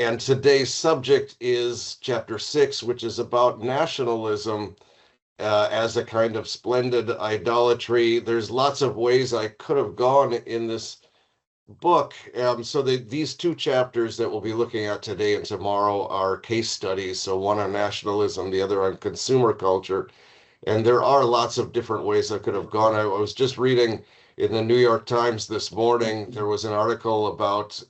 And today's subject is chapter 6, which is about nationalism as a kind of splendid idolatry. There's lots of ways I could have gone in this book. These two chapters that we'll be looking at today and tomorrow are case studies. So one on nationalism, the other on consumer culture. And there are lots of different ways I could have gone. I was just reading in the New York Times this morning, there was an article about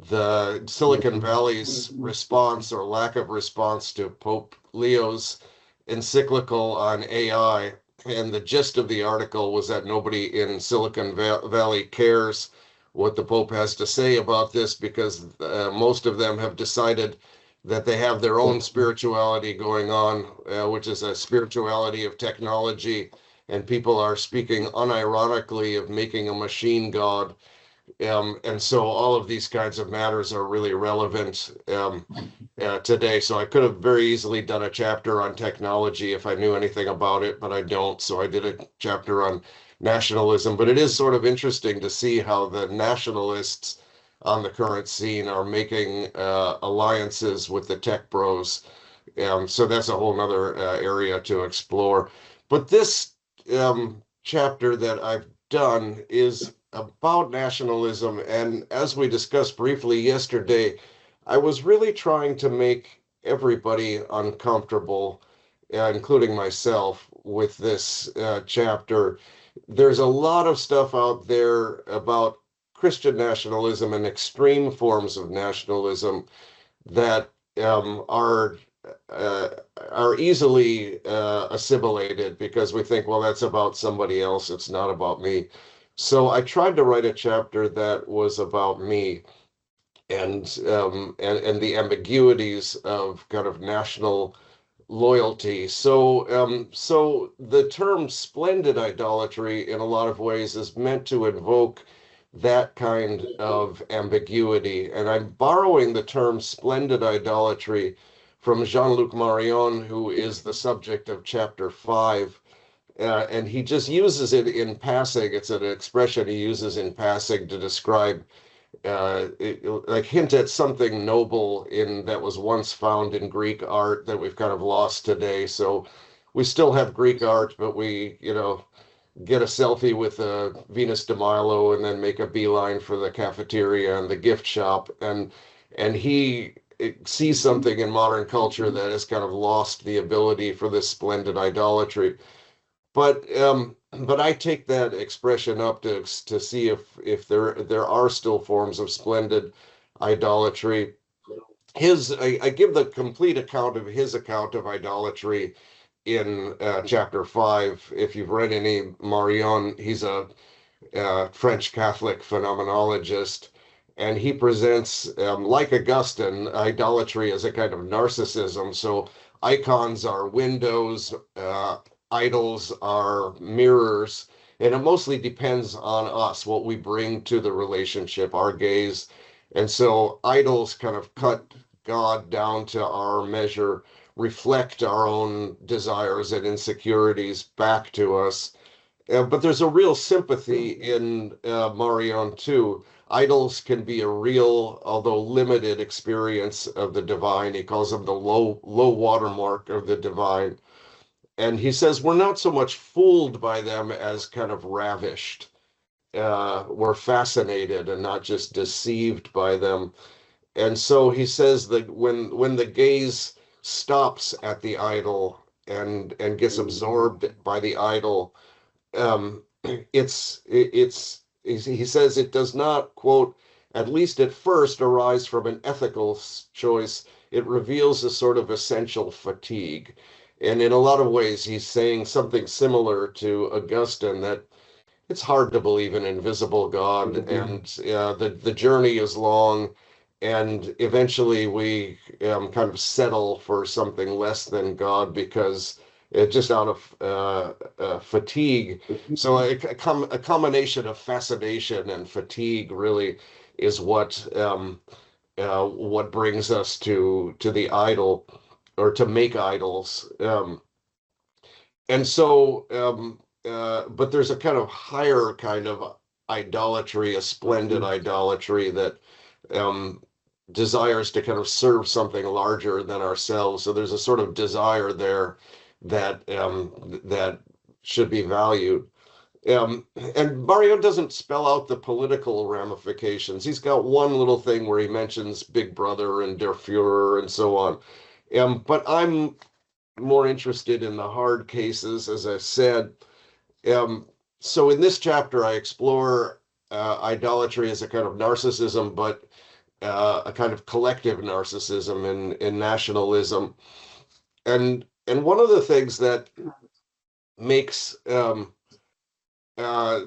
the Silicon Valley's response or lack of response to Pope Leo's encyclical on AI. And the gist of the article was that nobody in Silicon Valley cares what the Pope has to say about this because most of them have decided that they have their own spirituality going on, which is a spirituality of technology. And people are speaking unironically of making a machine god. And so all of these kinds of matters are really relevant today. So I could have very easily done a chapter on technology if I knew anything about it, but I don't. So I did a chapter on nationalism. But it is sort of interesting to see how the nationalists on the current scene are making alliances with the tech bros. So that's a whole nother area to explore. But this chapter that I've done is about nationalism. And as we discussed briefly yesterday, I was really trying to make everybody uncomfortable, including myself, with this chapter. There's a lot of stuff out there about Christian nationalism and extreme forms of nationalism that are easily assimilated because we think, well, that's about somebody else. It's not about me. So I tried to write a chapter that was about me and the ambiguities of kind of national loyalty. So the term splendid idolatry in a lot of ways is meant to invoke that kind of ambiguity. And I'm borrowing the term splendid idolatry from Jean-Luc Marion, who is the subject of chapter 5. And he just uses it in passing. It's an expression he uses in passing to describe, like hint at something noble in that was once found in Greek art that we've kind of lost today. So we still have Greek art, but we, get a selfie with Venus de Milo and then make a beeline for the cafeteria and the gift shop. And he sees something in modern culture that has kind of lost the ability for this splendid idolatry. But I take that expression up to see if there are still forms of splendid idolatry. I give the complete account of his account of idolatry in chapter 5. If you've read any Marion, he's a French Catholic phenomenologist, and he presents, like Augustine, idolatry as a kind of narcissism. So icons are windows, idols are mirrors, and it mostly depends on us, what we bring to the relationship, our gaze. And so idols kind of cut God down to our measure, reflect our own desires and insecurities back to us. But there's a real sympathy in Marion too. Idols can be a real, although limited, experience of the divine. He calls them the low watermark of the divine. And he says we're not so much fooled by them as kind of ravished. We're fascinated and not just deceived by them. And so he says that when the gaze stops at the idol and gets absorbed by the idol, um, he says it does not, quote, at least at first arise from an ethical choice. It reveals a sort of essential fatigue. And in a lot of ways, he's saying something similar to Augustine, that it's hard to believe in an invisible God, and the journey is long, and eventually we kind of settle for something less than God because it just out of fatigue. So a combination of fascination and fatigue really is what brings us to the idol, or to make idols. But there's a kind of higher kind of idolatry, a splendid idolatry that um, desires to kind of serve something larger than ourselves. So there's a sort of desire there that should be valued. And Mario doesn't spell out the political ramifications. He's got one little thing where he mentions Big Brother and Der Fuhrer and so on. But I'm more interested in the hard cases, as I said. Um, so in this chapter, I explore idolatry as a kind of narcissism, but a kind of collective narcissism in nationalism. And one of the things that makes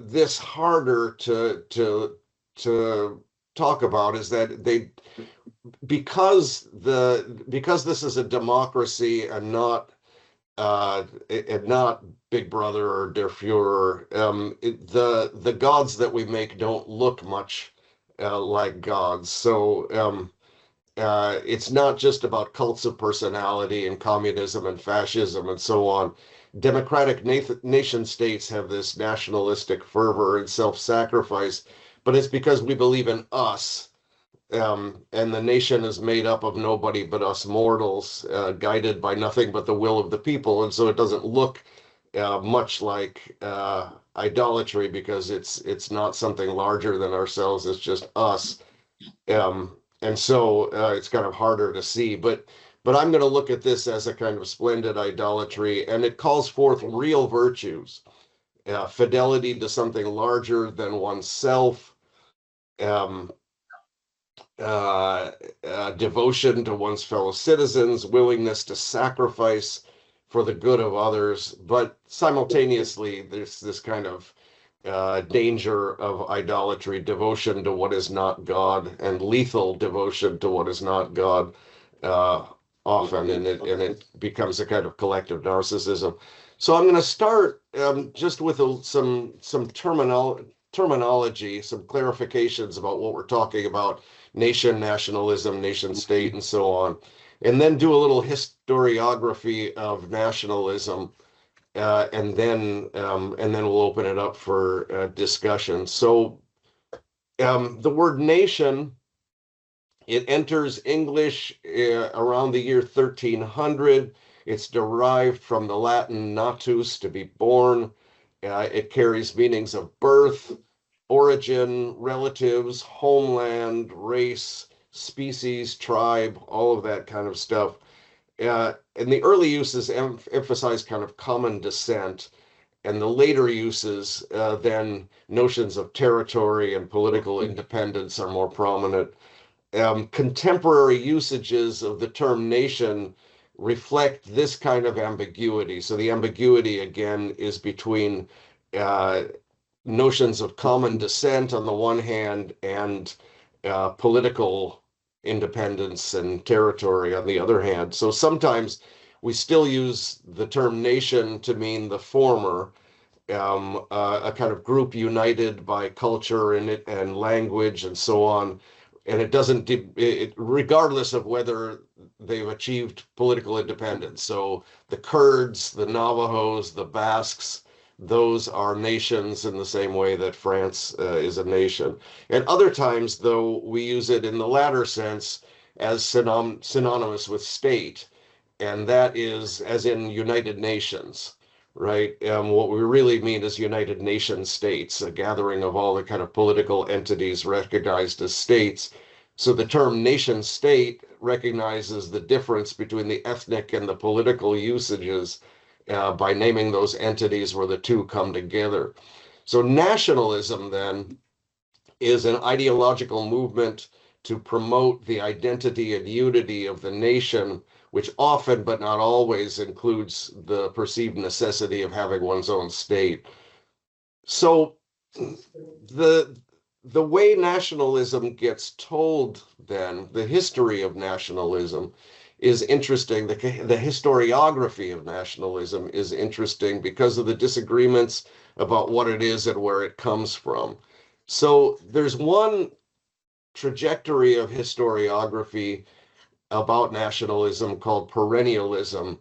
this harder to talk about is that because this is a democracy and not Big Brother or Der Fuhrer, the gods that we make don't look much like gods. So it's not just about cults of personality and communism and fascism and so on. Democratic nation states have this nationalistic fervor and self-sacrifice, but it's because we believe in us. And the nation is made up of nobody but us mortals, guided by nothing but the will of the people. And so it doesn't look much like idolatry because it's not something larger than ourselves. It's just us. And so it's kind of harder to see. But I'm going to look at this as a kind of splendid idolatry, and it calls forth real virtues, fidelity to something larger than oneself, um, devotion to one's fellow citizens, willingness to sacrifice for the good of others. But simultaneously, there's this kind of danger of idolatry, devotion to what is not God, and lethal devotion to what is not God, uh, often, and it becomes a kind of collective narcissism. So I'm going to start just with some terminology, some clarifications about what we're talking about: nation, nationalism, nation state, and so on, and then do a little historiography of nationalism, and then we'll open it up for discussion. So the word nation, it enters English around the year 1300. It's derived from the Latin natus, to be born. It carries meanings of birth, origin, relatives, homeland, race, species, tribe, all of that kind of stuff. And the early uses emphasize kind of common descent, and the later uses, then notions of territory and political independence are more prominent. Contemporary usages of the term nation reflect this kind of ambiguity. So the ambiguity, again, is between uh, notions of common descent on the one hand and political independence and territory on the other hand. So sometimes we still use the term nation to mean the former, a kind of group united by culture and language and so on. And it doesn't, regardless of whether they've achieved political independence. So the Kurds, the Navajos, the Basques, those are nations in the same way that France is a nation. And other times, though, we use it in the latter sense as synonymous with state, and that is as in United Nations, right? What we really mean is United Nation states, a gathering of all the kind of political entities recognized as states. So the term nation state recognizes the difference between the ethnic and the political usages by naming those entities where the two come together. So nationalism then is an ideological movement to promote the identity and unity of the nation, which often but not always includes the perceived necessity of having one's own state. So the the way nationalism gets told, then the history of nationalism is interesting. The historiography of nationalism is interesting because of the disagreements about what it is and where it comes from. So there's one trajectory of historiography about nationalism called perennialism,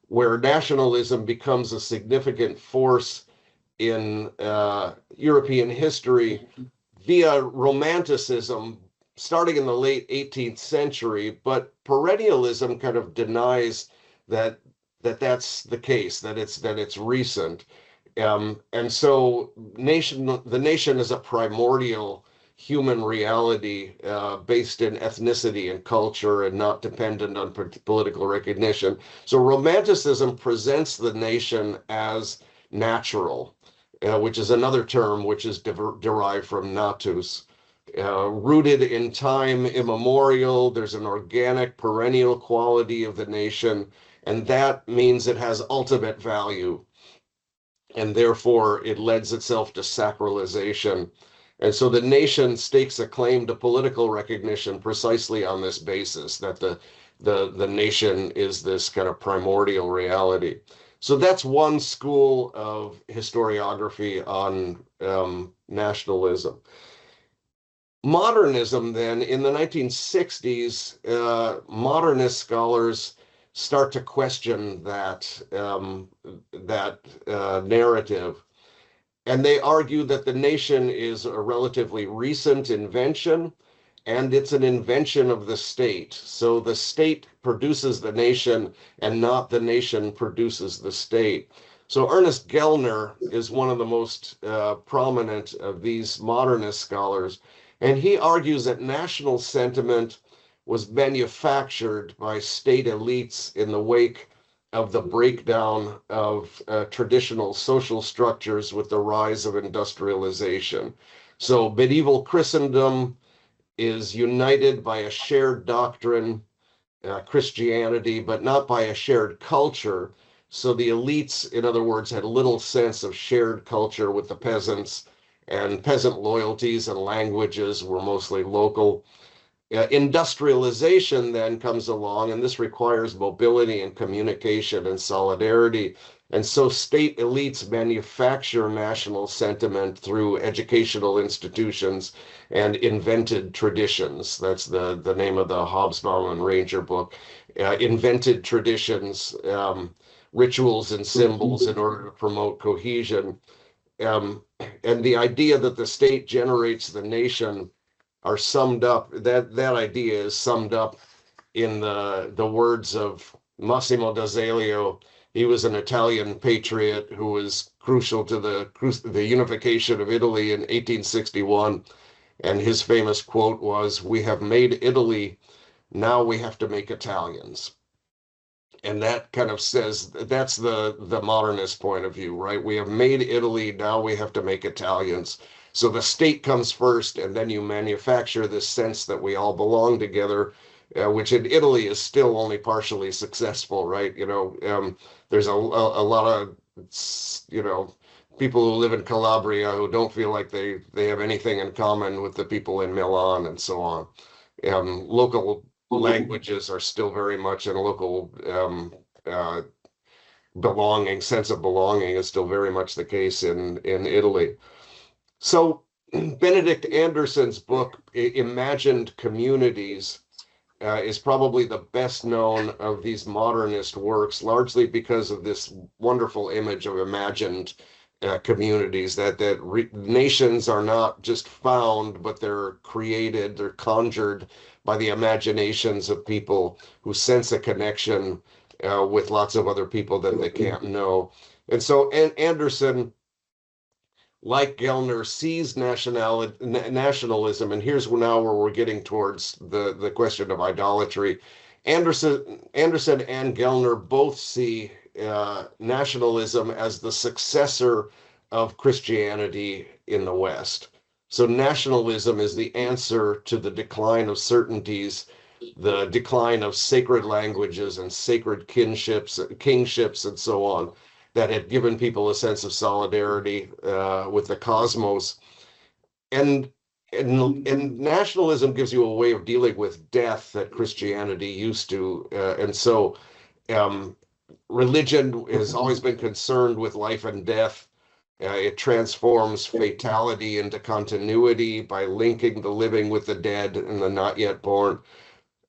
where nationalism becomes a significant force in European history via Romanticism, starting in the late 18th century, but perennialism kind of denies that that's the case, that it's recent. And so the nation is a primordial human reality based in ethnicity and culture and not dependent on political recognition. So Romanticism presents the nation as natural, which is another term which is derived from natus. Rooted in time immemorial, there's an organic, perennial quality of the nation, and that means it has ultimate value, and therefore it lends itself to sacralization. And so the nation stakes a claim to political recognition precisely on this basis, that the nation is this kind of primordial reality. So that's one school of historiography on nationalism. Modernism, then, in the 1960s, modernist scholars start to question that narrative, and they argue that the nation is a relatively recent invention, and it's an invention of the state. So the state produces the nation, and not the nation produces the state. So Ernest Gellner is one of the most prominent of these modernist scholars, and he argues that national sentiment was manufactured by state elites in the wake of the breakdown of traditional social structures with the rise of industrialization. So medieval Christendom is united by a shared doctrine, Christianity, but not by a shared culture. So the elites, in other words, had little sense of shared culture with the peasants, and peasant loyalties and languages were mostly local. Industrialization then comes along, and this requires mobility and communication and solidarity. And so state elites manufacture national sentiment through educational institutions and invented traditions. That's the name of the Hobsbawm and Ranger book. Invented traditions, rituals and symbols in order to promote cohesion. And the idea that the state generates the nation are summed up, that idea is summed up in the words of Massimo d'Azeglio. He was an Italian patriot who was crucial to the unification of Italy in 1861. And his famous quote was, "We have made Italy, now we have to make Italians." And that kind of says that's the modernist point of view, right? We have made Italy, now we have to make Italians. So the state comes first, and then you manufacture this sense that we all belong together, which in Italy is still only partially successful, right? There's a lot of, people who live in Calabria who don't feel like they have anything in common with the people in Milan and so on. Local languages are still very much in a local sense of belonging is still very much the case in Italy. So Benedict Anderson's book, Imagined Communities, is probably the best known of these modernist works, largely because of this wonderful image of imagined communities, that nations are not just found, but they're created, they're conjured by the imaginations of people who sense a connection with lots of other people that they can't know. And so Anderson, like Gellner, sees nationalism, and here's now where we're getting towards the question of idolatry. Anderson and Gellner both see nationalism as the successor of Christianity in the West. So nationalism is the answer to the decline of certainties, the decline of sacred languages and sacred kingships, and so on, that had given people a sense of solidarity with the cosmos. And nationalism gives you a way of dealing with death that Christianity used to. And so religion has always been concerned with life and death. It transforms fatality into continuity by linking the living with the dead and the not yet born.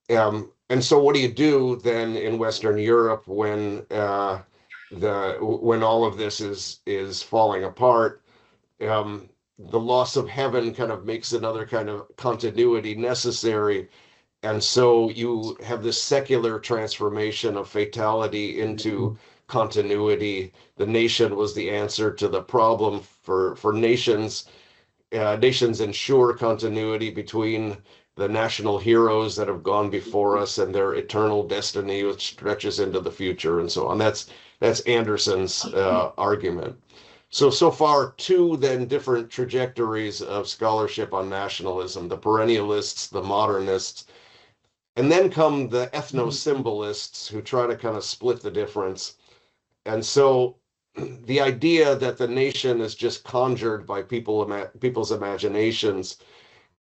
And so what do you do then in Western Europe when when all of this is falling apart? the loss of heaven kind of makes another kind of continuity necessary. And so you have this secular transformation of fatality into continuity. The nation was the answer to the problem for nations. Nations ensure continuity between the national heroes that have gone before us and their eternal destiny, which stretches into the future, and so on. That's Anderson's argument. So far, two then different trajectories of scholarship on nationalism: the perennialists, the modernists, and then come the ethno-symbolists who try to kind of split the difference. And so the idea that the nation is just conjured by people's imaginations,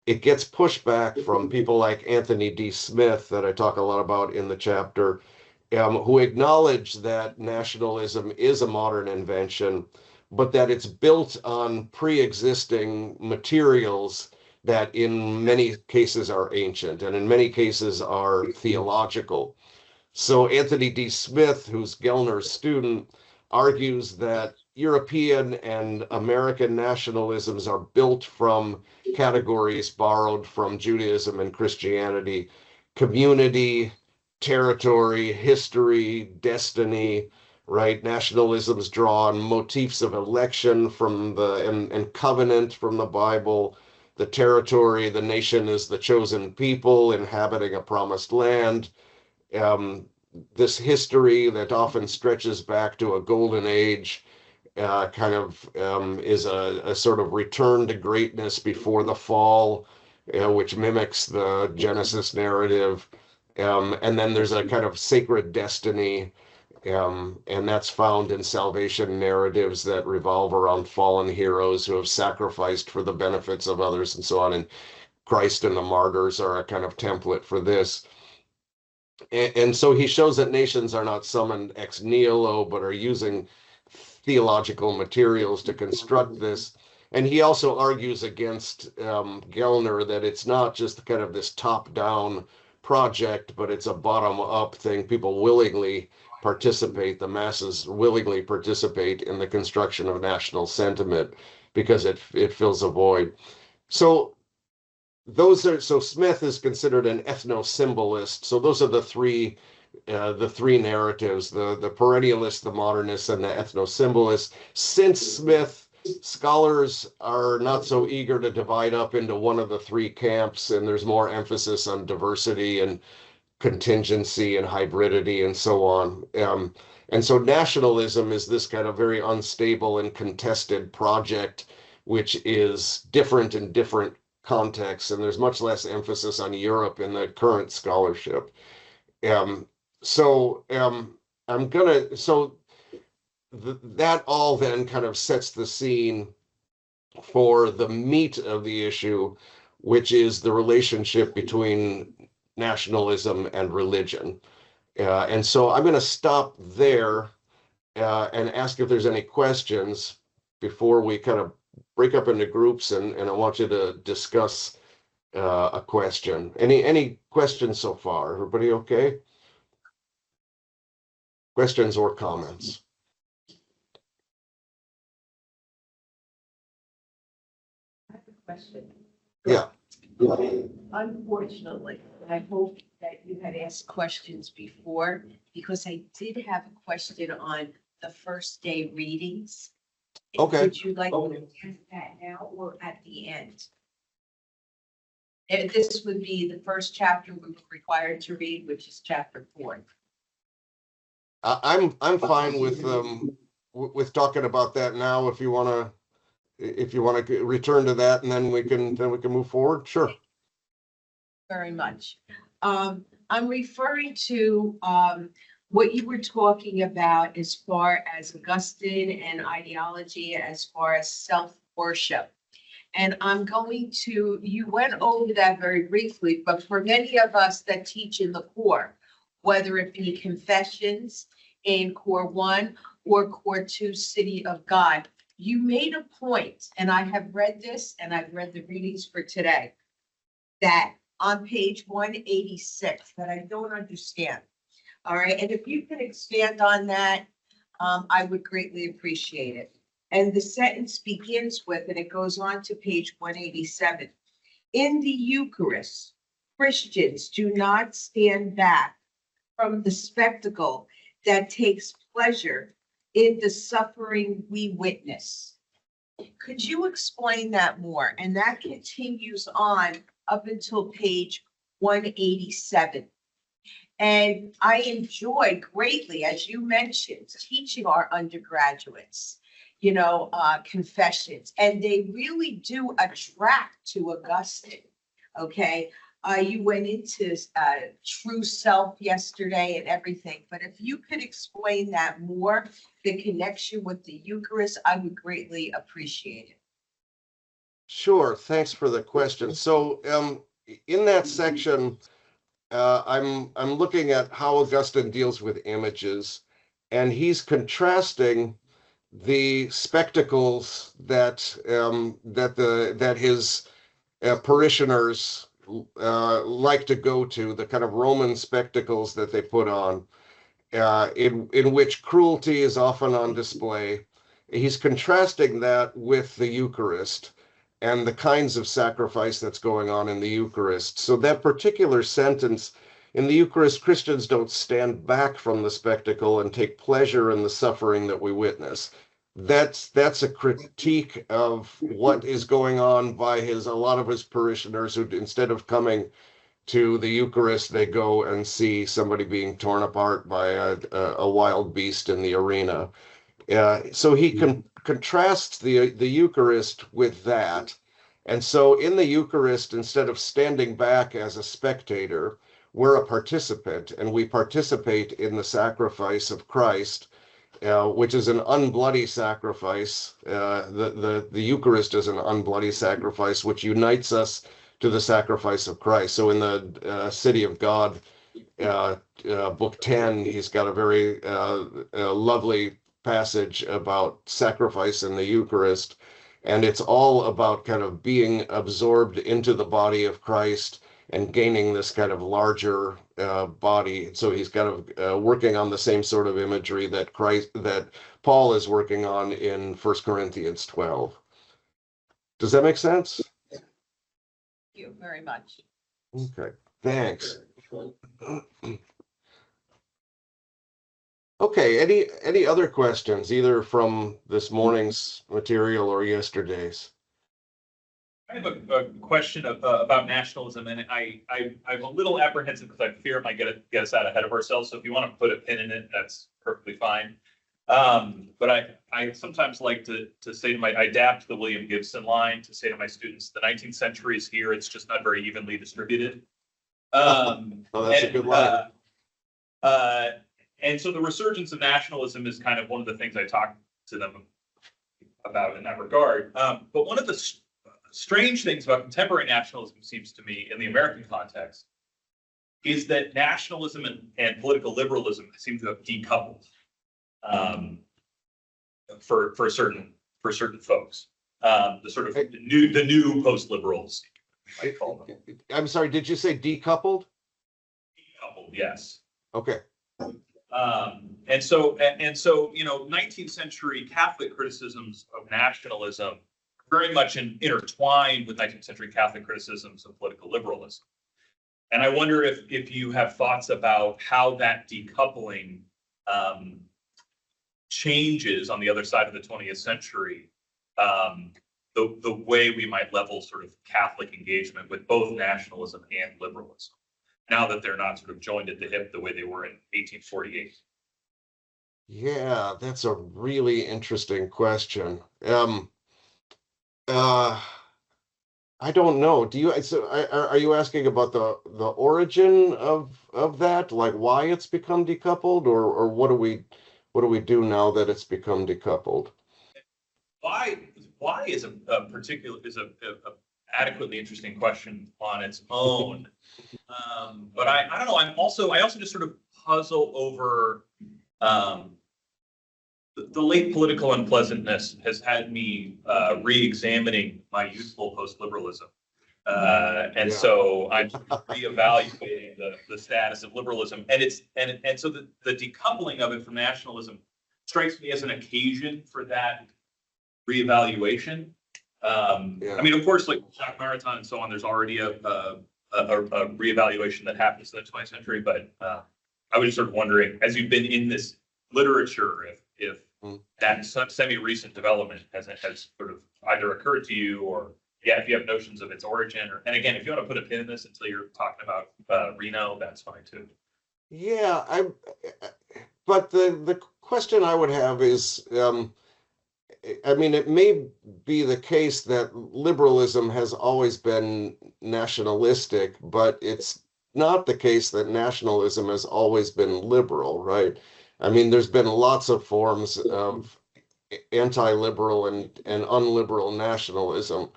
it gets pushed back from people like Anthony D. Smith, that I talk a lot about in the chapter, who acknowledge that nationalism is a modern invention, but that it's built on pre-existing materials that in many cases are ancient and in many cases are theological. So Anthony D. Smith, who's Gellner's student, argues that European and American nationalisms are built from categories borrowed from Judaism and Christianity: community, territory, history, destiny, right? Nationalisms draw on motifs of election from and covenant from the Bible. The territory, the nation is the chosen people inhabiting a promised land. Um, this history that often stretches back to a golden age kind of is a sort of return to greatness before the fall, which mimics the Genesis narrative. And then there's a kind of sacred destiny, and that's found in salvation narratives that revolve around fallen heroes who have sacrificed for the benefits of others and so on. And Christ and the martyrs are a kind of template for this. And so he shows that nations are not summoned ex nihilo, but are using theological materials to construct this. And he also argues against Gellner that it's not just kind of this top-down project, but it's a bottom-up thing. People willingly participate, the masses willingly participate in the construction of national sentiment because it fills a void. So so Smith is considered an ethno-symbolist. So those are the three narratives: the perennialist, the modernist, and the ethno-symbolist. Since Smith, scholars are not so eager to divide up into one of the three camps, and there's more emphasis on diversity and contingency and hybridity and so on. And so nationalism is this kind of very unstable and contested project, which is different in different contexts, and there's much less emphasis on Europe in the current scholarship. So that all then kind of sets the scene for the meat of the issue, which is the relationship between nationalism and religion. And so I'm going to stop there and ask if there's any questions before we kind of break up into groups, and I want you to discuss a question. Any questions so far? Everybody okay? Questions or comments? I have a question. Yeah. Unfortunately, I hope that you had asked questions before, because I did have a question on the first day readings. Okay. Would you like to ask that now or at the end? And this would be the first chapter we were required to read, which is chapter 4. I'm fine with talking about that now. If you want to return to that, and then we can move forward. Sure. Very much. I'm referring to what you were talking about as far as Augustine and ideology, as far as self-worship. And you went over that very briefly, but for many of us that teach in the core, whether it be confessions in core 1 or core 2, City of God, you made a point, and I have read this and I've read the readings for today, that on page 186 that I don't understand. All right, and if you could expand on that, I would greatly appreciate it. And the sentence begins with, and it goes on to page 187. In the Eucharist, Christians do not stand back from the spectacle that takes pleasure in the suffering we witness. Could you explain that more? And that continues on up until page 187. And I enjoy greatly, as you mentioned, teaching our undergraduates, confessions, and they really do attract to Augustine. Okay. You went into true self yesterday and everything, but if you could explain that more, the connection with the Eucharist, I would greatly appreciate it. Sure, thanks for the question. So in that section, I'm looking at how Augustine deals with images, and he's contrasting the spectacles that his parishioners like to go to, the kind of Roman spectacles that they put on, in which cruelty is often on display. He's contrasting that with the Eucharist and the kinds of sacrifice that's going on in the Eucharist. So that particular sentence, in the Eucharist, Christians don't stand back from the spectacle and take pleasure in the suffering that we witness. That's a critique of what is going on by a lot of his parishioners who, instead of coming to the Eucharist, they go and see somebody being torn apart by a wild beast in the arena. So he contrasts the Eucharist with that. And so in the Eucharist, instead of standing back as a spectator, we're a participant, and we participate in the sacrifice of Christ, which is an unbloody sacrifice. The Eucharist is an unbloody sacrifice, which unites us to the sacrifice of Christ. So in the City of God, book 10, he's got a very lovely passage about sacrifice in the Eucharist. And it's all about kind of being absorbed into the body of Christ and gaining this kind of larger body. So he's kind of working on the same sort of imagery that Paul is working on in 1 Corinthians 12. Does that make sense? Thank you very much. Okay, thanks. Okay, any other questions, either from this morning's material or yesterday's? I have a question about nationalism, and I'm a little apprehensive because I fear it might get us out ahead of ourselves. So if you want to put a pin in it, that's perfectly fine. But I sometimes like to say I adapt the William Gibson line to say to my students, the 19th century is here, it's just not very evenly distributed. Oh, that's a good line. And so the resurgence of nationalism is kind of one of the things I talk to them about in that regard. But one of the strange things about contemporary nationalism seems to me in the American context is that nationalism and political liberalism seem to have decoupled for certain folks. The sort of the new post-liberals, I call them. I'm sorry, did you say decoupled? Decoupled, yes. Okay. And so 19th century Catholic criticisms of nationalism very much intertwined with 19th century Catholic criticisms of political liberalism. And I wonder if you have thoughts about how that decoupling changes on the other side of the 20th century, the way we might level sort of Catholic engagement with both nationalism and liberalism, now that they're not sort of joined at the hip the way they were in 1848. Yeah, that's a really interesting question. I don't know. Are you asking about the origin of that, like why it's become decoupled, or what do we do now that it's become decoupled? Why is a adequately interesting question on its own. But I don't know. I also just sort of puzzle over the late political unpleasantness has had me re-examining my youthful post-liberalism. So I'm reevaluating the status of liberalism. And so the decoupling of it from nationalism strikes me as an occasion for that reevaluation. Yeah. I mean, of course, like Jacques Maritain and so on, there's already a reevaluation that happens in the 20th century. But I was just sort of wondering, as you've been in this literature, if that semi-recent development has sort of either occurred to you, or if you have notions of its origin, or, and again, if you want to put a pin in this until you're talking about Reno, that's fine too. Yeah, but the question I would have is, I mean, it may be the case that liberalism has always been nationalistic, but it's not the case that nationalism has always been liberal, right? I mean, there's been lots of forms of anti-liberal and unliberal nationalism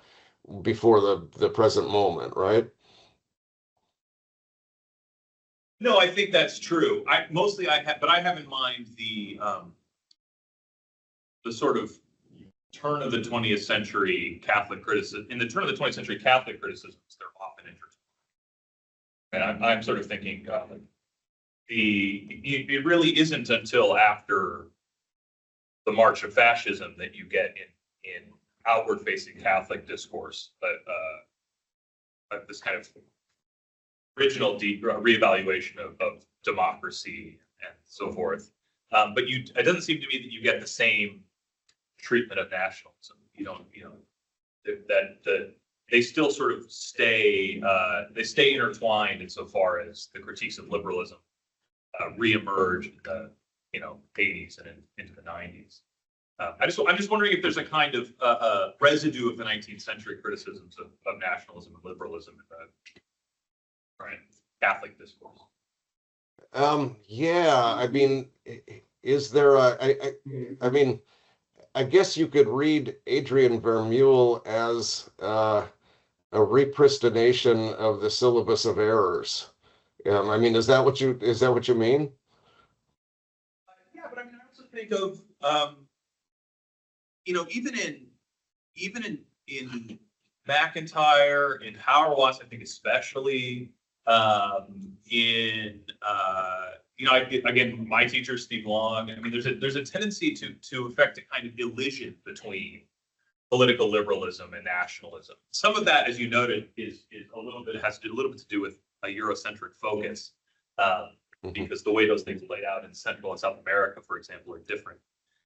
before the present moment, right? No, I think that's true. I have in mind the sort of turn of the 20th century Catholic criticism. In the turn of the 20th century Catholic criticisms, they're often interesting. And I'm sort of thinking it really isn't until after the march of fascism that you get in outward facing Catholic discourse, but this kind of original reevaluation of democracy and so forth. But it doesn't seem to me that you get the same treatment of nationalism. That they still sort of stay intertwined insofar as the critiques of liberalism reemerge in the 80s and into the 90s. I'm just wondering if there's a kind of residue of the 19th century criticisms of nationalism and liberalism in the Catholic discourse. Yeah, I mean, is there I mean, I guess you could read Adrian Vermeule as a repristination of the syllabus of errors. I mean, is that what you mean? Yeah, but I mean, I also think of even in McIntyre, in Hauerwas, I think especially again, my teacher Steve Long. I mean, there's a tendency to affect a kind of elision between political liberalism and nationalism. Some of that, as you noted, has a little bit to do with a Eurocentric focus, because the way those things played out in Central and South America, for example, are different.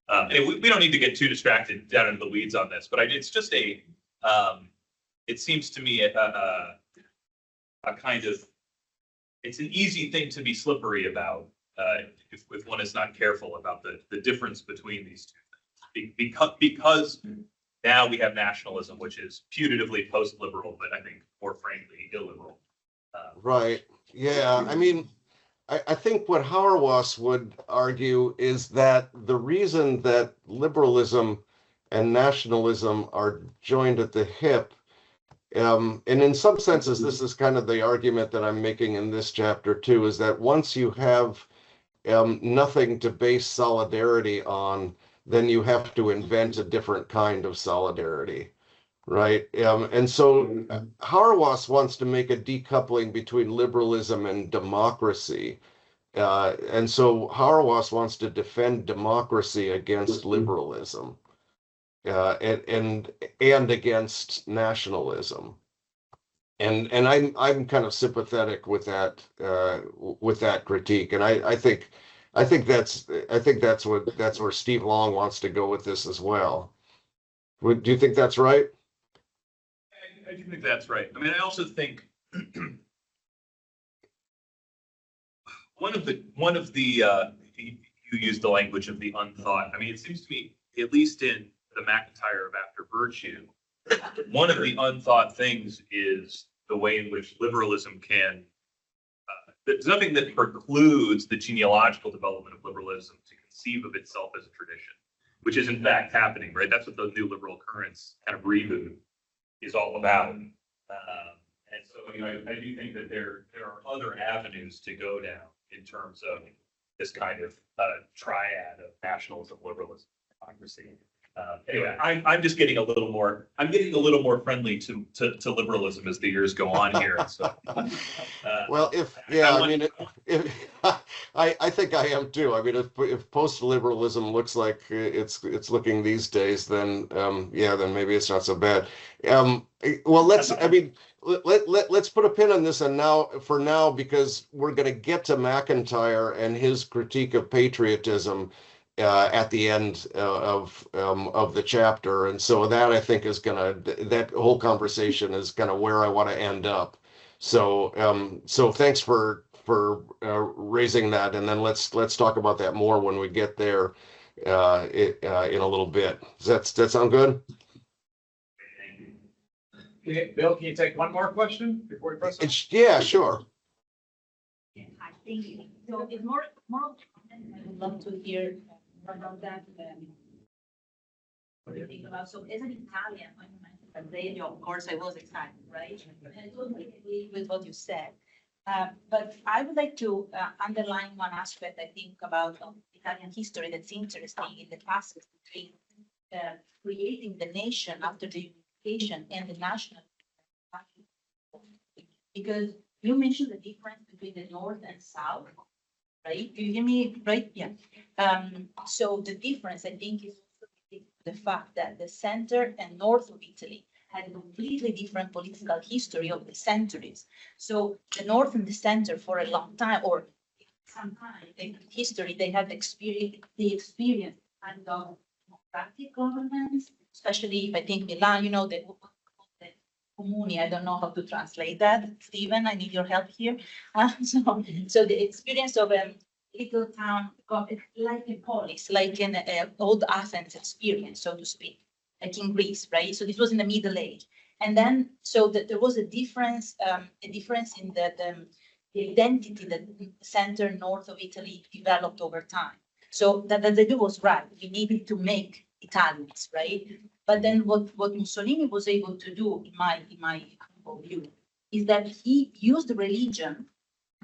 And we don't need to get too distracted down into the weeds on this, but it's just it seems to me a kind of, it's an easy thing to be slippery about if one is not careful about the difference between these two things. Because now we have nationalism, which is putatively post-liberal, but I think more frankly illiberal. Right. Yeah. I mean, I think what Hauerwas would argue is that the reason that liberalism and nationalism are joined at the hip, and in some senses, this is kind of the argument that I'm making in this chapter too, is that once you have nothing to base solidarity on, then you have to invent a different kind of solidarity, right? And so Hauerwas wants to make a decoupling between liberalism and democracy. And so Hauerwas wants to defend democracy against liberalism. And against nationalism, and I'm kind of sympathetic with that critique, and I think that's where Steve Long wants to go with this as well. Do you think that's right? I do think that's right. I mean, I also think one of the you used the language of the unthought. I mean, it seems to me, at least in the McIntyre of After Virtue, one of the unthought things is the way in which liberalism can, there's nothing that precludes the genealogical development of liberalism to conceive of itself as a tradition, which is in fact happening, right? That's what the new liberal currents kind of reboot is all about. And so, I do think that there are other avenues to go down in terms of this kind of triad of nationalism, liberalism, democracy. Anyway, I'm just getting a little more, I'm getting a little more friendly to liberalism as the years go on here. And so, Well, if I think I am too. I mean, if post-liberalism looks like it's looking these days, then yeah, then maybe it's not so bad. Well, let's put a pin on this and now because we're going to get to McIntyre and his critique of patriotism at the end of the chapter, and so that I think is that whole conversation is kind of where I want to end up. So thanks for raising that, and then let's talk about that more when we get there in a little bit. Does that sound good? Okay, Bill, can you take one more question before we press on? Yeah, sure. I think so. It's more. I would love to hear more about that. What do you think about? So, as an Italian, when you mentioned radio, of course, I was excited, right? And I totally agree with what you said. But I would like to underline one aspect I think about Italian history that's interesting in the classes between creating the nation after the unification and the national. Because you mentioned the difference between the North and South, right? Do you hear me? Right? Yeah. So the difference, I think, is the fact that the center and north of Italy had a completely different political history of the centuries. So the north and the center for a long time, or some time in history, they had experienced kind of democratic governance, especially if I think Milan, the comuni, I don't know how to translate that. Stephen, I need your help here. So the experience of a little town, like a polis, like an old Athens experience, so to speak, like in Greece, right? So this was in the Middle Age. And then, so that there was a difference in the identity that the center north of Italy developed over time. So that the view was right. We needed to make Italians, right? But then what Mussolini was able to do, in my humble view, is that he used religion.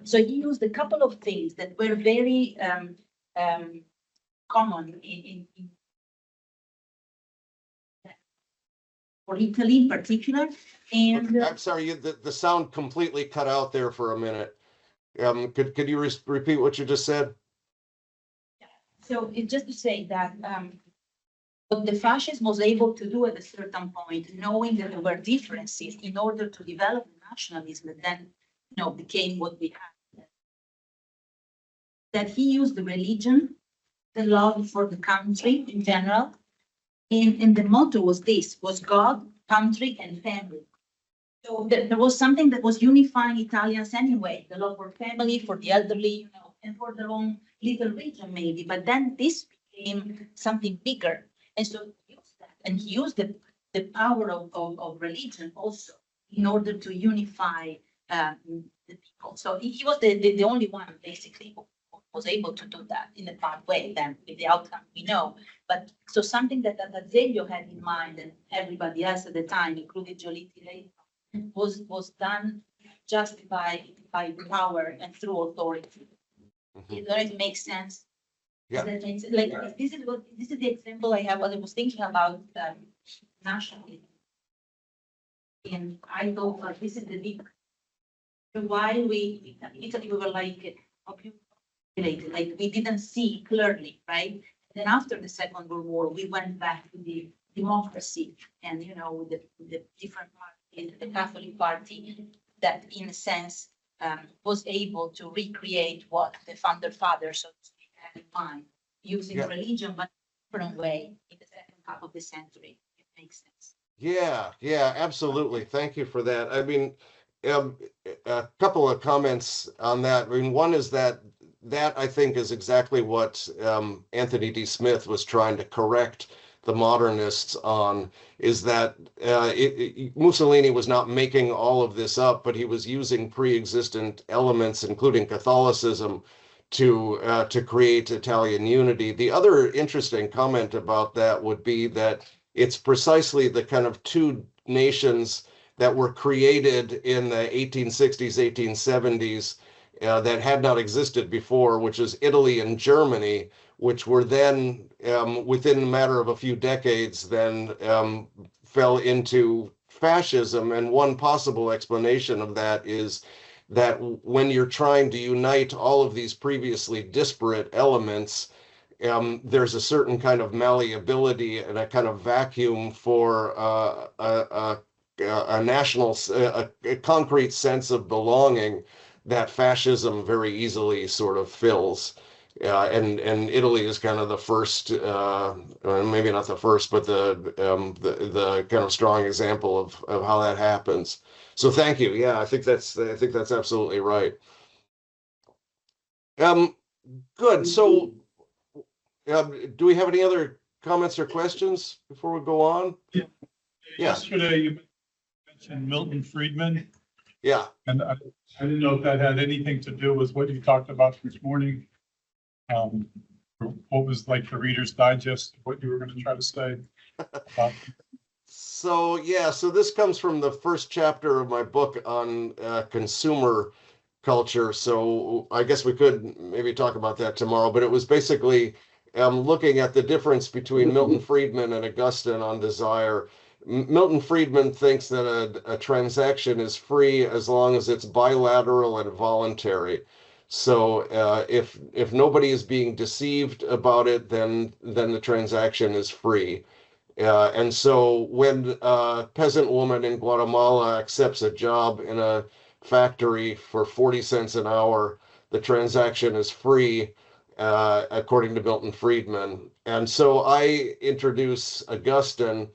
So he used a couple of things that were very common for Italy in particular. And I'm sorry, the sound completely cut out there for a minute. Could you repeat what you just said? So it's just to say that what the fascism was able to do at a certain point, knowing that there were differences in order to develop nationalism that then became what we have. That he used the religion, the love for the country in general, and the motto was God, country, and family. So there was something that was unifying Italians anyway, the love for family, for the elderly, and for their own little region maybe. But then this became something bigger. And so he used that, and he used the power of religion also in order to unify the people. So he was the only one basically who was able to do that in a bad way. Then with the outcome we know. But so something that Azeglio had in mind, and everybody else at the time, including Giolitti, was done just by power and through authority. It doesn't make sense. Yeah. Like this is the example I have. What I was thinking about nationalism, and I thought this is the big. While we in Italy we were like populated, like we didn't see clearly, right? Then after the Second World War, we went back to the democracy, and with the different parties, the Catholic Party, that in a sense was able to recreate what the founder fathers, so to speak, had in mind, using religion, but in a different way in the second half of the century. It makes sense. Yeah, absolutely. Thank you for that. I mean, a couple of comments on that. I mean, one is that I think is exactly what Anthony D. Smith was trying to correct the modernists on, is that Mussolini was not making all of this up, but he was using pre-existent elements, including Catholicism, to create Italian unity. The other interesting comment about that would be that it's precisely the kind of two nations that were created in the 1860s, 1870s that had not existed before, which is Italy and Germany, which were then, within a matter of a few decades, then fell into fascism. And one possible explanation of that is that when you're trying to unite all of these previously disparate elements, there's a certain kind of malleability and a kind of vacuum for a national, a concrete sense of belonging that fascism very easily sort of fills. And Italy is kind of the first, maybe not the first, but the kind of strong example of how that happens. So thank you. Yeah, I think that's absolutely right. Um, Good. So, do we have any other comments or questions before we go on? Yeah. Yeah. Yesterday you mentioned Milton Friedman, Yeah. and I didn't know if that had anything to do with what you talked about this morning. What was like the Reader's Digest, what you were going to try to say about. So yeah, so this comes from the first chapter of my book on consumer culture. So I guess we could maybe talk about that tomorrow, but it was basically looking at the difference between Milton Friedman and Augustine on desire. Milton Friedman thinks that a transaction is free as long as it's bilateral and voluntary. So if nobody is being deceived about it, then the transaction is free. And so when a peasant woman in Guatemala accepts a job in a factory for 40 cents an hour, the transaction is free, according to Milton Friedman. And so I introduce Augustine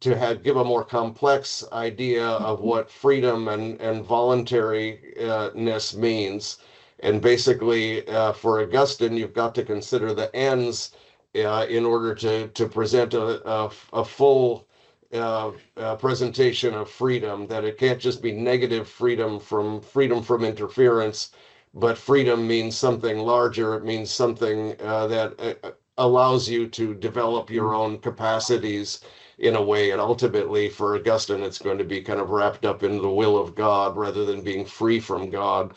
to give a more complex idea of what freedom and voluntariness means. And basically, for Augustine, you've got to consider the ends in order to present a full presentation of freedom, that it can't just be negative freedom from interference, but freedom means something larger. It means something that allows you to develop your own capacities in a way. And ultimately, for Augustine, it's going to be kind of wrapped up in the will of God rather than being free from God.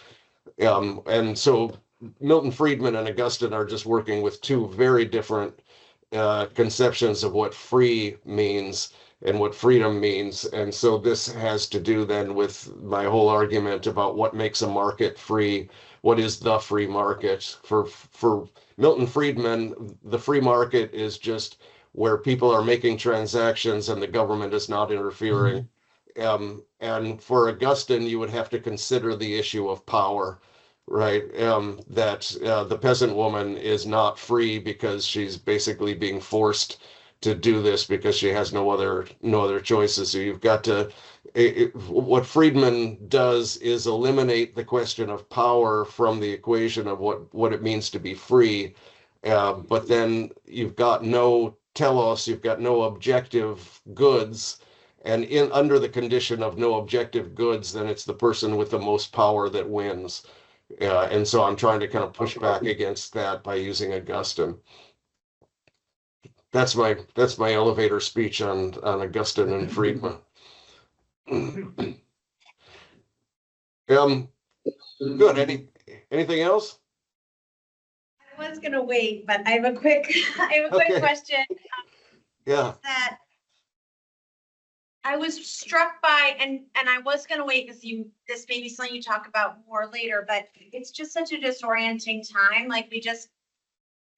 And so Milton Friedman and Augustine are just working with two very different conceptions of what free means and what freedom means. And so this has to do then with my whole argument about what makes a market free. What is the free market? For Milton Friedman, the free market is just where people are making transactions and the government is not interfering. And for Augustine, you would have to consider the issue of power, right? That the peasant woman is not free because she's basically being forced to do this because she has no other choices. So you've got to, what Friedman does is eliminate the question of power from the equation of what it means to be free. But then you've got no telos, you've got no objective goods. And under the condition of no objective goods, then it's the person with the most power that wins. And so I'm trying to kind of push back against that by using Augustine. That's my elevator speech on Augustine and Friedman. Good. Anything else? I was gonna wait, but I have a quick Okay. question. Yeah. That I was struck by, and I was gonna wait because this may be something you talk about more later, but it's just such a disorienting time. Like, we just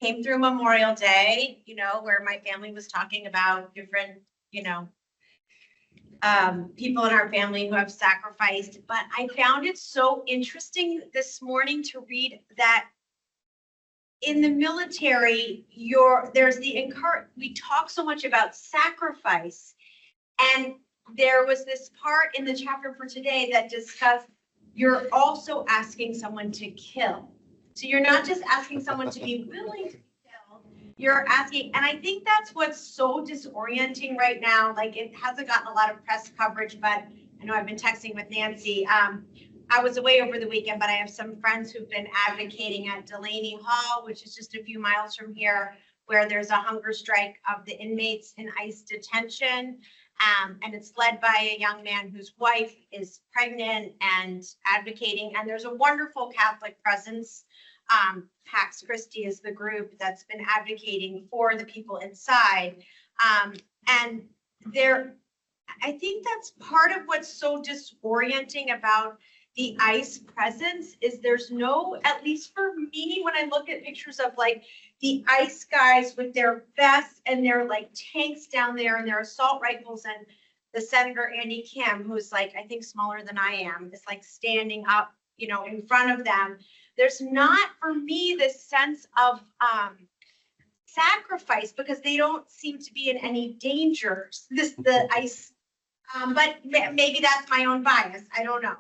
came through Memorial Day, where my family was talking about different, people in our family who have sacrificed. But I found it so interesting this morning to read that in the military, we talk so much about sacrifice. And there was this part in the chapter for today that discussed, you're also asking someone to kill. So you're not just asking someone to be willing to kill, you're asking, and I think that's what's so disorienting right now. Like, it hasn't gotten a lot of press coverage, but I know I've been texting with Nancy. I was away over the weekend, but I have some friends who've been advocating at Delaney Hall, which is just a few miles from here, where there's a hunger strike of the inmates in ICE detention. And it's led by a young man whose wife is pregnant and advocating. And there's a wonderful Catholic presence. Pax Christi is the group that's been advocating for the people inside. And I think that's part of what's so disorienting about the ICE presence is there's no, at least for me, when I look at pictures of like the ICE guys with their vests and their like tanks down there and their assault rifles, and the Senator Andy Kim, who's like, I think smaller than I am, is like standing up, you know, in front of them. There's not for me this sense of sacrifice because they don't seem to be in any danger. The ICE, but maybe that's my own bias. I don't know.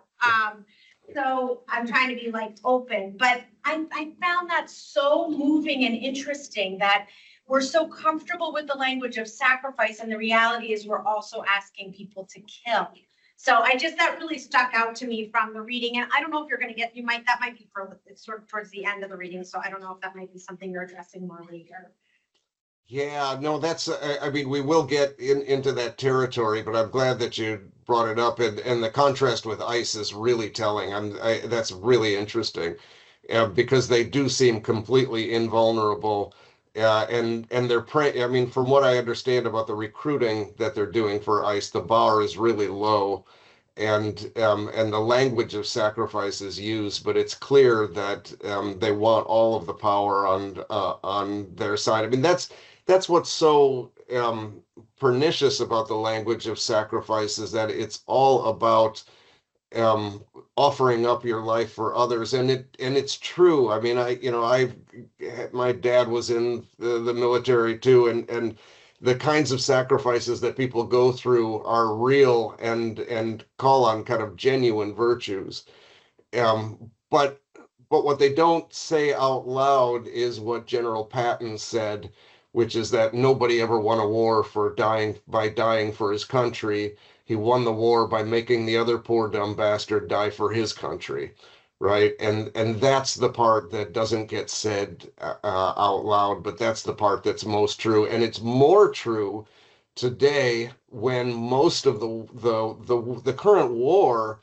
So I'm trying to be like open, but I found that so moving and interesting that we're so comfortable with the language of sacrifice, and the reality is we're also asking people to kill. So that really stuck out to me from the reading. And I don't know if you're going to get, that might be for, it's sort of towards the end of the reading. So I don't know if that might be something you're addressing more later. Yeah, no, that's, I mean, we will get into that territory, but I'm glad that you brought it up. And the contrast with ICE is really telling. That's really interesting because they do seem completely invulnerable. And I mean, from what I understand about the recruiting that they're doing for ICE, the bar is really low. And the language of sacrifice is used, but it's clear that they want all of the power on their side. I mean, that's what's so pernicious about the language of sacrifice is that it's all about offering up your life for others, and it's true. I mean, my dad was in the military too, and the kinds of sacrifices that people go through are real and call on kind of genuine virtues. But what they don't say out loud is what General Patton said, which is that nobody ever won a war by dying for his country. He won the war by making the other poor dumb bastard die for his country, right? And that's the part that doesn't get said out loud, but that's the part that's most true. And it's more true today when most of the current war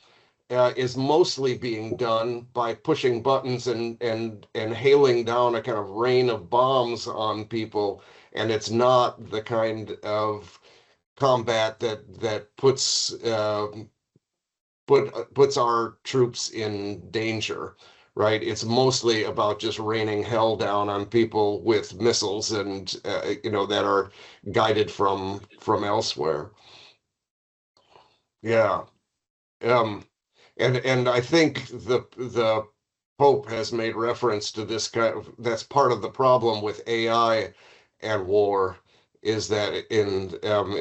is mostly being done by pushing buttons and hailing down a kind of rain of bombs on people, and it's not the kind of combat that puts our troops in danger, right? It's mostly about just raining hell down on people with missiles and that are guided from elsewhere. Yeah. And I think the Pope has made reference to this that's part of the problem with AI and war is that in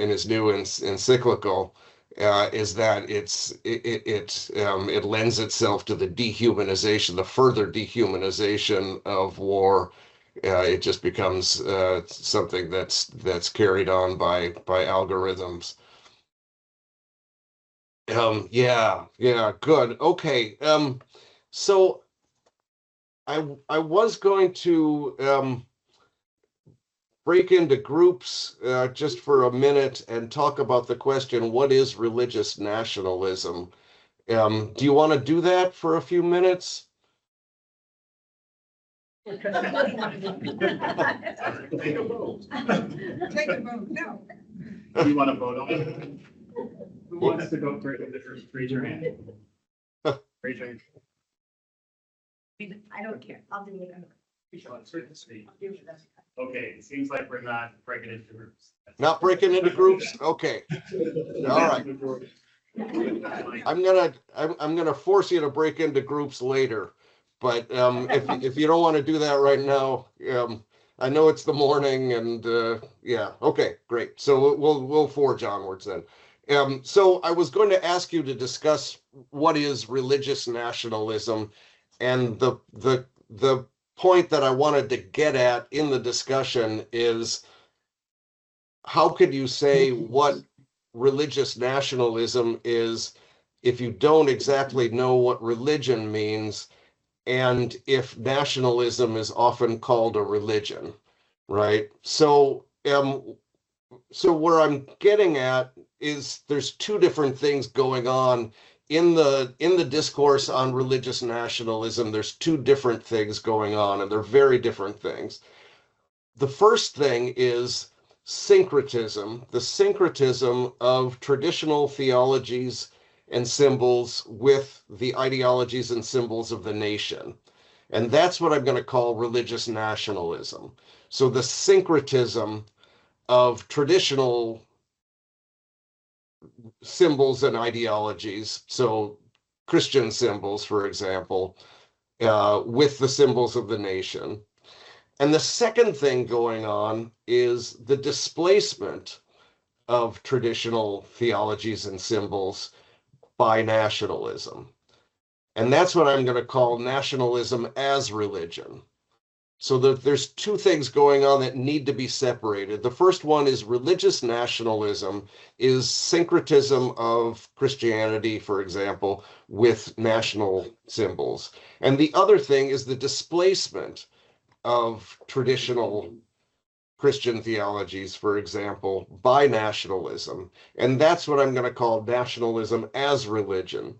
his new encyclical is that it lends itself to the dehumanization, the further dehumanization of war. It just becomes something that's carried on by algorithms. Yeah, good. Okay. So I was going to break into groups just for a minute and talk about the question, what is religious nationalism? Do you want to do that for a few minutes? Take a vote. Take a vote, no. Do you want to vote on it? Who wants to go first? Raise your hand. Raise your hand. I don't care. I'll do it. Okay, it seems like we're not breaking into groups. Not breaking into groups? Okay. All right. I'm gonna force you to break into groups later, but if you don't want to do that right now, I know it's the morning, and yeah, okay, great. So we'll forge onwards then. So I was going to ask you to discuss what is religious nationalism, and the point that I wanted to get at in the discussion is how could you say what religious nationalism is if you don't exactly know what religion means, and if nationalism is often called a religion, right? So where I'm getting at is there's two different things going on in the discourse on religious nationalism. There's two different things going on, and they're very different things. The first thing is syncretism, the syncretism of traditional theologies and symbols with the ideologies and symbols of the nation. And that's what I'm going to call religious nationalism. So the syncretism of traditional symbols and ideologies, so Christian symbols, for example, with the symbols of the nation. And the second thing going on is the displacement of traditional theologies and symbols by nationalism. And that's what I'm going to call nationalism as religion. So there's two things going on that need to be separated. The first one is religious nationalism is syncretism of Christianity, for example, with national symbols. And the other thing is the displacement of traditional Christian theologies, for example, by nationalism. And that's what I'm going to call nationalism as religion.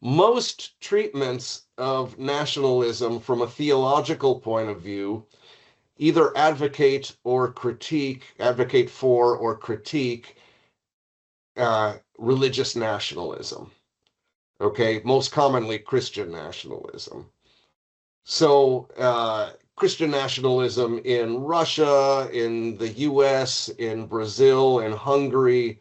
Most treatments of nationalism from a theological point of view either advocate for or critique religious nationalism. Okay, most commonly Christian nationalism. So Christian nationalism in Russia, in the US, in Brazil, in Hungary,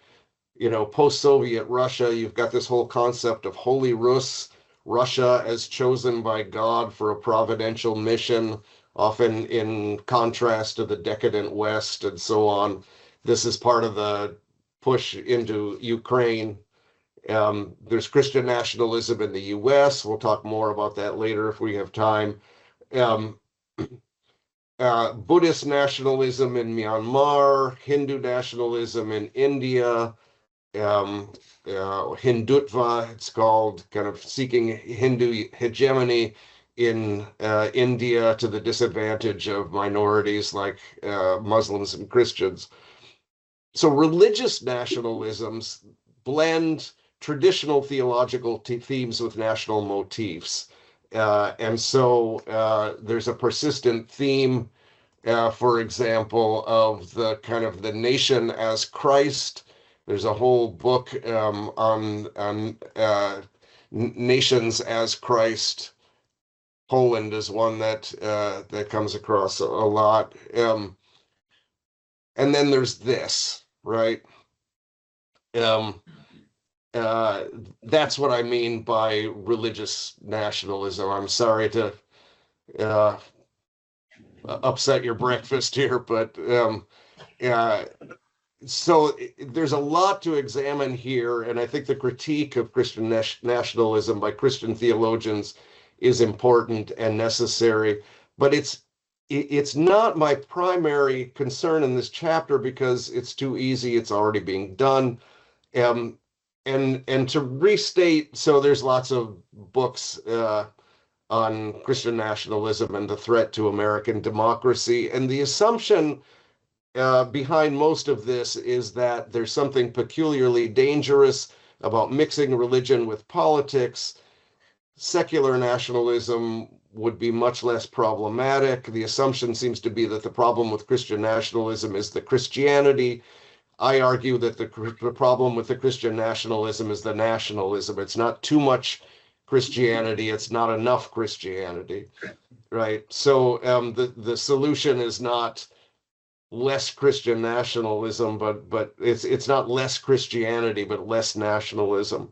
post-Soviet Russia, you've got this whole concept of Holy Rus, Russia as chosen by God for a providential mission, often in contrast to the decadent West and so on. This is part of the push into Ukraine. There's Christian nationalism in the US. We'll talk more about that later if we have time. Buddhist nationalism in Myanmar, Hindu nationalism in India, Hindutva, it's called, kind of seeking Hindu hegemony in India to the disadvantage of minorities like Muslims and Christians. So religious nationalisms blend traditional theological themes with national motifs. And so there's a persistent theme, for example, of the kind of the nation as Christ. There's a whole book on nations as Christ. Poland is one that comes across a lot. And then there's this, right? That's what I mean by religious nationalism. I'm sorry to upset your breakfast here, but so there's a lot to examine here, and I think the critique of Christian nationalism by Christian theologians is important and necessary, but it's not my primary concern in this chapter because it's too easy. It's already being done. And to restate, so there's lots of books on Christian nationalism and the threat to American democracy, and the assumption behind most of this is that there's something peculiarly dangerous about mixing religion with politics. Secular nationalism would be much less problematic. The assumption seems to be that the problem with Christian nationalism is the Christianity. I argue that the problem with the Christian nationalism is the nationalism. It's not too much Christianity. It's not enough Christianity, right? So the solution is not less Christian nationalism, but it's not less Christianity, but less nationalism.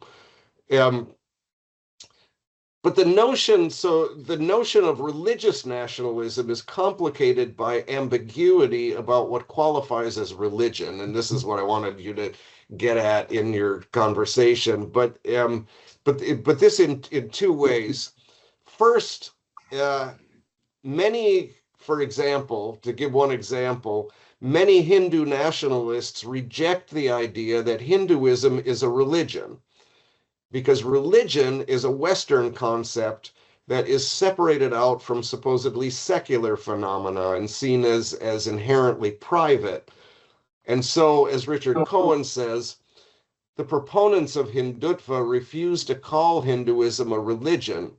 But the notion of religious nationalism is complicated by ambiguity about what qualifies as religion, and this is what I wanted you to get at in your conversation. But this in two ways. First, many, for example, to give one example, many Hindu nationalists reject the idea that Hinduism is a religion, because religion is a Western concept that is separated out from supposedly secular phenomena and seen as inherently private. And so, as Richard Cohen says, the proponents of Hindutva refuse to call Hinduism a religion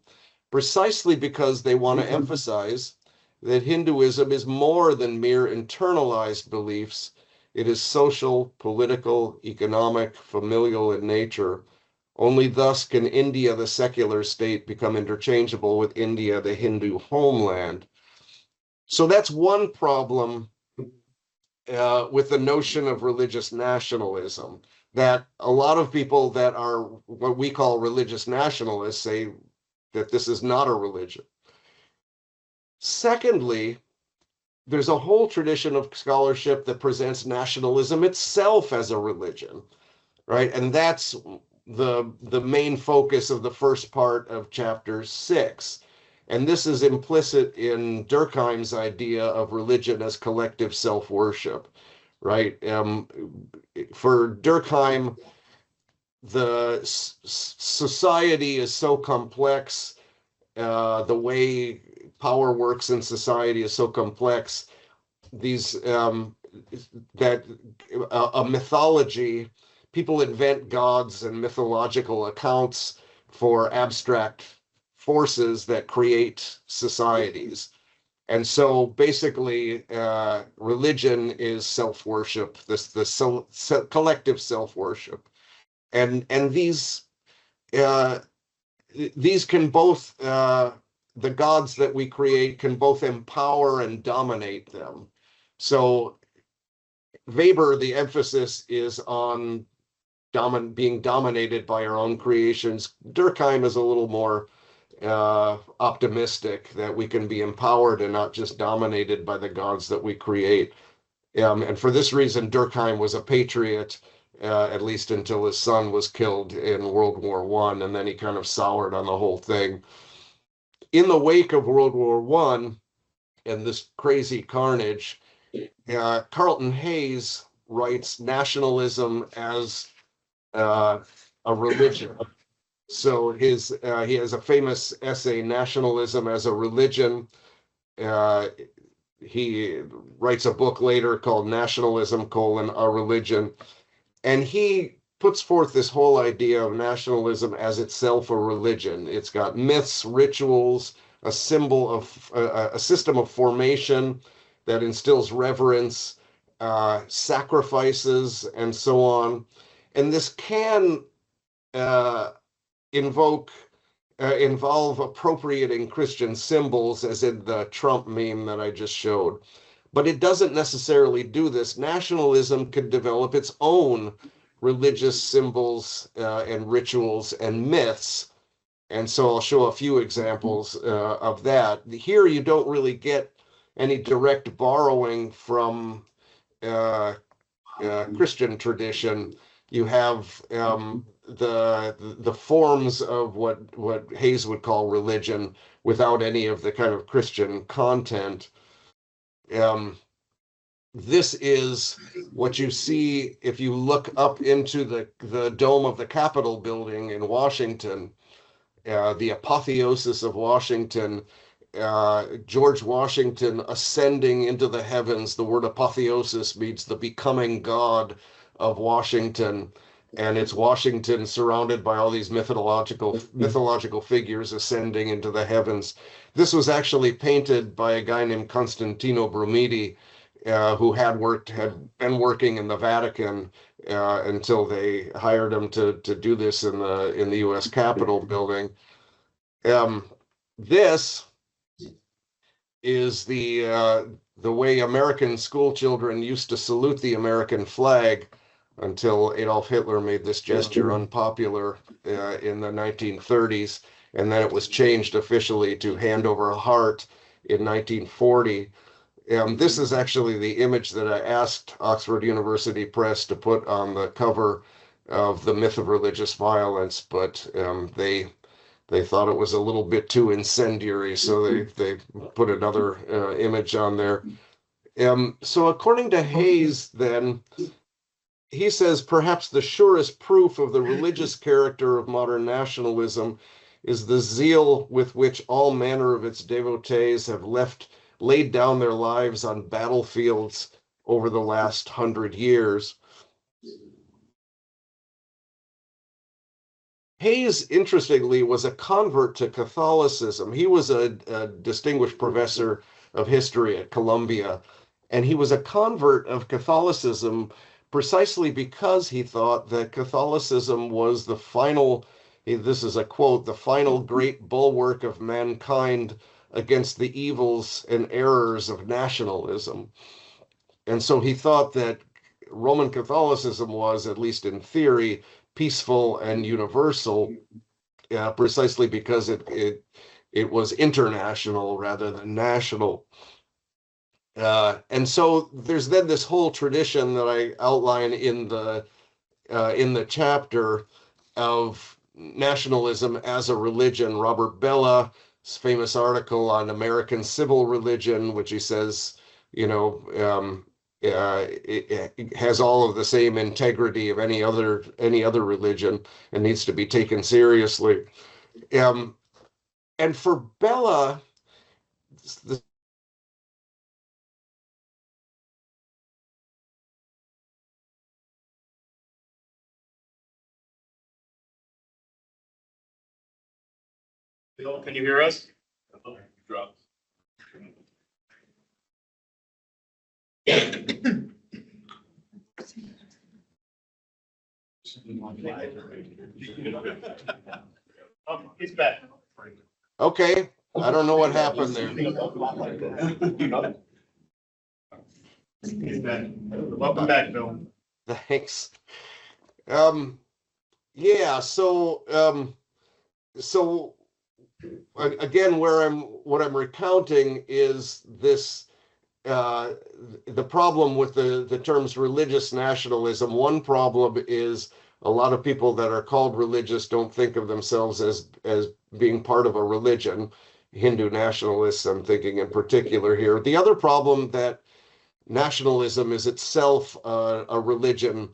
precisely because they want to emphasize that Hinduism is more than mere internalized beliefs. It is social, political, economic, familial in nature. Only thus can India, the secular state, become interchangeable with India, the Hindu homeland. So that's one problem with the notion of religious nationalism, that a lot of people that are what we call religious nationalists say that this is not a religion. Secondly, there's a whole tradition of scholarship that presents nationalism itself as a religion, right? And that's the main focus of the first part of chapter 6. And this is implicit in Durkheim's idea of religion as collective self-worship, right? For Durkheim, the society is so complex, the way power works in society is so complex, these that a mythology, people invent gods and mythological accounts for abstract forces that create societies. And so basically, religion is self-worship, the collective self-worship. And these can both, the gods that we create can both empower and dominate them. So Weber, the emphasis is on being dominated by our own creations. Durkheim is a little more optimistic that we can be empowered and not just dominated by the gods that we create. And for this reason, Durkheim was a patriot, at least until his son was killed in World War I, and then he kind of soured on the whole thing. In the wake of World War I and this crazy carnage, Carlton Hayes writes nationalism as a religion. So he has a famous essay, Nationalism as a Religion. He writes a book later called Nationalism, a Religion. And he puts forth this whole idea of nationalism as itself a religion. It's got myths, rituals, a symbol of a system of formation that instills reverence, sacrifices, and so on. And this can involve appropriating Christian symbols, as in the Trump meme that I just showed. But it doesn't necessarily do this. Nationalism could develop its own religious symbols and rituals and myths. And so I'll show a few examples of that. Here you don't really get any direct borrowing from Christian tradition. You have the forms of what Hayes would call religion without any of the kind of Christian content. This is what you see if you look up into the dome of the Capitol building in Washington, the apotheosis of Washington, George Washington ascending into the heavens. The word apotheosis means the becoming God of Washington. And it's Washington surrounded by all these mythological figures ascending into the heavens. This was actually painted by a guy named Constantino Brumidi, who had been working in the Vatican until they hired him to do this in the U.S. Capitol building. This is the way American school children used to salute the American flag until Adolf Hitler made this gesture unpopular in the 1930s, and then it was changed officially to hand over a heart in 1940. This is actually the image that I asked Oxford University Press to put on the cover of The Myth of Religious Violence, but they thought it was a little bit too incendiary, so they put another image on there. So according to Hayes, then, he says perhaps the surest proof of the religious character of modern nationalism is the zeal with which all manner of its devotees have laid down their lives on battlefields over the last 100 years. Hayes, interestingly, was a convert to Catholicism. He was a distinguished professor of history at Columbia, and he was a convert of Catholicism precisely because he thought that Catholicism was the final, this is a quote, the final great bulwark of mankind against the evils and errors of nationalism. And so he thought that Roman Catholicism was, at least in theory, peaceful and universal, precisely because it was international rather than national. And so there's then this whole tradition that I outline in the chapter of nationalism as a religion. Robert Bella's famous article on American civil religion, which he says, it has all of the same integrity of any other religion and needs to be taken seriously. And for Bella, the Bill, can you hear us? Dropped. He's back. Okay, I don't know what happened there. He's back. Welcome back, Bill. Thanks. Yeah, so again, what I'm recounting is this the problem with the terms religious nationalism. One problem is a lot of people that are called religious don't think of themselves as being part of a religion. Hindu nationalists, I'm thinking in particular here. The other problem that nationalism is itself a religion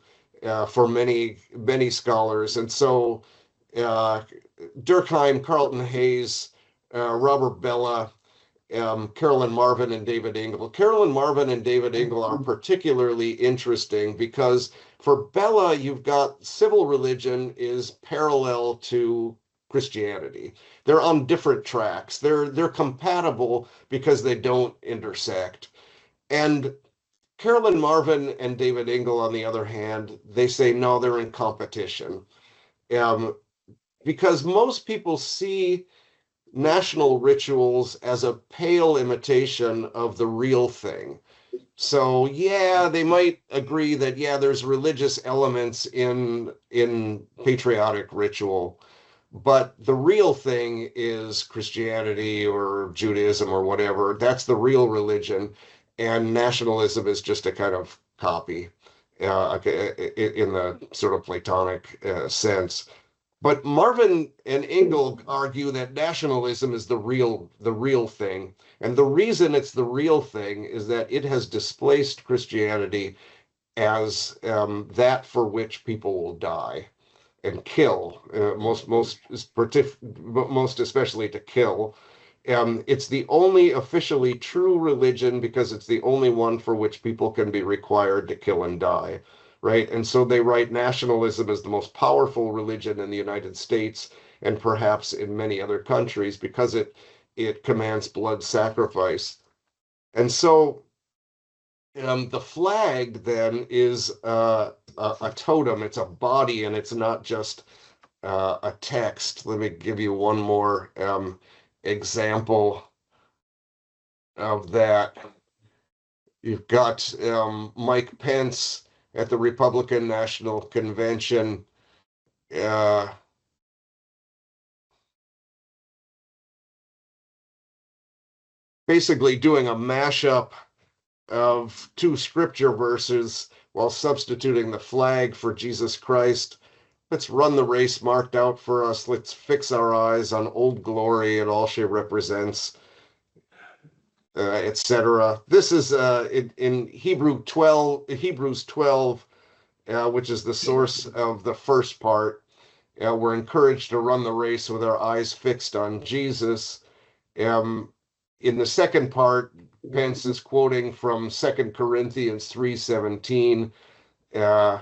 for many scholars, and so Durkheim, Carlton Hayes, Robert Bella, Carolyn Marvin, and David Ingle. Carolyn Marvin and David Ingle are particularly interesting because for Bella, you've got civil religion is parallel to Christianity. They're on different tracks. They're compatible because they don't intersect. And Carolyn Marvin and David Ingle, on the other hand, they say no, they're in competition. Because most people see national rituals as a pale imitation of the real thing. So yeah, they might agree that there's religious elements in patriotic ritual, but the real thing is Christianity or Judaism or whatever. That's the real religion, and nationalism is just a kind of copy in the sort of Platonic sense. But Marvin and Ingle argue that nationalism is the real thing. And the reason it's the real thing is that it has displaced Christianity as that for which people will die and kill, most especially to kill. It's the only officially true religion because it's the only one for which people can be required to kill and die. Right. And so they write nationalism as the most powerful religion in the United States and perhaps in many other countries because it commands blood sacrifice. And so the flag then is a totem. It's a body, and it's not just a text. Let me give you one more example of that. You've got Mike Pence at the Republican National Convention. Basically doing a mashup of two scripture verses while substituting the flag for Jesus Christ. Let's run the race marked out for us. Let's fix our eyes on Old Glory and all she represents, etc. This is in Hebrews 12, which is the source of the first part. We're encouraged to run the race with our eyes fixed on Jesus. In the second part, Pence is quoting from 2 Corinthians 3:17, uh,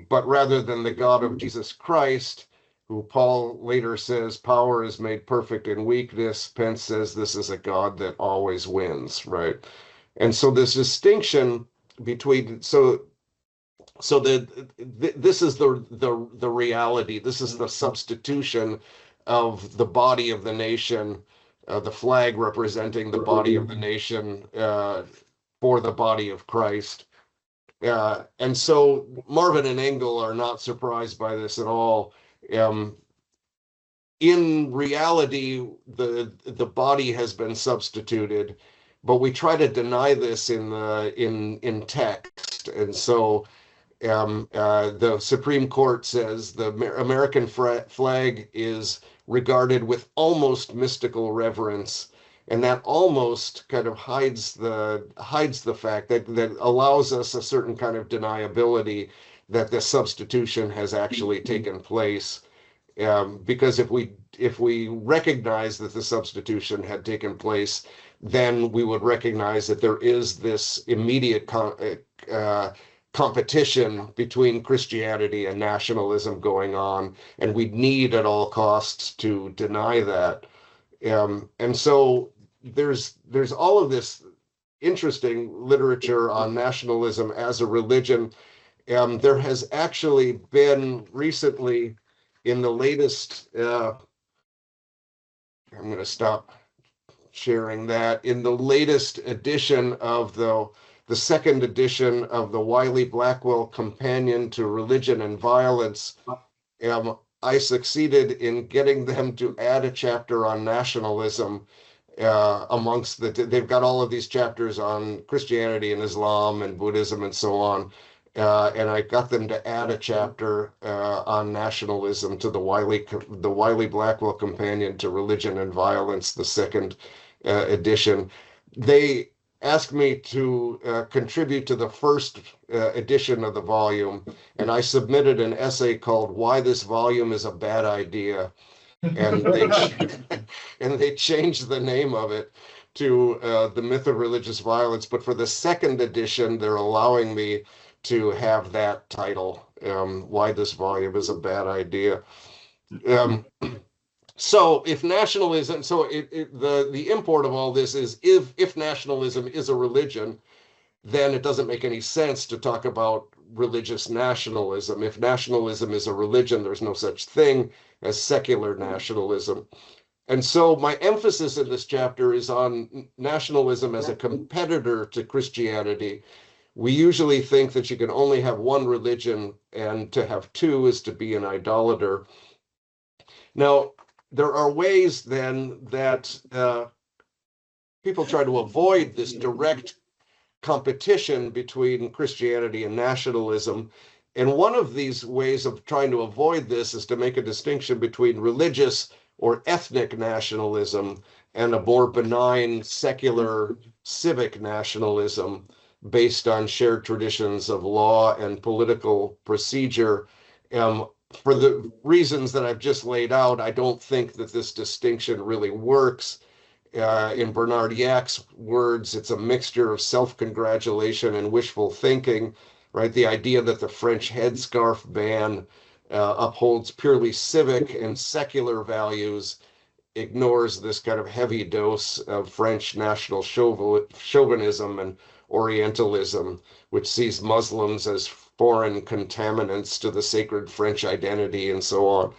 but rather than the God of Jesus Christ, who Paul later says power is made perfect in weakness, Pence says this is a God that always wins, right? And so this distinction between this is the reality. This is the substitution of the body of the nation, the flag representing the body of the nation for the body of Christ. And so Marvin and Engel are not surprised by this at all. In reality, the body has been substituted, but we try to deny this in text, and so the Supreme Court says the American flag is regarded with almost mystical reverence, and that almost kind of hides the fact that allows us a certain kind of deniability that the substitution has actually taken place. Because if we recognize that the substitution had taken place, then we would recognize that there is this immediate competition between Christianity and nationalism going on, and we need at all costs to deny that. And so there's all of this interesting literature on nationalism as a religion. There has actually been recently in the latest, I'm going to stop sharing that, in the latest edition of the second edition of the Wiley-Blackwell Companion to Religion and Violence, I succeeded in getting them to add a chapter on nationalism amongst they've got all of these chapters on Christianity and Islam and Buddhism and so on. And I got them to add a chapter on nationalism to the Wiley-Blackwell Companion to Religion and Violence, the second edition. They asked me to contribute to the first edition of the volume, and I submitted an essay called "Why This Volume is a Bad Idea," and they changed the name of it to "The Myth of Religious Violence." But for the second edition, they're allowing me to have that title, "Why This Volume is a Bad Idea." So if nationalism, the import of all this is if nationalism is a religion, then it doesn't make any sense to talk about religious nationalism. If nationalism is a religion, there's no such thing as secular nationalism. And so my emphasis in this chapter is on nationalism as a competitor to Christianity. We usually think that you can only have one religion, and to have two is to be an idolater. Now, there are ways then that people try to avoid this direct competition between Christianity and nationalism. And one of these ways of trying to avoid this is to make a distinction between religious or ethnic nationalism and a more benign secular civic nationalism based on shared traditions of law and political procedure. For the reasons that I've just laid out, I don't think that this distinction really works. In Bernard Yack's words, it's a mixture of self-congratulation and wishful thinking, right? The idea that the French headscarf ban upholds purely civic and secular values ignores this kind of heavy dose of French national chauvinism and Orientalism, which sees Muslims as foreign contaminants to the sacred French identity and so on.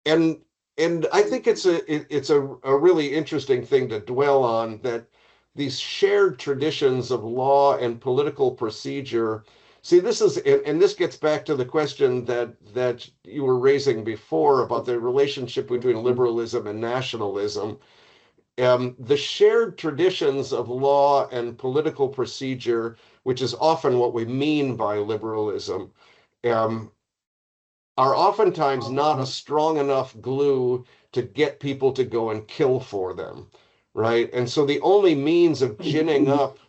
And I think it's a really interesting thing to dwell on, that these shared traditions of law and political procedure. See, this is, and this gets back to the question that you were raising before about the relationship between liberalism and nationalism. The shared traditions of law and political procedure, which is often what we mean by liberalism, are oftentimes not a strong enough glue to get people to go and kill for them, right? And so the only means of ginning up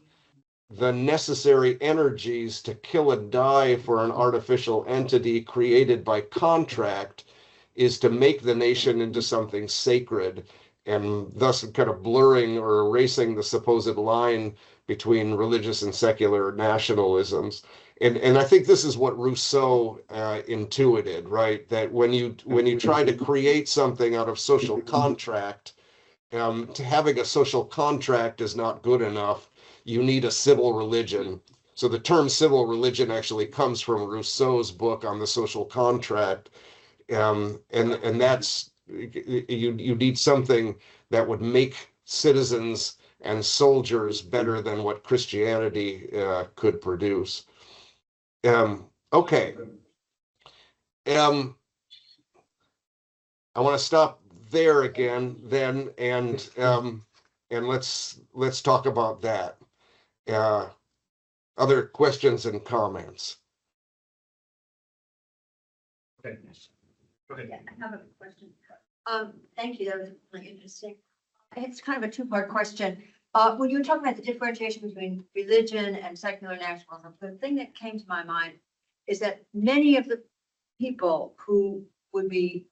the necessary energies to kill and die for an artificial entity created by contract is to make the nation into something sacred and thus kind of blurring or erasing the supposed line between religious and secular nationalisms. And I think this is what Rousseau intuited, right? That when you try to create something out of social contract, to having a social contract is not good enough. You need a civil religion. So the term civil religion actually comes from Rousseau's book on the social contract, and that's you need something that would make citizens and soldiers better than what Christianity could produce. Okay. I want to stop there again then, and let's talk about that. Other questions and comments? Okay. Go ahead. Yeah, I have a question. Thank you. That was really interesting. It's kind of a two-part question. When you were talking about the differentiation between religion and secular nationalism, the thing that came to my mind is that many of the people who would be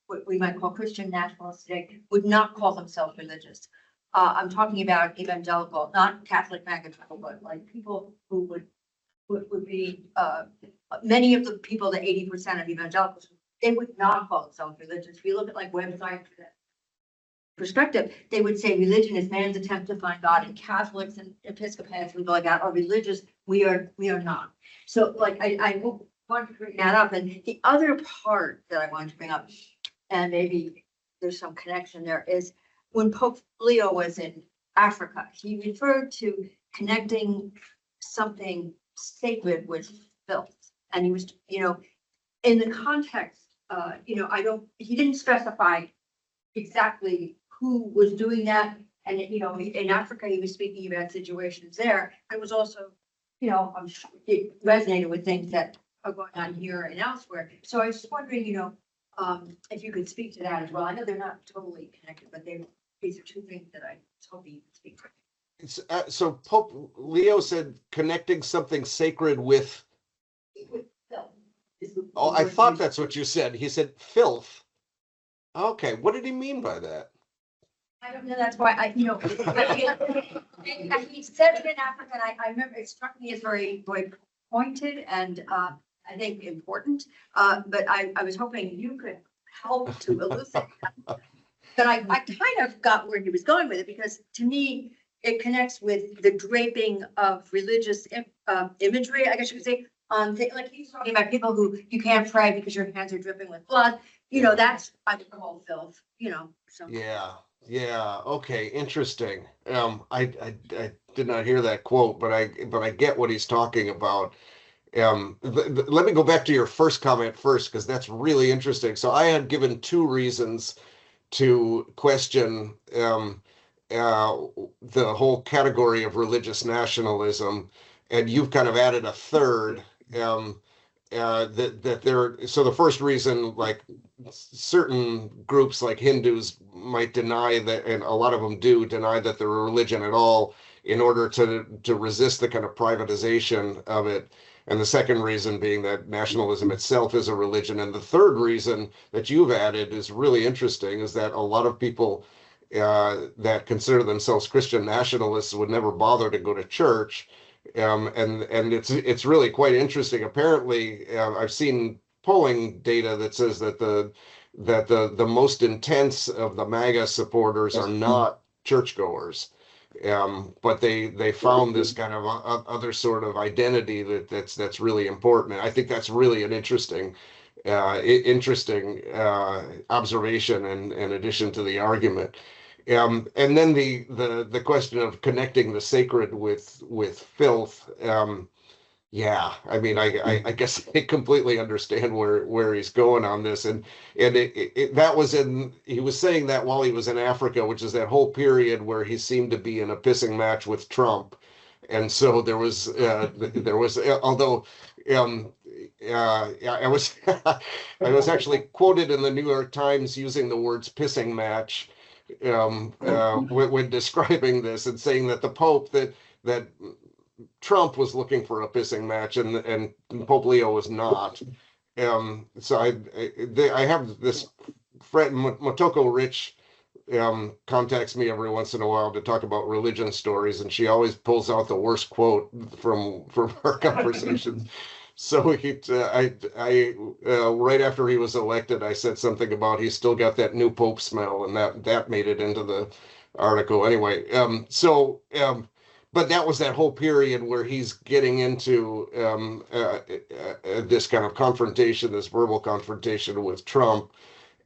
what we might call Christian nationalists today would not call themselves religious. I'm talking about evangelical, not Catholic MAGA people, but like people who would be many of the people, the 80% of evangelicals, they would not call themselves religious. If you look at like websites for that perspective, they would say religion is man's attempt to find God, and Catholics and Episcopalians and people like that are religious. We are not. So like I wanted to bring that up. And the other part that I wanted to bring up, and maybe there's some connection there, is when Pope Leo was in Africa, he referred to connecting something sacred with filth. And he was, in the context, he didn't specify exactly who was doing that. And, in Africa, he was speaking about situations there. It was also, I'm sure it resonated with things that are going on here and elsewhere. So I was just wondering, if you could speak to that as well. I know they're not totally connected, but these are two things that I was hoping you could speak to. So Pope Leo said connecting something sacred with. Oh, I thought that's what you said. He said filth. Okay, what did he mean by that? I don't know. That's why he said it in Africa, and I remember it struck me as very, very pointed and I think important. But I was hoping you could help to elucidate that. But I kind of got where he was going with it, because to me, it connects with the draping of religious imagery, I guess you could say, like he's talking about people who you can't pray because your hands are dripping with blood. That's I would call filth. So Yeah. Okay, interesting. I did not hear that quote, but I get what he's talking about. Let me go back to your first comment first, because that's really interesting. So I had given two reasons to question the whole category of religious nationalism, and you've kind of added a third. That there. So the first reason, like certain groups like Hindus might deny that, and a lot of them do deny that they're a religion at all, in order to resist the kind of privatization of it. And the second reason being that nationalism itself is a religion. And the third reason that you've added is really interesting, is that a lot of people that consider themselves Christian nationalists would never bother to go to church. And it's really quite interesting. Apparently, I've seen polling data that says that the most intense of the MAGA supporters are not churchgoers. But they found this kind of other sort of identity that's really important. And I think that's really an interesting observation in addition to the argument. And then the question of connecting the sacred with filth. Yeah, I mean, I guess I completely understand where he's going on this, and that was he was saying that while he was in Africa, which is that whole period where he seemed to be in a pissing match with Trump, and so there was although I was I was actually quoted in the New York Times using the words pissing match when describing this, and saying that the Pope that Trump was looking for a pissing match, and Pope Leo was not. So I have this friend, Motoko Rich, contacts me every once in a while to talk about religion stories, and she always pulls out the worst quote from our conversations. So right after he was elected, I said something about he's still got that new Pope smell, and that made it into the article anyway. But that was that whole period where he's getting into this kind of confrontation, this verbal confrontation with Trump.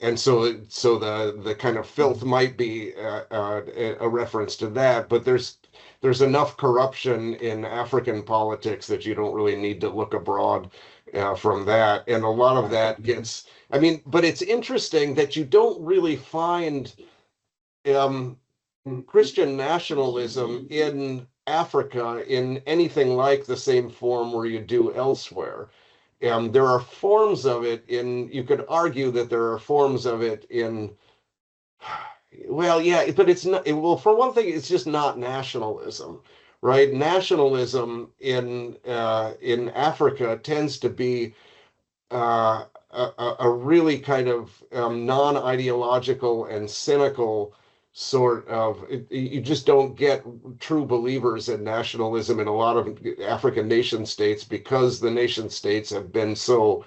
And so the kind of filth might be a reference to that, but there's enough corruption in African politics that you don't really need to look abroad from that. And a lot of that gets, I mean, but it's interesting that you don't really find Christian nationalism in Africa in anything like the same form where you do elsewhere. There are forms of it you could argue that there are forms of it in, well, yeah, but it's not, well, for one thing, it's just not nationalism, right? Nationalism in Africa tends to be a really kind of non-ideological and cynical sort of, you just don't get true believers in nationalism in a lot of African nation states because the nation states have been so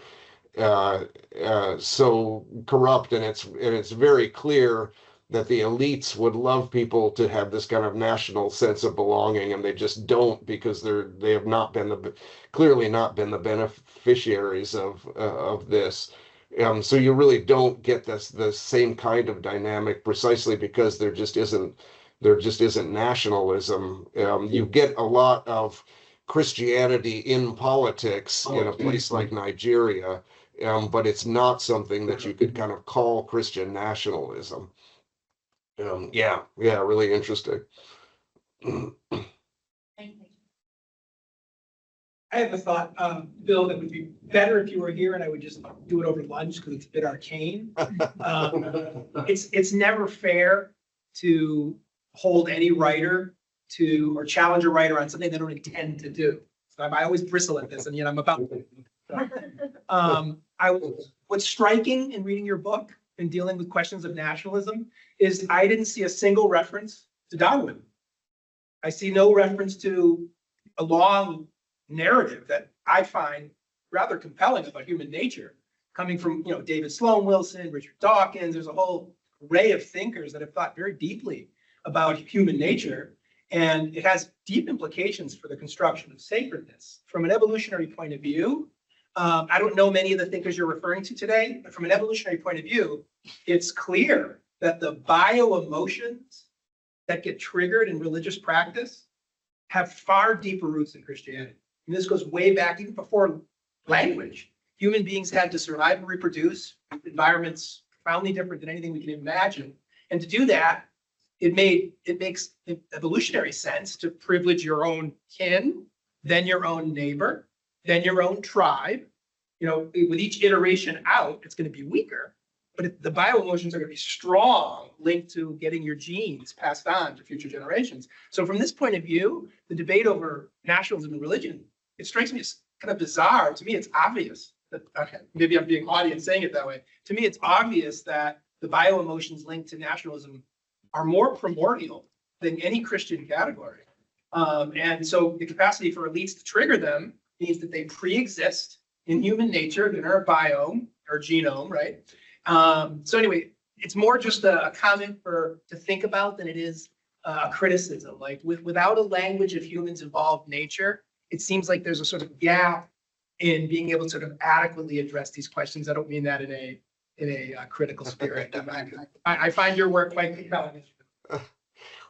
corrupt, and it's very clear that the elites would love people to have this kind of national sense of belonging, and they just don't, because they have not been clearly not been the beneficiaries of this. So you really don't get the same kind of dynamic, precisely because there just isn't nationalism. You get a lot of Christianity in politics in a place like Nigeria, but it's not something that you could kind of call Christian nationalism. Yeah, really interesting. I have a thought, Bill, that would be better if you were here and I would just do it over lunch because it's a bit arcane. It's never fair to hold any writer or challenge a writer on something they don't intend to do. So I always bristle at this, and yet I'm about to. What's striking in reading your book and dealing with questions of nationalism is I didn't see a single reference to Darwin. I see no reference to a long narrative that I find rather compelling about human nature, coming from, David Sloan Wilson, Richard Dawkins. There's a whole array of thinkers that have thought very deeply about human nature, and it has deep implications for the construction of sacredness. From an evolutionary point of view, I don't know many of the thinkers you're referring to today, but from an evolutionary point of view, it's clear that the bio-emotions that get triggered in religious practice have far deeper roots in Christianity. And this goes way back, even before language. Human beings had to survive and reproduce in environments profoundly different than anything we can imagine. And to do that, it makes evolutionary sense to privilege your own kin, then your own neighbor, then your own tribe. With each iteration out, it's going to be weaker. But the bio-emotions are going to be strong, linked to getting your genes passed on to future generations. So from this point of view, the debate over nationalism and religion, it strikes me as kind of bizarre. To me, it's obvious that, okay, maybe I'm being haughty and saying it that way. To me, it's obvious that the bio-emotions linked to nationalism are more primordial than any Christian category. And so the capacity for elites to trigger them means that they pre-exist in human nature, in our biome or genome, right? So anyway, it's more just a comment to think about than it is a criticism. Like without a language of humans evolved nature, it seems like there's a sort of gap in being able to sort of adequately address these questions. I don't mean that in a critical spirit. I find your work quite compelling.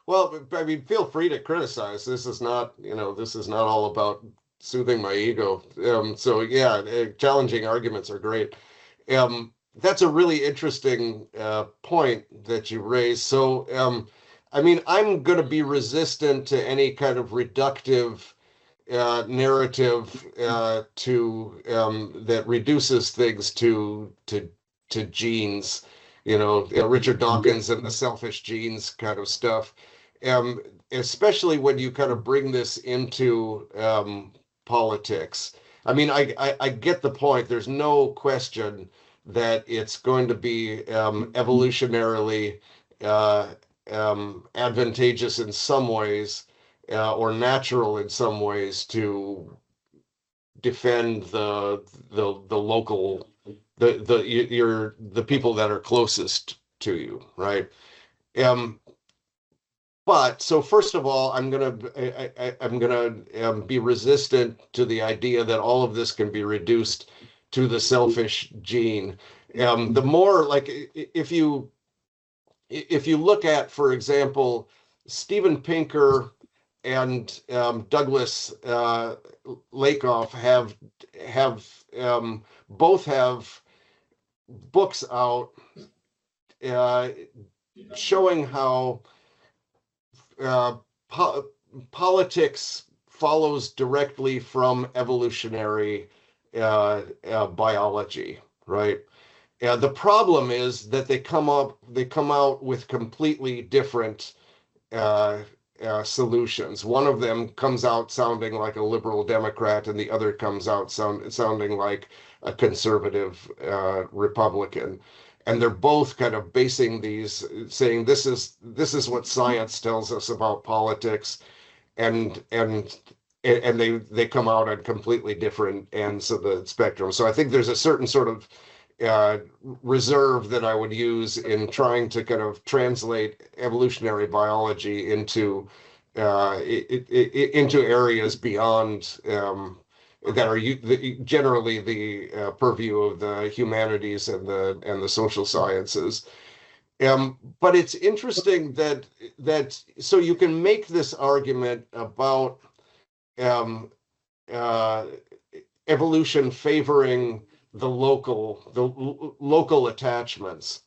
Well, I mean, feel free to criticize. This is not all about soothing my ego. So yeah, challenging arguments are great. That's a really interesting point that you raised. So, I mean, I'm going to be resistant to any kind of reductive narrative that reduces things to genes. Richard Dawkins and the selfish genes kind of stuff. Especially when you kind of bring this into politics. I mean, I get the point. There's no question that it's going to be evolutionarily advantageous in some ways or natural in some ways to defend the local the people that are closest to you, right? But so first of all, I'm gonna be resistant to the idea that all of this can be reduced to the selfish gene. The more like if you look at, for example, Steven Pinker and Douglas Lakoff both have books out showing how politics follows directly from evolutionary biology, right? The problem is that they come out with completely different solutions. One of them comes out sounding like a liberal Democrat, and the other comes out sounding like a conservative Republican. And they're both kind of basing these, saying this is what science tells us about politics, and they come out on completely different ends of the spectrum. So I think there's a certain sort of reserve that I would use in trying to kind of translate evolutionary biology into areas beyond that are generally the purview of the humanities and the social sciences. But it's interesting that so you can make this argument about evolution favoring the local attachments.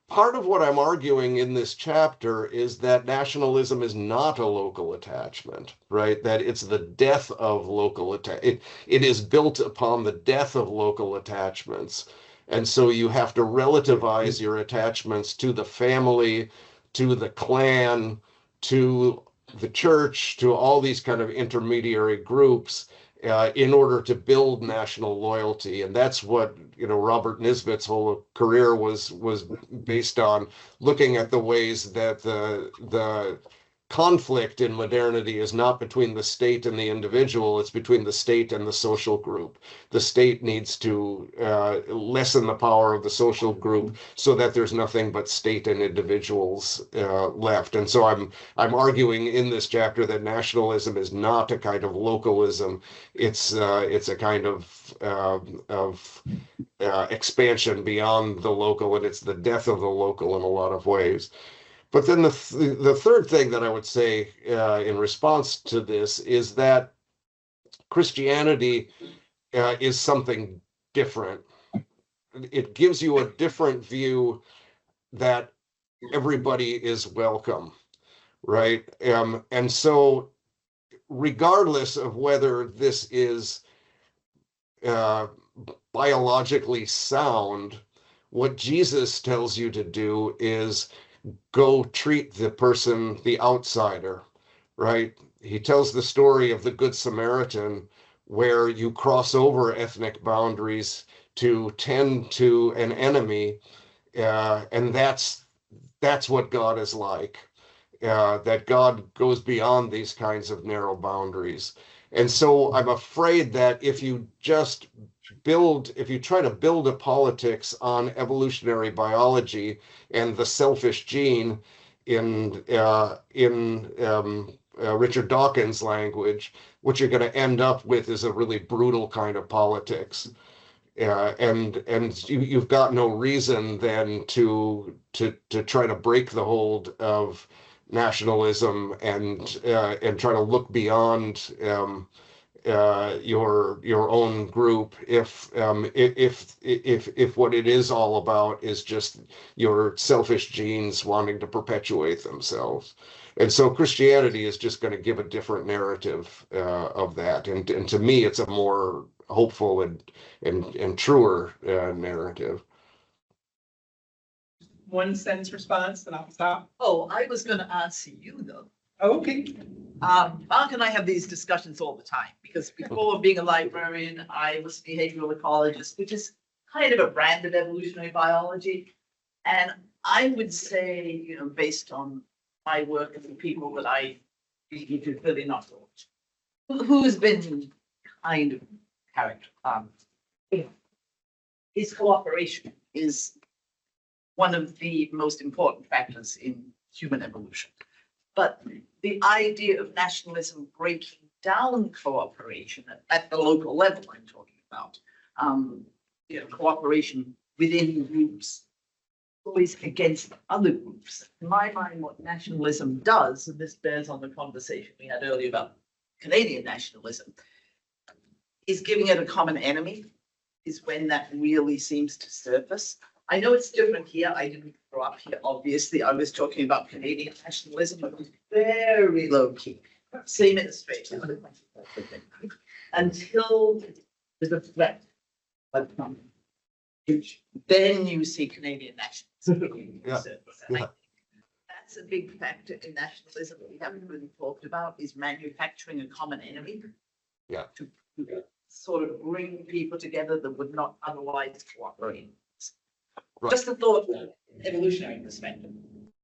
Part of what I'm arguing in this chapter is that nationalism is not a local attachment, right? That it's the death of local it is built upon the death of local attachments. And so you have to relativize your attachments to the family, to the clan, to the church, to all these kind of intermediary groups in order to build national loyalty. And that's what, Robert Nisbet's whole career was based on, looking at the ways that the conflict in modernity is not between the state and the individual, it's between the state and the social group. The state needs to lessen the power of the social group so that there's nothing but state and individuals left. And so I'm arguing in this chapter that nationalism is not a kind of localism. It's a kind of expansion beyond the local, and it's the death of the local in a lot of ways. But then the third thing that I would say in response to this is that Christianity is something different. It gives you a different view that everybody is welcome, right? And so regardless of whether this is biologically sound, what Jesus tells you to do is go treat the person, the outsider, right? He tells the story of the Good Samaritan, where you cross over ethnic boundaries to tend to an enemy, and that's what God is like. That God goes beyond these kinds of narrow boundaries. And so I'm afraid that if you try to build a politics on evolutionary biology and the selfish gene in Richard Dawkins' language, what you're going to end up with is a really brutal kind of politics. And you've got no reason then to try to break the hold of nationalism and try to look beyond your own group if what it is all about is just your selfish genes wanting to perpetuate themselves. And so Christianity is just going to give a different narrative of that, and to me it's a more hopeful and truer narrative. 1 sentence response, and I'll stop. Oh, I was gonna answer you though. Okay. Mark and I have these discussions all the time because before being a librarian, I was a behavioral ecologist, which is kind of a brand of evolutionary biology. And I would say, you know, based on my work and the people that I you could clearly not who's been kind of character, is cooperation is one of the most important factors in human evolution. But the idea of nationalism breaking down cooperation at the local level, I'm talking about, you know, cooperation within groups, always against other groups. In my mind, what nationalism does, and this bears on the conversation we had earlier about Canadian nationalism, is giving it a common enemy, is when that really seems to surface. I know it's different here. I didn't grow up here, obviously. I was talking about Canadian nationalism. It was very low key. Same in Australia. Until there's a threat. Then you see Canadian nationalism. Yeah. And I think that's a big factor in nationalism that we haven't really talked about, is manufacturing a common enemy. Yeah. To sort of bring people together that would not otherwise cooperate. Right. Just a thought, evolutionary perspective.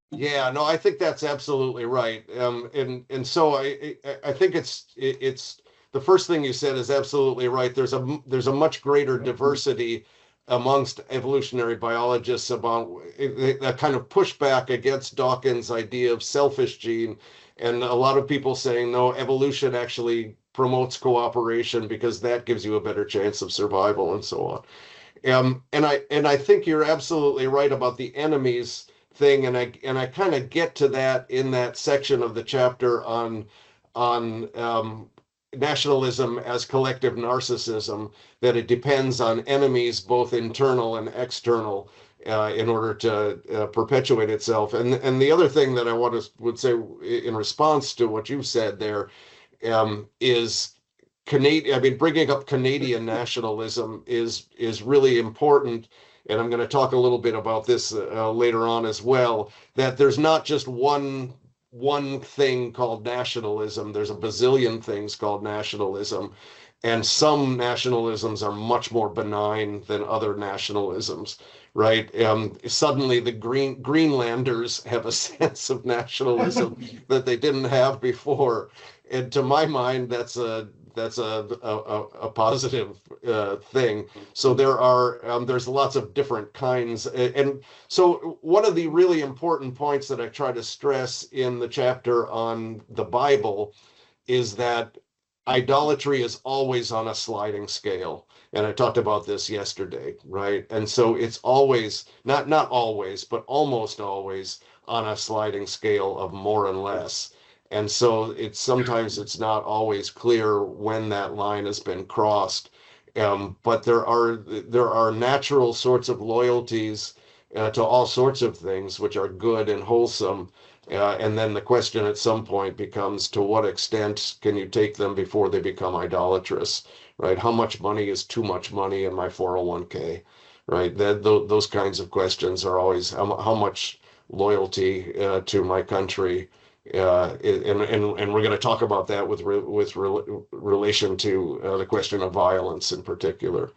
Yeah, no, I think that's absolutely right. And so I think it's the first thing you said is absolutely right. There's a much greater diversity amongst evolutionary biologists about that kind of pushback against Dawkins' idea of selfish gene, and a lot of people saying no, evolution actually promotes cooperation because that gives you a better chance of survival and so on. And I think you're absolutely right about the enemies thing, and I kind of get to that in that section of the chapter on nationalism as collective narcissism, that it depends on enemies both internal and external in order to perpetuate itself. And the other thing that I would say in response to what you said there is Canadian. I mean, bringing up Canadian nationalism is really important, and I'm going to talk a little bit about this later on as well. That there's not just one thing called nationalism. There's a bazillion things called nationalism, and some nationalisms are much more benign than other nationalisms. Right? Suddenly, the Greenlanders have a sense of nationalism that they didn't have before, and to my mind, that's a positive thing. So there's lots of different kinds, and so one of the really important points that I try to stress in the chapter on the Bible is that idolatry is always on a sliding scale. And I talked about this yesterday, right? And so it's always, not always, but almost always on a sliding scale of more and less. And so sometimes it's not always clear when that line has been crossed. But there are natural sorts of loyalties to all sorts of things which are good and wholesome. And then the question at some point becomes, to what extent can you take them before they become idolatrous, right? How much money is too much money in my 401k, right? Those kinds of questions are always, how much loyalty to my country, and we're going to talk about that with relation to the question of violence in particular.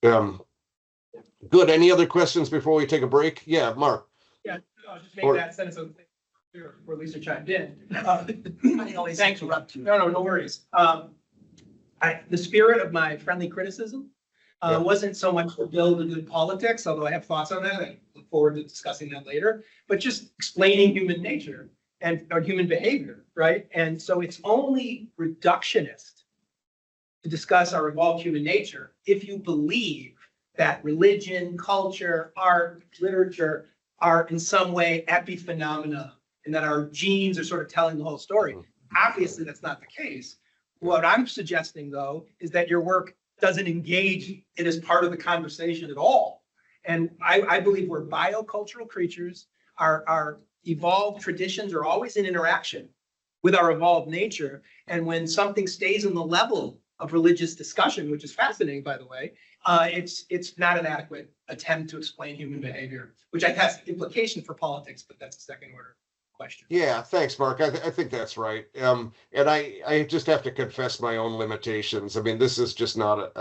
Good. Any other questions before we take a break? Yeah, Mark. Yeah, I'll just make that sentence of where Lisa chimed in. Thanks. No worries. The spirit of my friendly criticism wasn't so much to build a good politics, although I have thoughts on that. I look forward to discussing that later, but just explaining human nature or human behavior, right? And so it's only reductionist to discuss our evolved human nature if you believe that religion, culture, art, literature are in some way epiphenomena, and that our genes are sort of telling the whole story. Obviously, that's not the case. What I'm suggesting, though, is that your work doesn't engage it as part of the conversation at all. And I believe we're biocultural creatures. Our evolved traditions are always in interaction with our evolved nature. And when something stays in the level of religious discussion, which is fascinating, by the way, it's not an adequate attempt to explain human behavior, which I guess has implication for politics, but that's a second order question. Yeah, thanks, Mark. I think that's right. And I just have to confess my own limitations. I mean, this is just not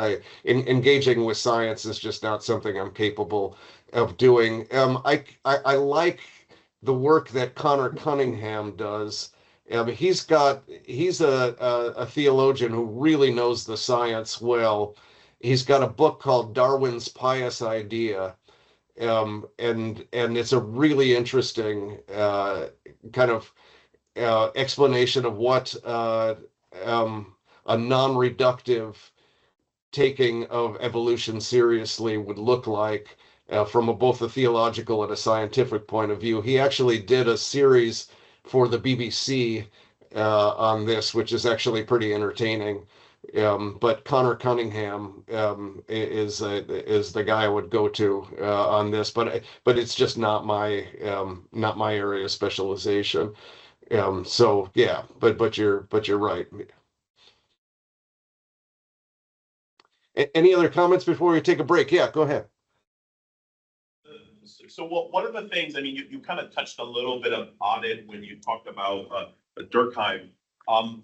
engaging with science is just not something I'm capable of doing. I like the work that Connor Cunningham does. He's a theologian who really knows the science well. He's got a book called Darwin's Pious Idea, and it's a really interesting kind of explanation of what a non-reductive taking of evolution seriously would look like from both a theological and a scientific point of view. He actually did a series for the BBC on this, which is actually pretty entertaining. But Connor Cunningham is the guy I would go to on this, but it's just not my area of specialization. So yeah, but you're right. Any other comments before we take a break? Yeah, go ahead. So one of the things, I mean, you kind of touched a little bit on it when you talked about Durkheim.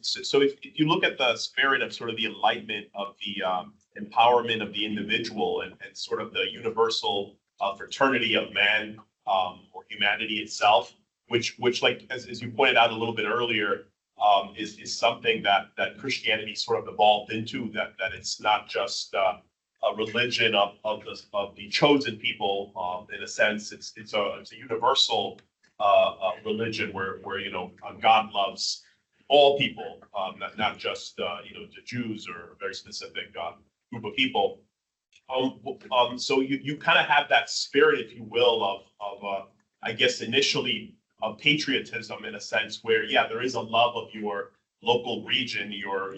So if you look at the spirit of sort of the enlightenment of the empowerment of the individual and sort of the universal fraternity of man or humanity itself, which like as you pointed out a little bit earlier, is something that Christianity sort of evolved into, that it's not just a religion of the chosen people. In a sense, it's a universal religion where you know God loves all people, not just you know the Jews or a very specific group of people. So you kind of have that spirit, if you will, of I guess initially of patriotism, in a sense where yeah, there is a love of your local region, your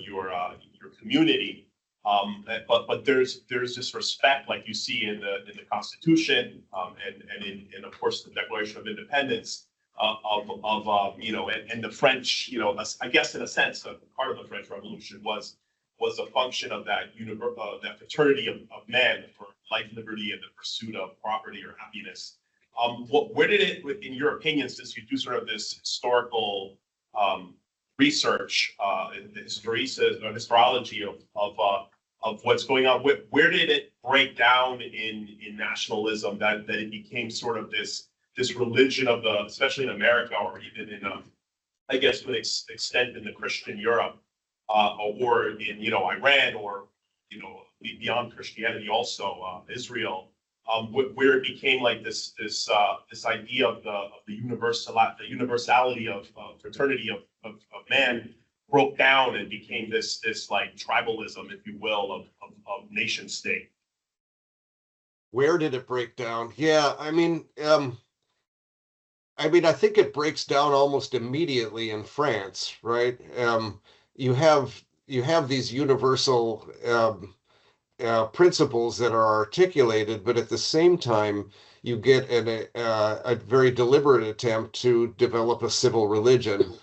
community, but there's this respect, like you see in the Constitution, and of course the Declaration of Independence, of you know, and the French, you know, I guess in a sense, part of the French Revolution was a function of that that fraternity of man for life, liberty, and the pursuit of property or happiness. Where did it, in your opinion, since you do sort of this historical research, historiology of what's going on, where did it break down in nationalism that it became sort of this religion of the, especially in America, or even in I guess to an extent in the Christian Europe, or in you know Iran, or you know beyond Christianity also Israel. Where it became like this idea of the universality of fraternity of man broke down and became this like tribalism, if you will, of nation state. Where did it break down? Yeah, I think it breaks down almost immediately in France, right? You have these universal principles that are articulated, but at the same time, you get a very deliberate attempt to develop a civil religion,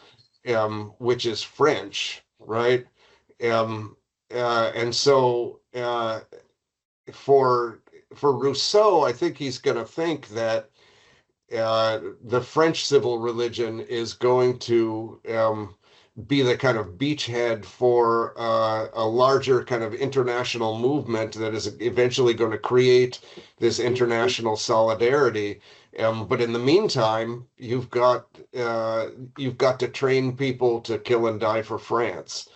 which is French, right? And so for Rousseau, I think he's going to think that the French civil religion is going to be the kind of beachhead for a larger kind of international movement that is eventually going to create this international solidarity. But in the meantime, you've got to train people to kill and die for France,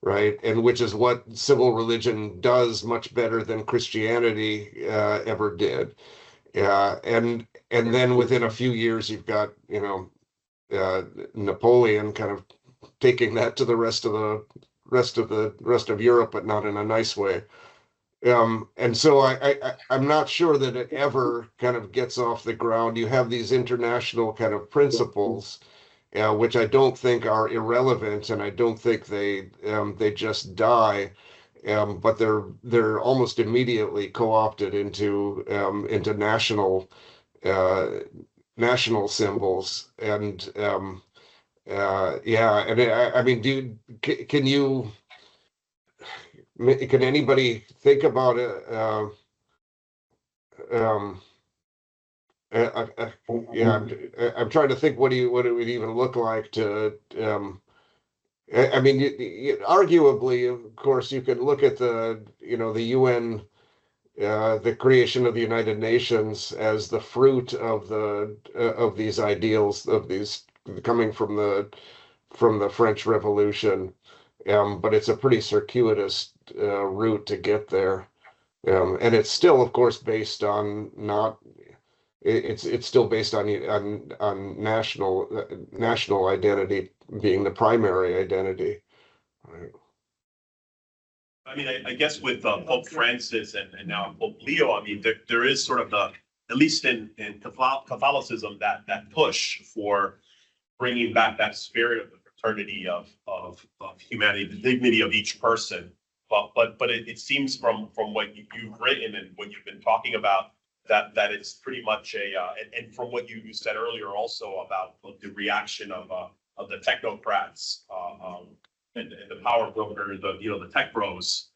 right? And which is what civil religion does much better than Christianity ever did. And then within a few years, you've got Napoleon kind of taking that to the rest of Europe, but not in a nice way. And so I'm not sure that it ever kind of gets off the ground. You have these international kind of principles, which I don't think are irrelevant, and I don't think they just die. But they're almost immediately co-opted into national symbols, and yeah, and I mean, can anybody think about it? Yeah, I'm trying to think what it would even look like to. I mean, arguably, of course, you could look at the UN, the creation of the United Nations as the fruit of these ideals of these coming from the French Revolution. But it's a pretty circuitous route to get there. And it's still, of course, based on not it's still based on national identity being the primary identity. Right. I mean, I guess with Pope Francis and now Pope Leo, I mean, there is sort of at least in Catholicism, that push for bringing back that spirit of the fraternity of humanity, the dignity of each person. But it seems from what you've written and what you've been talking about that it's pretty much and from what you said earlier also about the reaction of the technocrats and the power brokers, the tech bros,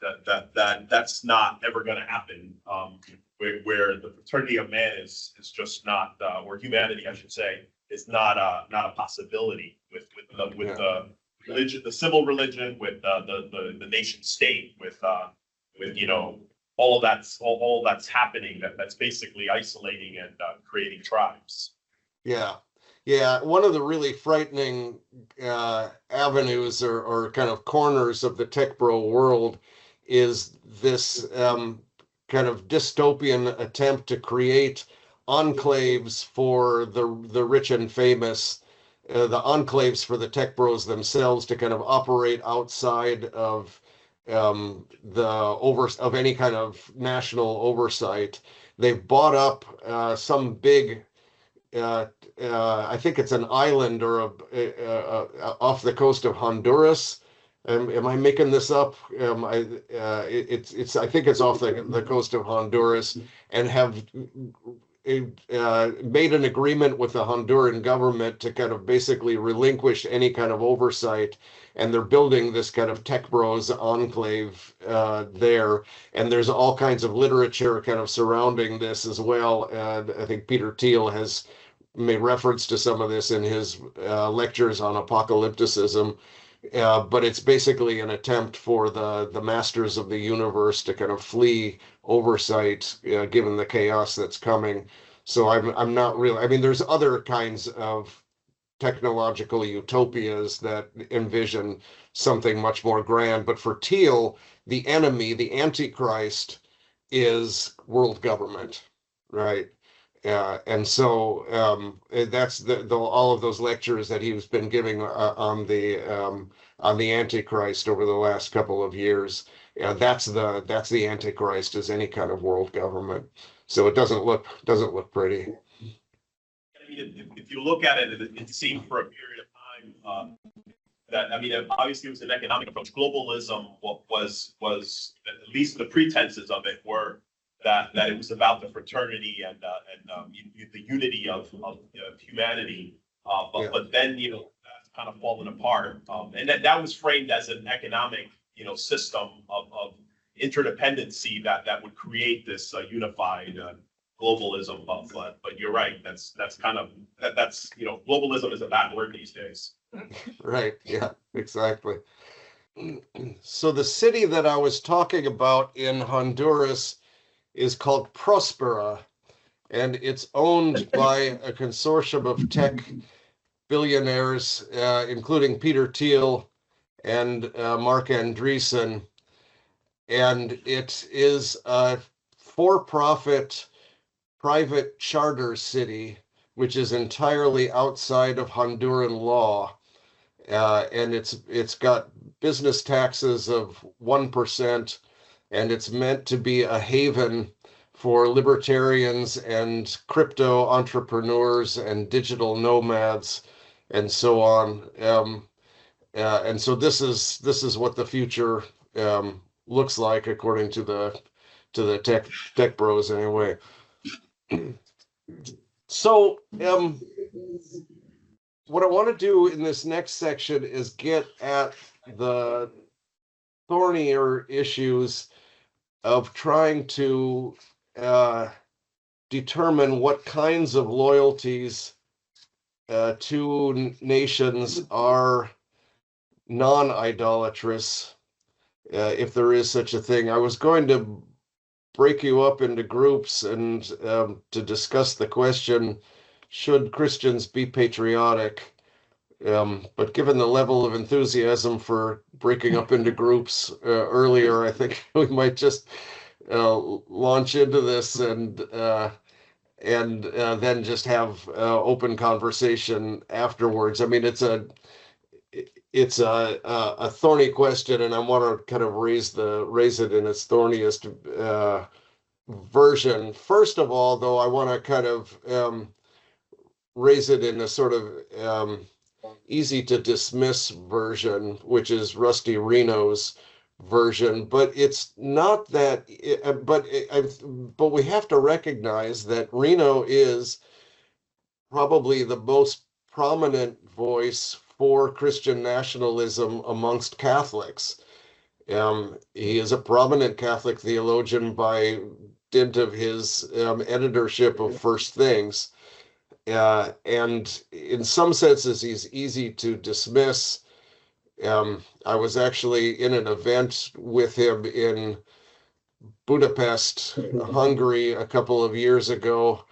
that's not ever going to happen. Where the fraternity of man is just not, or humanity, I should say, is not a possibility with the religion, the civil religion, with the nation state, with all that's happening that's basically isolating and creating tribes. Yeah. Yeah, one of the really frightening avenues or kind of corners of the tech bro world is this kind of dystopian attempt to create enclaves for the rich and famous, the enclaves for the tech bros themselves to kind of operate outside of of any kind of national oversight. They've bought up some big I think it's an island or off the coast of Honduras. Am I making this up? I think it's off the coast of Honduras, and have made an agreement with the Honduran government to kind of basically relinquish any kind of oversight. And they're building this kind of tech bros enclave there. And there's all kinds of literature kind of surrounding this as well. And I think Peter Thiel has made reference to some of this in his lectures on apocalypticism. But it's basically an attempt for the masters of the universe to kind of flee oversight, given the chaos that's coming. So I'm not really. I mean, there's other kinds of technological utopias that envision something much more grand. But for Thiel, the enemy, the Antichrist, is world government, right? And so that's all of those lectures that he's been giving on the Antichrist over the last couple of years. That's the Antichrist, is any kind of world government. So it doesn't look pretty. I mean, if you look at it, it seemed for a period of time that, I mean, obviously it was an economic approach. Globalism was at least the pretenses of it were that it was about the fraternity and the unity of humanity. But then that's kind of fallen apart, and that was framed as an economic system of interdependency that would create this unified globalism. But you're right. That's kind of that's globalism is a bad word these days. Right. Yeah. Exactly. So the city that I was talking about in Honduras is called Prospera, and it's owned by a consortium of tech billionaires, including Peter Thiel and Mark Andreessen. And it is a for-profit private charter city, which is entirely outside of Honduran law. And it's got business taxes of 1%, and it's meant to be a haven for libertarians and crypto entrepreneurs and digital nomads and so on. And so this is what the future looks like, according to the tech bros anyway. So what I want to do in this next section is get at the thornier issues of trying to determine what kinds of loyalties to nations are non-idolatrous, if there is such a thing. I was going to break you up into groups and to discuss the question, should Christians be patriotic? But given the level of enthusiasm for breaking up into groups earlier, I think we might just launch into this and then just have open conversation afterwards. I mean, it's a thorny question, and I want to kind of raise it in its thorniest version. First of all, though, I want to kind of raise it in a sort of easy to dismiss version, which is Rusty Reno's version, but it's not that. But we have to recognize that Reno is probably the most prominent voice for Christian nationalism amongst Catholics. He is a prominent Catholic theologian by dint of his editorship of First Things. And in some senses, he's easy to dismiss. I was actually in an event with him in Budapest, Hungary, a couple of years ago.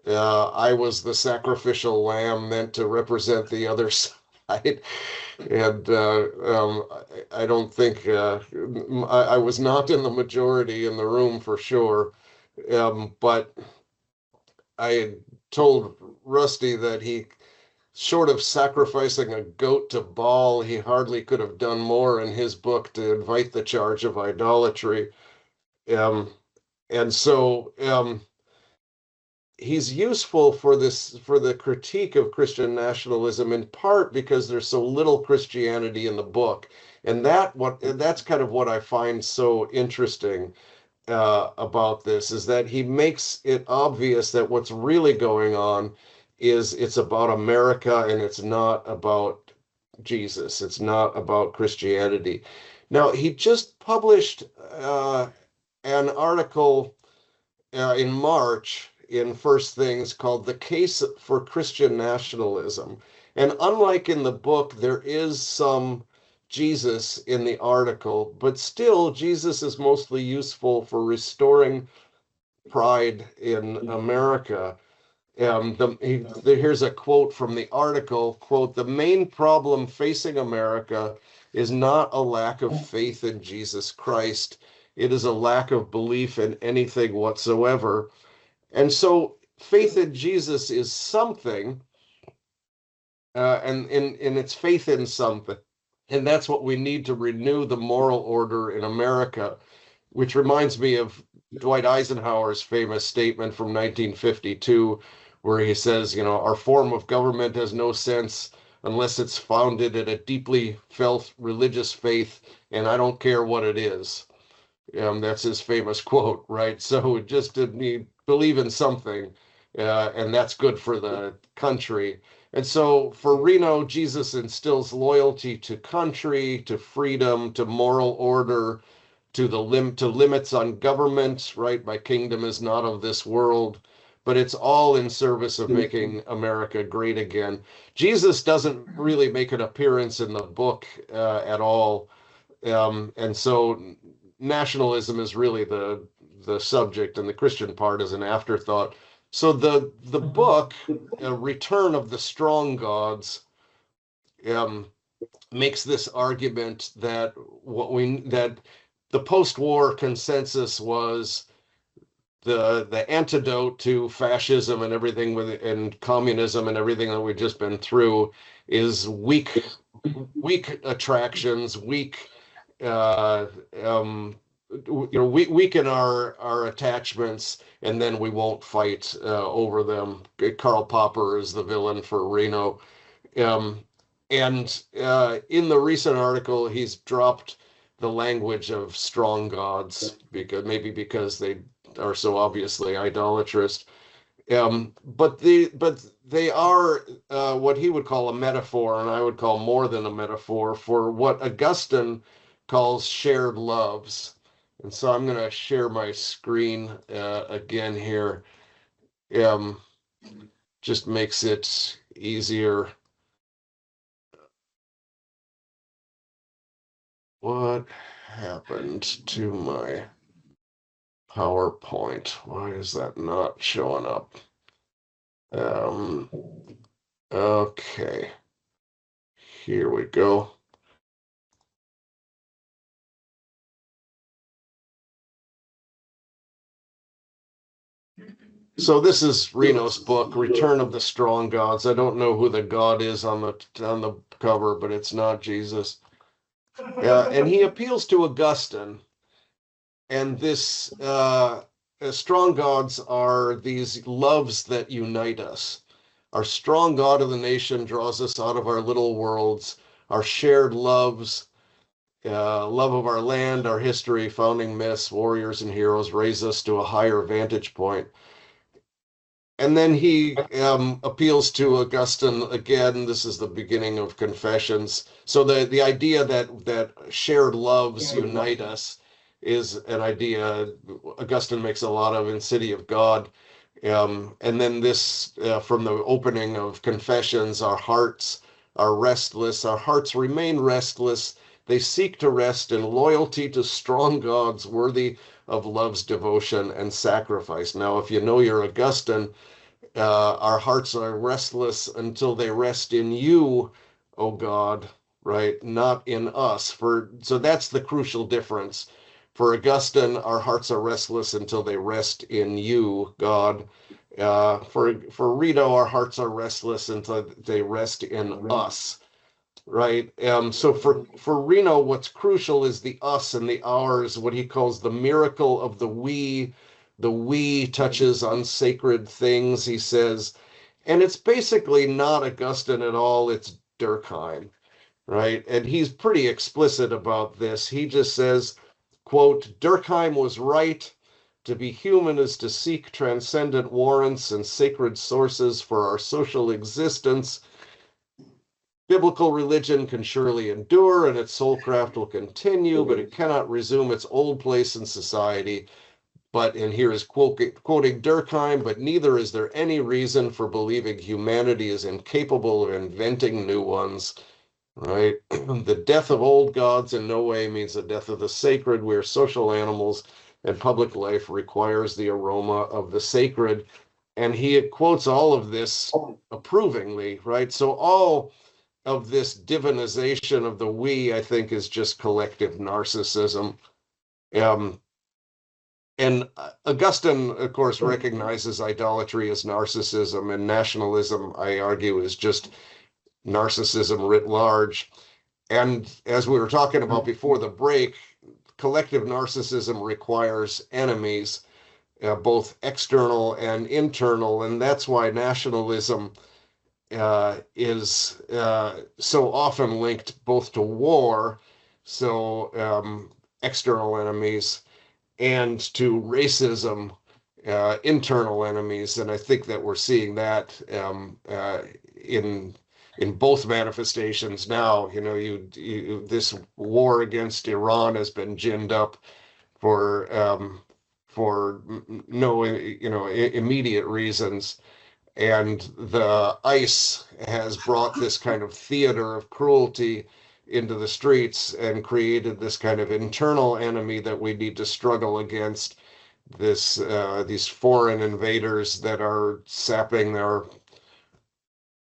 I was the sacrificial lamb meant to represent the other side. And I don't think I was not in the majority in the room for sure. But I had told Rusty that he, short of sacrificing a goat to Baal, he hardly could have done more in his book to invite the charge of idolatry. And so he's useful for the critique of Christian nationalism, in part because there's so little Christianity in the book. And that's kind of what I find so interesting about this, is that he makes it obvious that what's really going on is it's about America and it's not about Jesus. It's not about Christianity. Now, he just published an article in March in First Things called "The Case for Christian Nationalism." And unlike in the book, there is some Jesus in the article, but still Jesus is mostly useful for restoring pride in America. Here's a quote from the article, quote, "The main problem facing America is not a lack of faith in Jesus Christ. It is a lack of belief in anything whatsoever." And so faith in Jesus is something, and it's faith in something. And that's what we need to renew the moral order in America, which reminds me of Dwight Eisenhower's famous statement from 1952, where he says, our form of government has no sense unless it's founded in a deeply felt religious faith, and I don't care what it is. That's his famous quote, right? So just to believe in something, and that's good for the country. And so for Reno, Jesus instills loyalty to country, to freedom, to moral order, to limits on government, right? My kingdom is not of this world, but it's all in service of making America great again. Jesus doesn't really make an appearance in the book at all. And so nationalism is really the subject, and the Christian part is an afterthought. So the book, Return of the Strong Gods, makes this argument that the post-war consensus was the antidote to fascism and everything and communism and everything that we've just been through is weak attractions, weaken our attachments, and then we won't fight over them. Karl Popper is the villain for Reno. And in the recent article, he's dropped the language of strong gods because they are so obviously idolatrous. But they are what he would call a metaphor, and I would call more than a metaphor, for what Augustine calls shared loves. And so I'm going to share my screen again here. um, just makes it easier. What happened to my PowerPoint? Why is that not showing up? Okay, here we go. So this is Reno's book, Return of the Strong Gods. I don't know who the god is on the cover, but it's not Jesus. And he appeals to Augustine, and this strong gods are these loves that unite us. Our strong God of the nation draws us out of our little worlds, our shared loves, love of our land, our history, founding myths, warriors, and heroes raise us to a higher vantage point. And then he appeals to Augustine again. This is the beginning of Confessions. So the idea that shared loves unite us is an idea Augustine makes a lot of in City of God. And then this, from the opening of Confessions, our hearts are restless. Our hearts remain restless. They seek to rest in loyalty to strong gods worthy of love's devotion and sacrifice. Now, if you know your Augustine, our hearts are restless until they rest in you, O God, right? Not in us. So that's the crucial difference. For Augustine, our hearts are restless until they rest in you, God. For Rito, our hearts are restless until they rest in us, right? So for Reno, what's crucial is the us and the ours, what he calls the miracle of the we. The we touches on sacred things, he says, and it's basically not Augustine at all, it's Durkheim, right? And he's pretty explicit about this. He just says, quote, Durkheim was right. To be human is to seek transcendent warrants and sacred sources for our social existence. Biblical religion can surely endure and its soulcraft will continue, but it cannot resume its old place in society. But, and here is quoting Durkheim, but neither is there any reason for believing humanity is incapable of inventing new ones, right? The death of old gods in no way means the death of the sacred. We are social animals, and public life requires the aroma of the sacred. And he quotes all of this approvingly, right? So all of this divinization of the we, I think, is just collective narcissism. And Augustine, of course, recognizes idolatry as narcissism, and nationalism, I argue, is just narcissism writ large. And as we were talking about before the break, collective narcissism requires enemies, both external and internal, and that's why nationalism is so often linked both to war, so external enemies, and to racism, internal enemies. And I think that we're seeing that in both manifestations now. You know, this war against Iran has been ginned up for no, immediate reasons. And the ICE has brought this kind of theater of cruelty into the streets and created this kind of internal enemy that we need to struggle against. These foreign invaders that are sapping our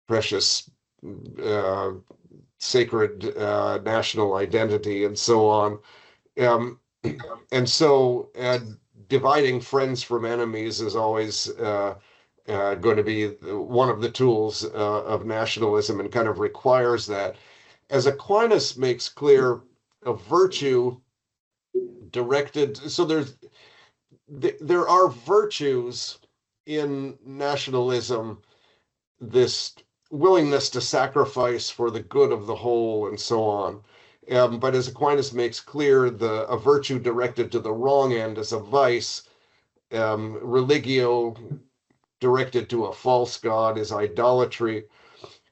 precious sacred national identity and so on. And so dividing friends from enemies is always going to be one of the tools of nationalism, and kind of requires that. As Aquinas makes clear, a virtue directed, so there are virtues in nationalism, this willingness to sacrifice for the good of the whole and so on. But as Aquinas makes clear, a virtue directed to the wrong end is a vice. Religio directed to a false god is idolatry.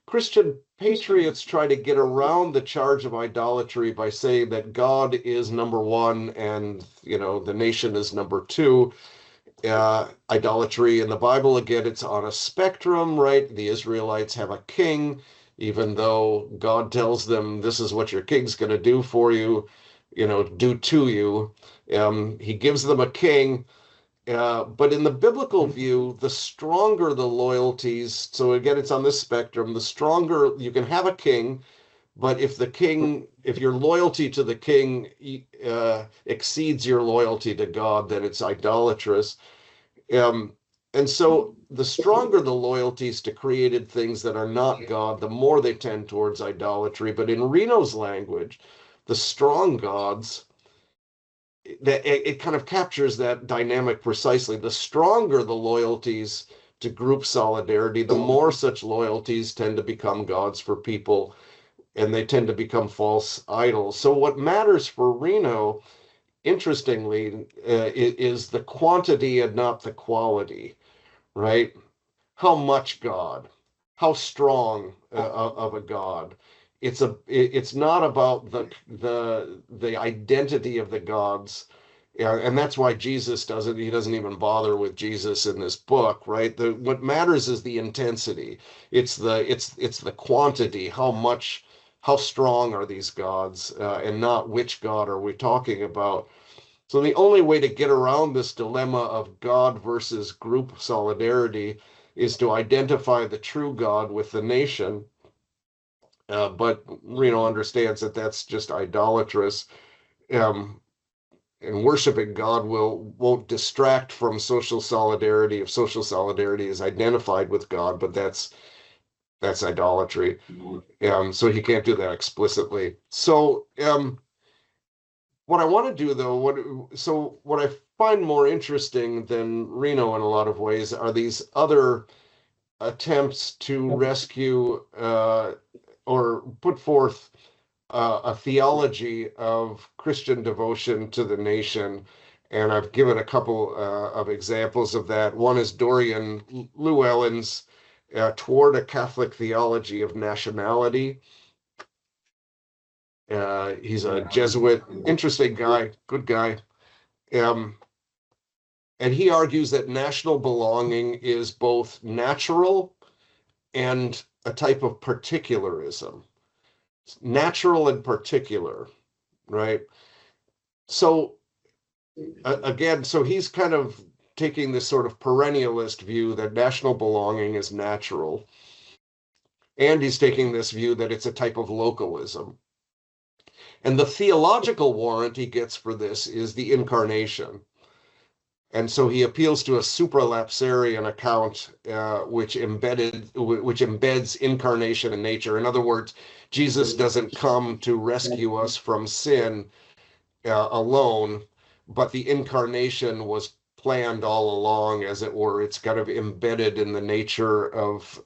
Christian patriots try to get around the charge of idolatry by saying that God is number one and, the nation is number two. Idolatry in the Bible, again, it's on a spectrum, right? The Israelites have a king, even though God tells them this is what your king's going to do for you, do to you. He gives them a king. But in the biblical view, the stronger the loyalties, so again, it's on this spectrum, the stronger you can have a king, but if your loyalty to the king exceeds your loyalty to God, then it's idolatrous. Um, and so the stronger the loyalties to created things that are not God, the more they tend towards idolatry. But in Reno's language, the strong gods, that it kind of captures that dynamic precisely. The stronger the loyalties to group solidarity, the more such loyalties tend to become gods for people, and they tend to become false idols. So what matters for Reno, interestingly, is the quantity and not the quality, right? How much God, how strong of a God. It's not about the identity of the gods. Yeah, and that's why Jesus doesn't, he doesn't even bother with Jesus in this book, right? What matters is the intensity. It's the quantity, how strong are these gods, and not which God are we talking about. So the only way to get around this dilemma of God versus group solidarity is to identify the true God with the nation. But Reno understands that that's just idolatrous. Um, and worshiping God won't distract from social solidarity if social solidarity is identified with God, but that's idolatry. So he can't do that explicitly. So what I want to do though, what I find more interesting than Reno in a lot of ways are these other attempts to rescue or put forth a theology of Christian devotion to the nation. And I've given a couple of examples of that. One is Dorian Llewellyn's Toward a Catholic Theology of Nationality. He's a Jesuit, interesting guy, good guy. And he argues that national belonging is both natural and a type of particularism. Natural and particular, right? So again, so he's kind of taking this sort of perennialist view that national belonging is natural. And he's taking this view that it's a type of localism. And the theological warrant he gets for this is the incarnation. And so he appeals to a supralapsarian account, which embeds incarnation in nature. In other words, Jesus doesn't come to rescue us from sin alone, but the incarnation was planned all along, as it were. It's kind of embedded in the nature of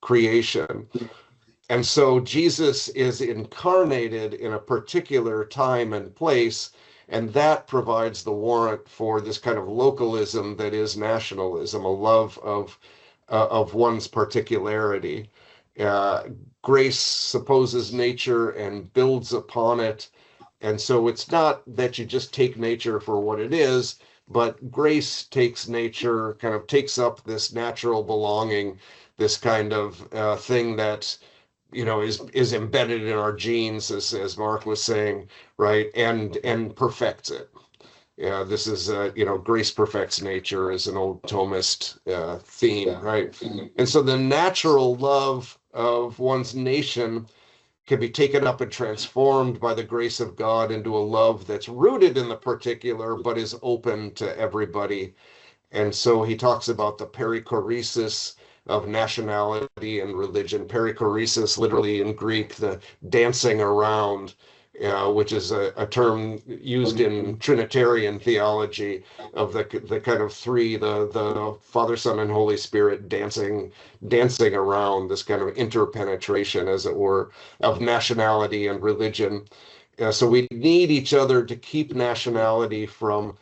creation. And so Jesus is incarnated in a particular time and place, and that provides the warrant for this kind of localism that is nationalism, a love of one's particularity. Grace supposes nature and builds upon it. And so it's not that you just take nature for what it is, but grace takes nature, kind of takes up this natural belonging, this kind of thing that is embedded in our genes, as Mark was saying, right, and perfects it. Yeah, this is grace perfects nature is an old Thomist theme, right? And so the natural love of one's nation can be taken up and transformed by the grace of God into a love that's rooted in the particular, but is open to everybody. And so he talks about the perichoresis of nationality and religion. Perichoresis, literally in Greek, the dancing around, which is a term used in Trinitarian theology of the kind of three, the Father, Son, and Holy Spirit dancing around, this kind of interpenetration, as it were, of nationality and religion. So we need each other to keep nationality from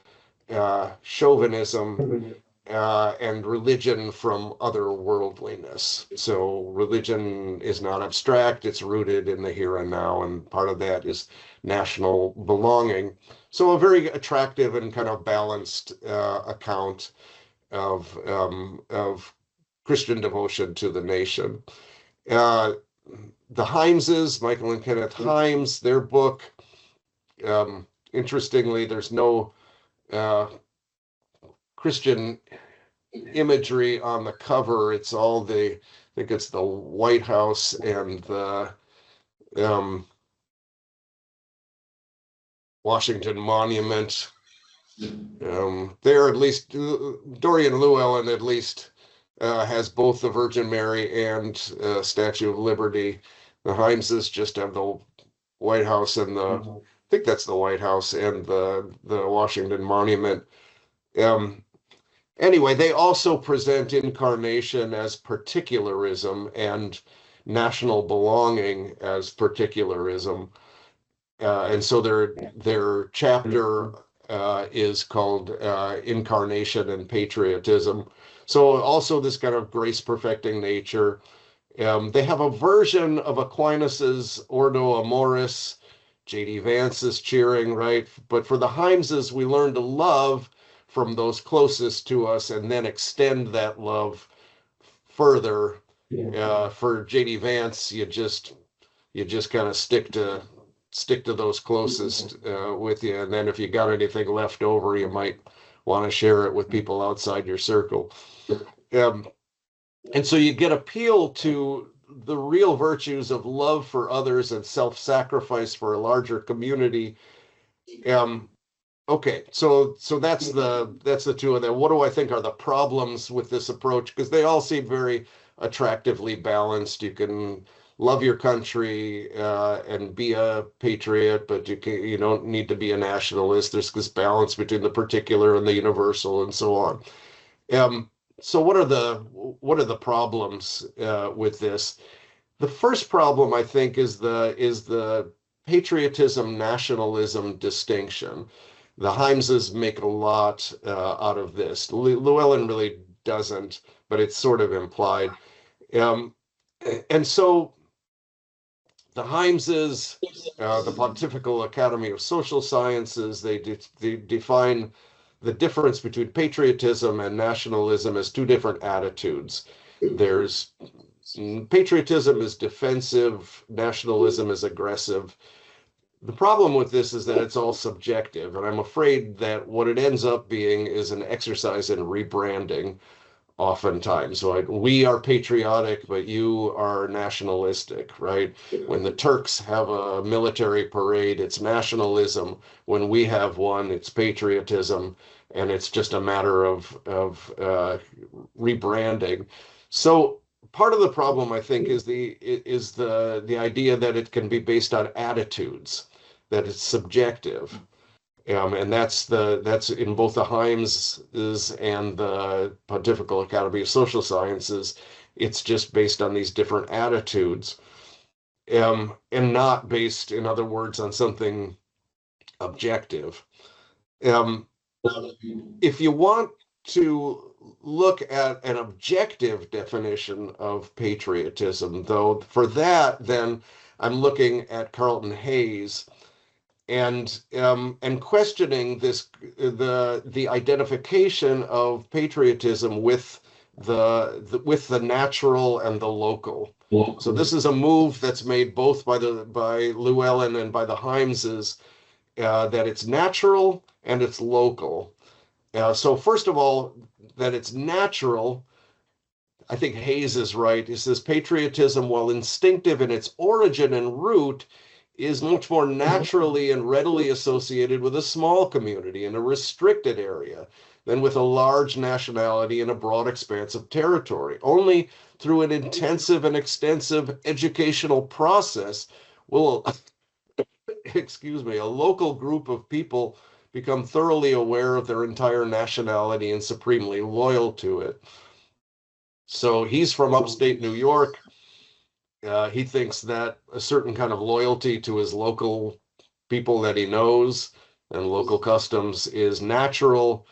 chauvinism, and religion from otherworldliness. So religion is not abstract, it's rooted in the here and now, and part of that is national belonging. So a very attractive and kind of balanced account of Christian devotion to the nation. The Himeses, Michael and Kenneth Himes, their book, interestingly, there's no Christian imagery on the cover. It's all I think it's the White House and the Washington Monument. There, at least, Dorian Llewellyn at least has both the Virgin Mary and Statue of Liberty. The Himeses just have the White House and I think that's the White House and the Washington Monument. Anyway, they also present incarnation as particularism and national belonging as particularism. And so their chapter is called Incarnation and Patriotism. So also this kind of grace perfecting nature. They have a version of Aquinas's Ordo Amoris. J.D. Vance is cheering, right? But for the Himeses, we learn to love from those closest to us and then extend that love further. For J.D. Vance, you just kind of stick to those closest with you, and then if you got anything left over, you might want to share it with people outside your circle. And so you get appeal to the real virtues of love for others and self-sacrifice for a larger community. Okay, so that's the two of them. What do I think are the problems with this approach? Because they all seem very attractively balanced. You can love your country and be a patriot, but you don't need to be a nationalist. There's this balance between the particular and the universal, and so on. So what are the problems with this? The first problem, I think, is the patriotism nationalism distinction. The Himeses make a lot out of this. Llewellyn really doesn't, but it's sort of implied. And so the Himeses, the Pontifical Academy of Social Sciences, they define the difference between patriotism and nationalism as two different attitudes. There's patriotism is defensive, nationalism is aggressive. The problem with this is that it's all subjective, and I'm afraid that what it ends up being is an exercise in rebranding oftentimes. So we are patriotic, but you are nationalistic, right? When the Turks have a military parade, it's nationalism. When we have one, it's patriotism, and it's just a matter of rebranding. So part of the problem, I think, is the idea that it can be based on attitudes, that it's subjective. And that's in both the Himeses and the Pontifical Academy of Social Sciences. It's just based on these different attitudes, and not based, in other words, on something objective. If you want to look at an objective definition of patriotism, though, for that, then I'm looking at Carlton Hayes and questioning the identification of patriotism with the natural and the local. So this is a move that's made both by Llewellyn and by the Himeses, that it's natural and it's local. So first of all, that it's natural. I think Hayes is right. He says patriotism, while instinctive in its origin and root, is much more naturally and readily associated with a small community in a restricted area than with a large nationality in a broad expanse of territory. Only through an intensive and extensive educational process will, a local group of people become thoroughly aware of their entire nationality and supremely loyal to it. So he's from upstate New York. He thinks that a certain kind of loyalty to his local people that he knows and local customs is natural,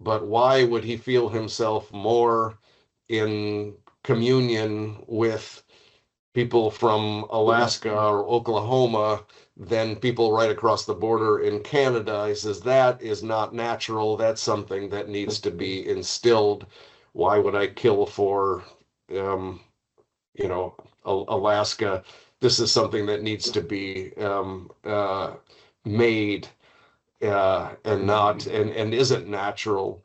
but why would he feel himself more in communion with people from Alaska or Oklahoma than people right across the border in Canada? He says that is not natural. That's something that needs to be instilled. Why would I kill for, um, Alaska? This is something that needs to be made and isn't natural.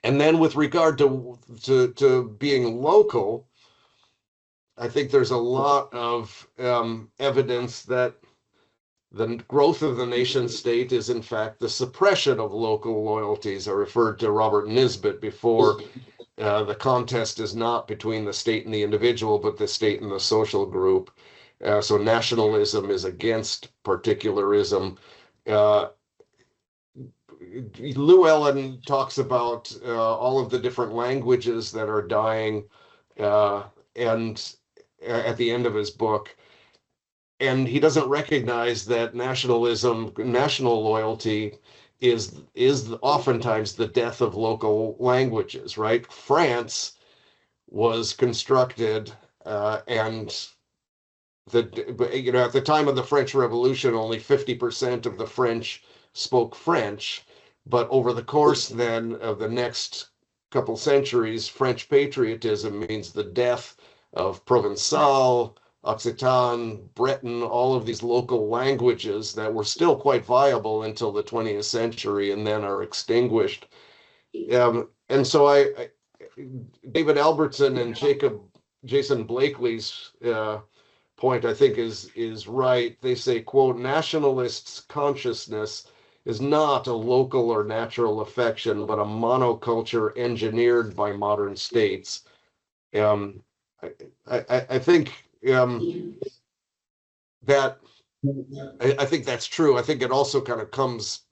And then with regard to being local, I think there's a lot of evidence that the growth of the nation state is in fact the suppression of local loyalties. I referred to Robert Nisbet before. The contest is not between the state and the individual, but the state and the social group. So nationalism is against particularism. Uh, Llewellyn talks about all of the different languages that are dying, and at the end of his book, and he doesn't recognize that nationalism, national loyalty, is oftentimes the death of local languages. Right? France was constructed, and at the time of the French Revolution, only 50% of the French spoke French. But over the course then of the next couple centuries, French patriotism means the death of Provençal, Occitan, Breton, all of these local languages that were still quite viable until the 20th century and then are extinguished. And so David Albertson and Jason Blakely's point, I think, is right. They say, quote, nationalists' consciousness is not a local or natural affection, but a monoculture engineered by modern states. I think that I think that's true. I think it also kind of comes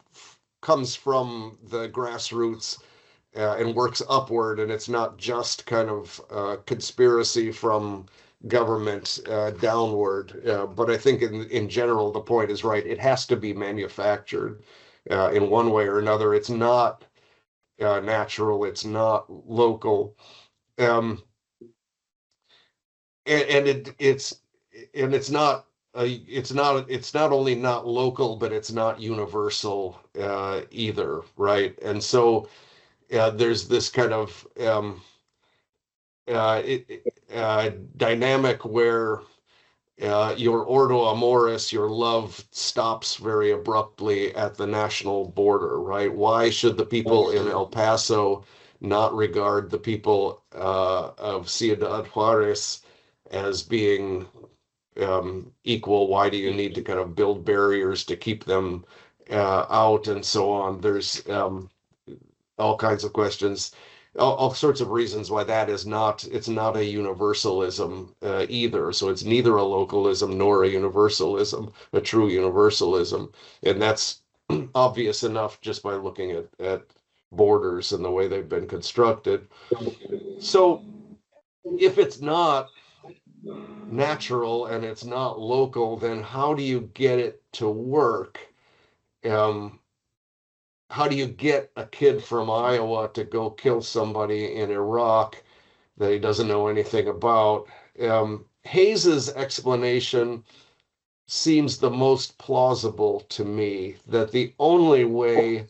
from the grassroots and works upward, and it's not just kind of conspiracy from government downward. But I think in general, the point is right. It has to be manufactured in one way or another. It's not natural. It's not local. And it's not only not local, but it's not universal either, right? And so there's this kind of dynamic where your ordo amoris, your love, stops very abruptly at the national border, right? Why should the people in El Paso not regard the people of Ciudad Juarez as being equal? Why do you need to kind of build barriers to keep them out and so on? There's all kinds of questions, all sorts of reasons why it's not a universalism either. So it's neither a localism nor a universalism, a true universalism. And that's obvious enough just by looking at borders and the way they've been constructed. So if it's not natural and it's not local, then how do you get it to work? How do you get a kid from Iowa to go kill somebody in Iraq that he doesn't know anything about? Hayes's explanation seems the most plausible to me, that the only way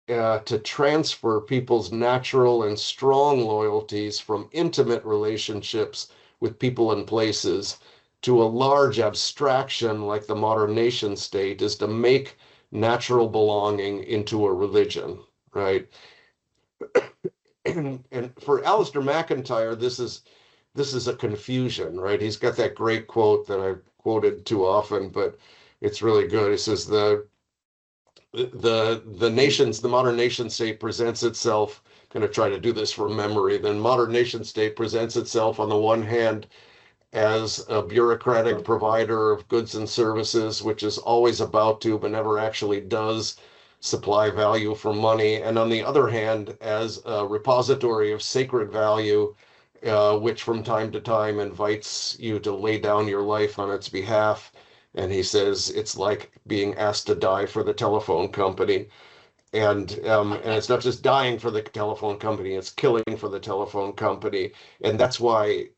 to transfer people's natural and strong loyalties from intimate relationships with people and places to a large abstraction like the modern nation state is to make natural belonging into a religion, right? And for Alistair McIntyre, this is a confusion, right? He's got that great quote that I've quoted too often, but it's really good. He says the modern nation state presents itself, going to try to do this from memory. The modern nation state presents itself on the one hand as a bureaucratic provider of goods and services, which is always about to, but never actually does, supply value for money. And on the other hand, as a repository of sacred value, which from time to time invites you to lay down your life on its behalf. And he says it's like being asked to die for the telephone company. And it's not just dying for the telephone company, it's killing for the telephone company. And that's why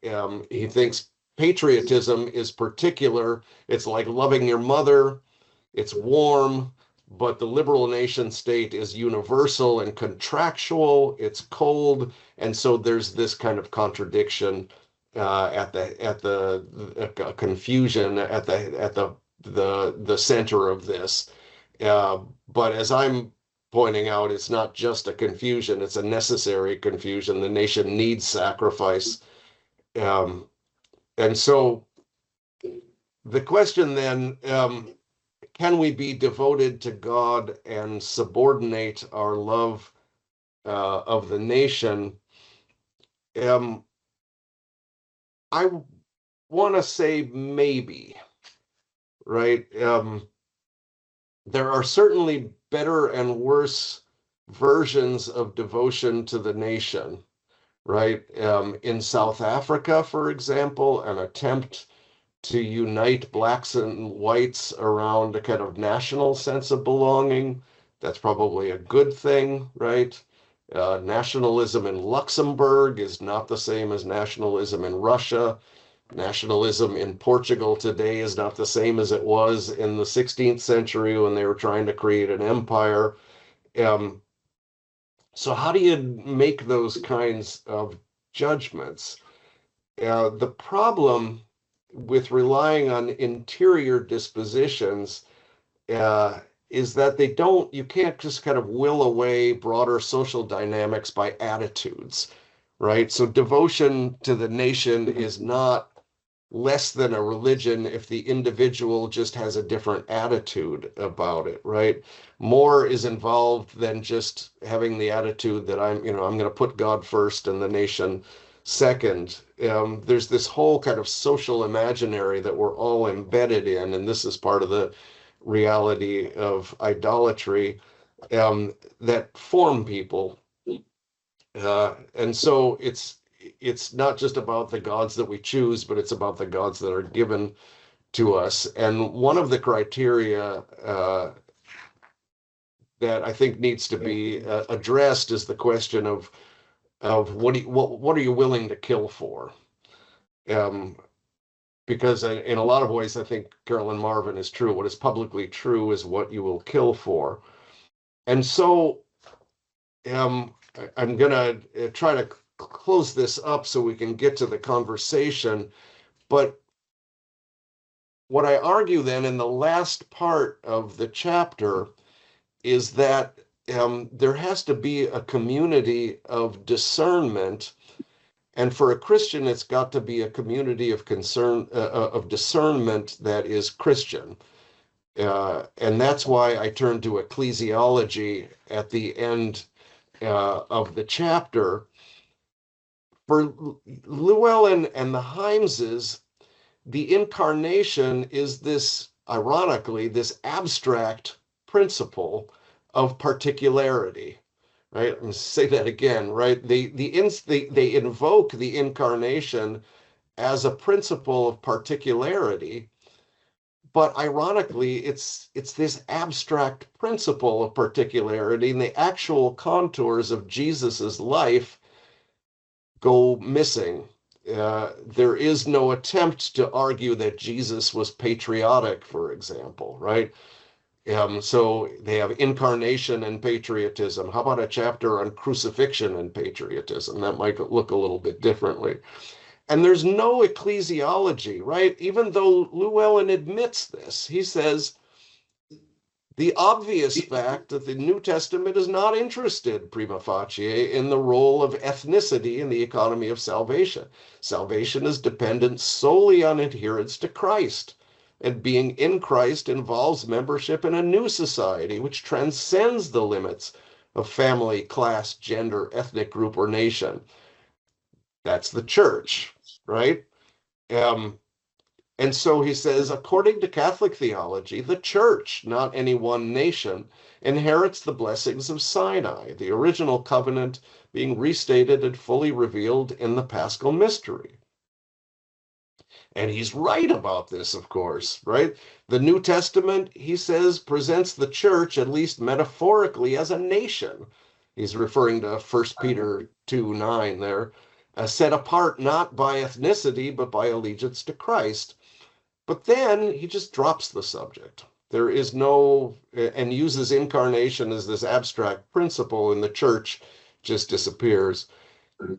he thinks patriotism is particular. It's like loving your mother, it's warm, but the liberal nation state is universal and contractual, it's cold. And so there's this kind of contradiction at the confusion at the center of this. But as I'm pointing out, it's not just a confusion, it's a necessary confusion. The nation needs sacrifice. And so the question then, can we be devoted to God and subordinate our love of the nation? I want to say maybe, right? There are certainly better and worse versions of devotion to the nation, right? In South Africa, for example, an attempt to unite blacks and whites around a kind of national sense of belonging. That's probably a good thing, right? Nationalism in Luxembourg is not the same as nationalism in Russia. Nationalism in Portugal today is not the same as it was in the 16th century when they were trying to create an empire. So how do you make those kinds of judgments? The problem with relying on interior dispositions is that you can't just kind of will away broader social dynamics by attitudes, right? So devotion to the nation is not less than a religion if the individual just has a different attitude about it, right? More is involved than just having the attitude that I'm going to put God first and the nation second. There's this whole kind of social imaginary that we're all embedded in, and this is part of the reality of idolatry that form people. And so it's not just about the gods that we choose, but it's about the gods that are given to us. And one of the criteria that I think needs to be addressed is the question of what are you willing to kill for? Because in a lot of ways, I think Carolyn Marvin is true. What is publicly true is what you will kill for. And so I'm going to try to close this up so we can get to the conversation. But what I argue then in the last part of the chapter is that there has to be a community of discernment. And for a Christian, it's got to be a community of of discernment that is Christian. And that's why I turn to ecclesiology at the end of the chapter. For Llewellyn and the Hymeses, the incarnation is this, ironically, this abstract principle of particularity, right? I'm going to say that again, right? They invoke the incarnation as a principle of particularity, but ironically, it's this abstract principle of particularity, and the actual contours of Jesus's life go missing. There is no attempt to argue that Jesus was patriotic, for example, right? So they have incarnation and patriotism. How about a chapter on crucifixion and patriotism? That might look a little bit differently. And there's no ecclesiology, right? Even though Llewellyn admits this, he says, the obvious fact that the New Testament is not interested, prima facie, in the role of ethnicity in the economy of salvation. Salvation is dependent solely on adherence to Christ, and being in Christ involves membership in a new society which transcends the limits of family, class, gender, ethnic group, or nation. That's the church, right? And so he says, according to Catholic theology, the church, not any one nation, inherits the blessings of Sinai, the original covenant being restated and fully revealed in the Paschal mystery. And he's right about this, of course, right? The New Testament, he says, presents the church, at least metaphorically, as a nation. He's referring to 1 Peter 2:9 there, set apart not by ethnicity, but by allegiance to Christ. But then he just drops the subject. There is no, and uses incarnation as this abstract principle, and the church just disappears.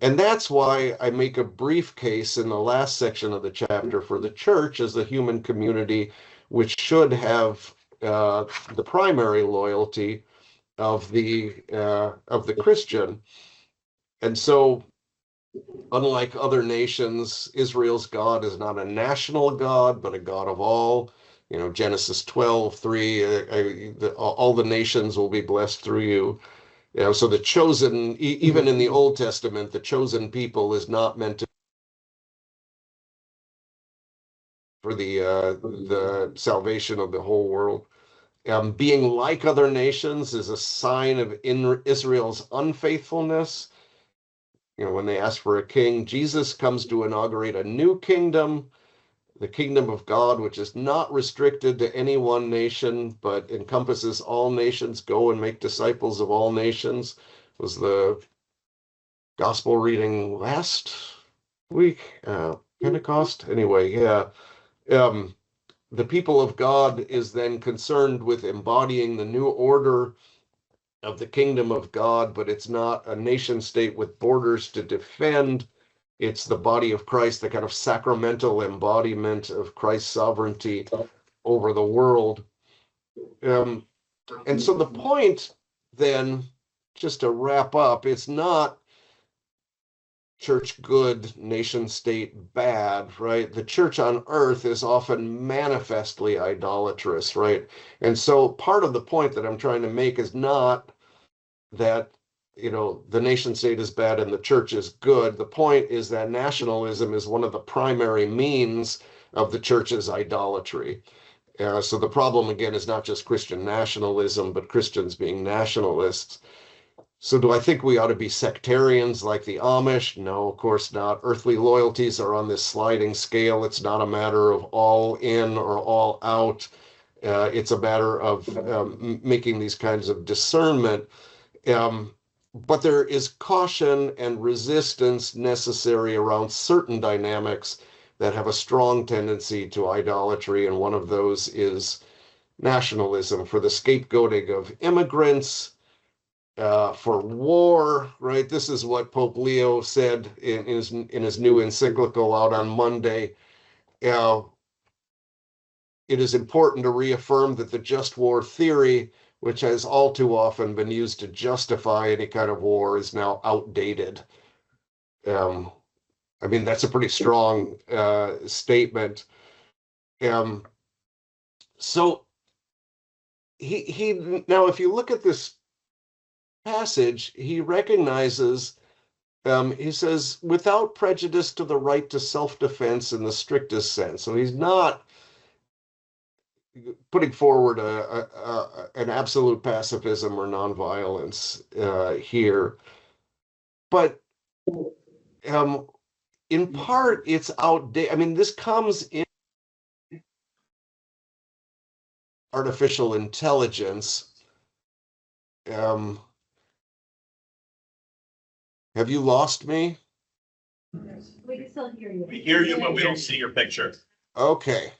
And that's why I make a brief case in the last section of the chapter for the church as the human community, which should have the primary loyalty of the Christian. And so, unlike other nations, Israel's God is not a national God, but a God of all. You know, Genesis 12:3, all the nations will be blessed through you. You know, so the chosen, even in the Old Testament, the chosen people is not meant to for the salvation of the whole world. Being like other nations is a sign of Israel's unfaithfulness. You know, when they ask for a king, Jesus comes to inaugurate a new kingdom, the kingdom of God, which is not restricted to any one nation, but encompasses all nations. Go and make disciples of all nations, was the gospel reading last week, Pentecost. Anyway, yeah. The people of God is then concerned with embodying the new order of the kingdom of God, but it's not a nation state with borders to defend. It's the body of Christ, the kind of sacramental embodiment of Christ's sovereignty over the world. And so the point then, just to wrap up, it's not church good, nation state bad, right? The church on earth is often manifestly idolatrous, right? And so part of the point that I'm trying to make is not that, you know, the nation state is bad and the church is good. The point is that nationalism is one of the primary means of the church's idolatry. So the problem, again, is not just Christian nationalism, but Christians being nationalists. So do I think we ought to be sectarians like the Amish? No, of course not. Earthly loyalties are on this sliding scale. It's not a matter of all in or all out. It's a matter of making these kinds of discernment. But there is caution and resistance necessary around certain dynamics that have a strong tendency to idolatry, and one of those is nationalism for the scapegoating of immigrants, for war, right? This is what Pope Leo said in his new encyclical out on Monday. It is important to reaffirm that the just war theory, which has all too often been used to justify any kind of war, is now outdated. I mean, that's a pretty strong statement. So he now, if you look at this passage, he recognizes, he says, without prejudice to the right to self-defense in the strictest sense. So he's not putting forward an absolute pacifism or nonviolence here. But in part, it's outdated. I mean, this comes in artificial intelligence. Have you lost me? We can still hear you. We hear you, but we don't see your picture. Okay.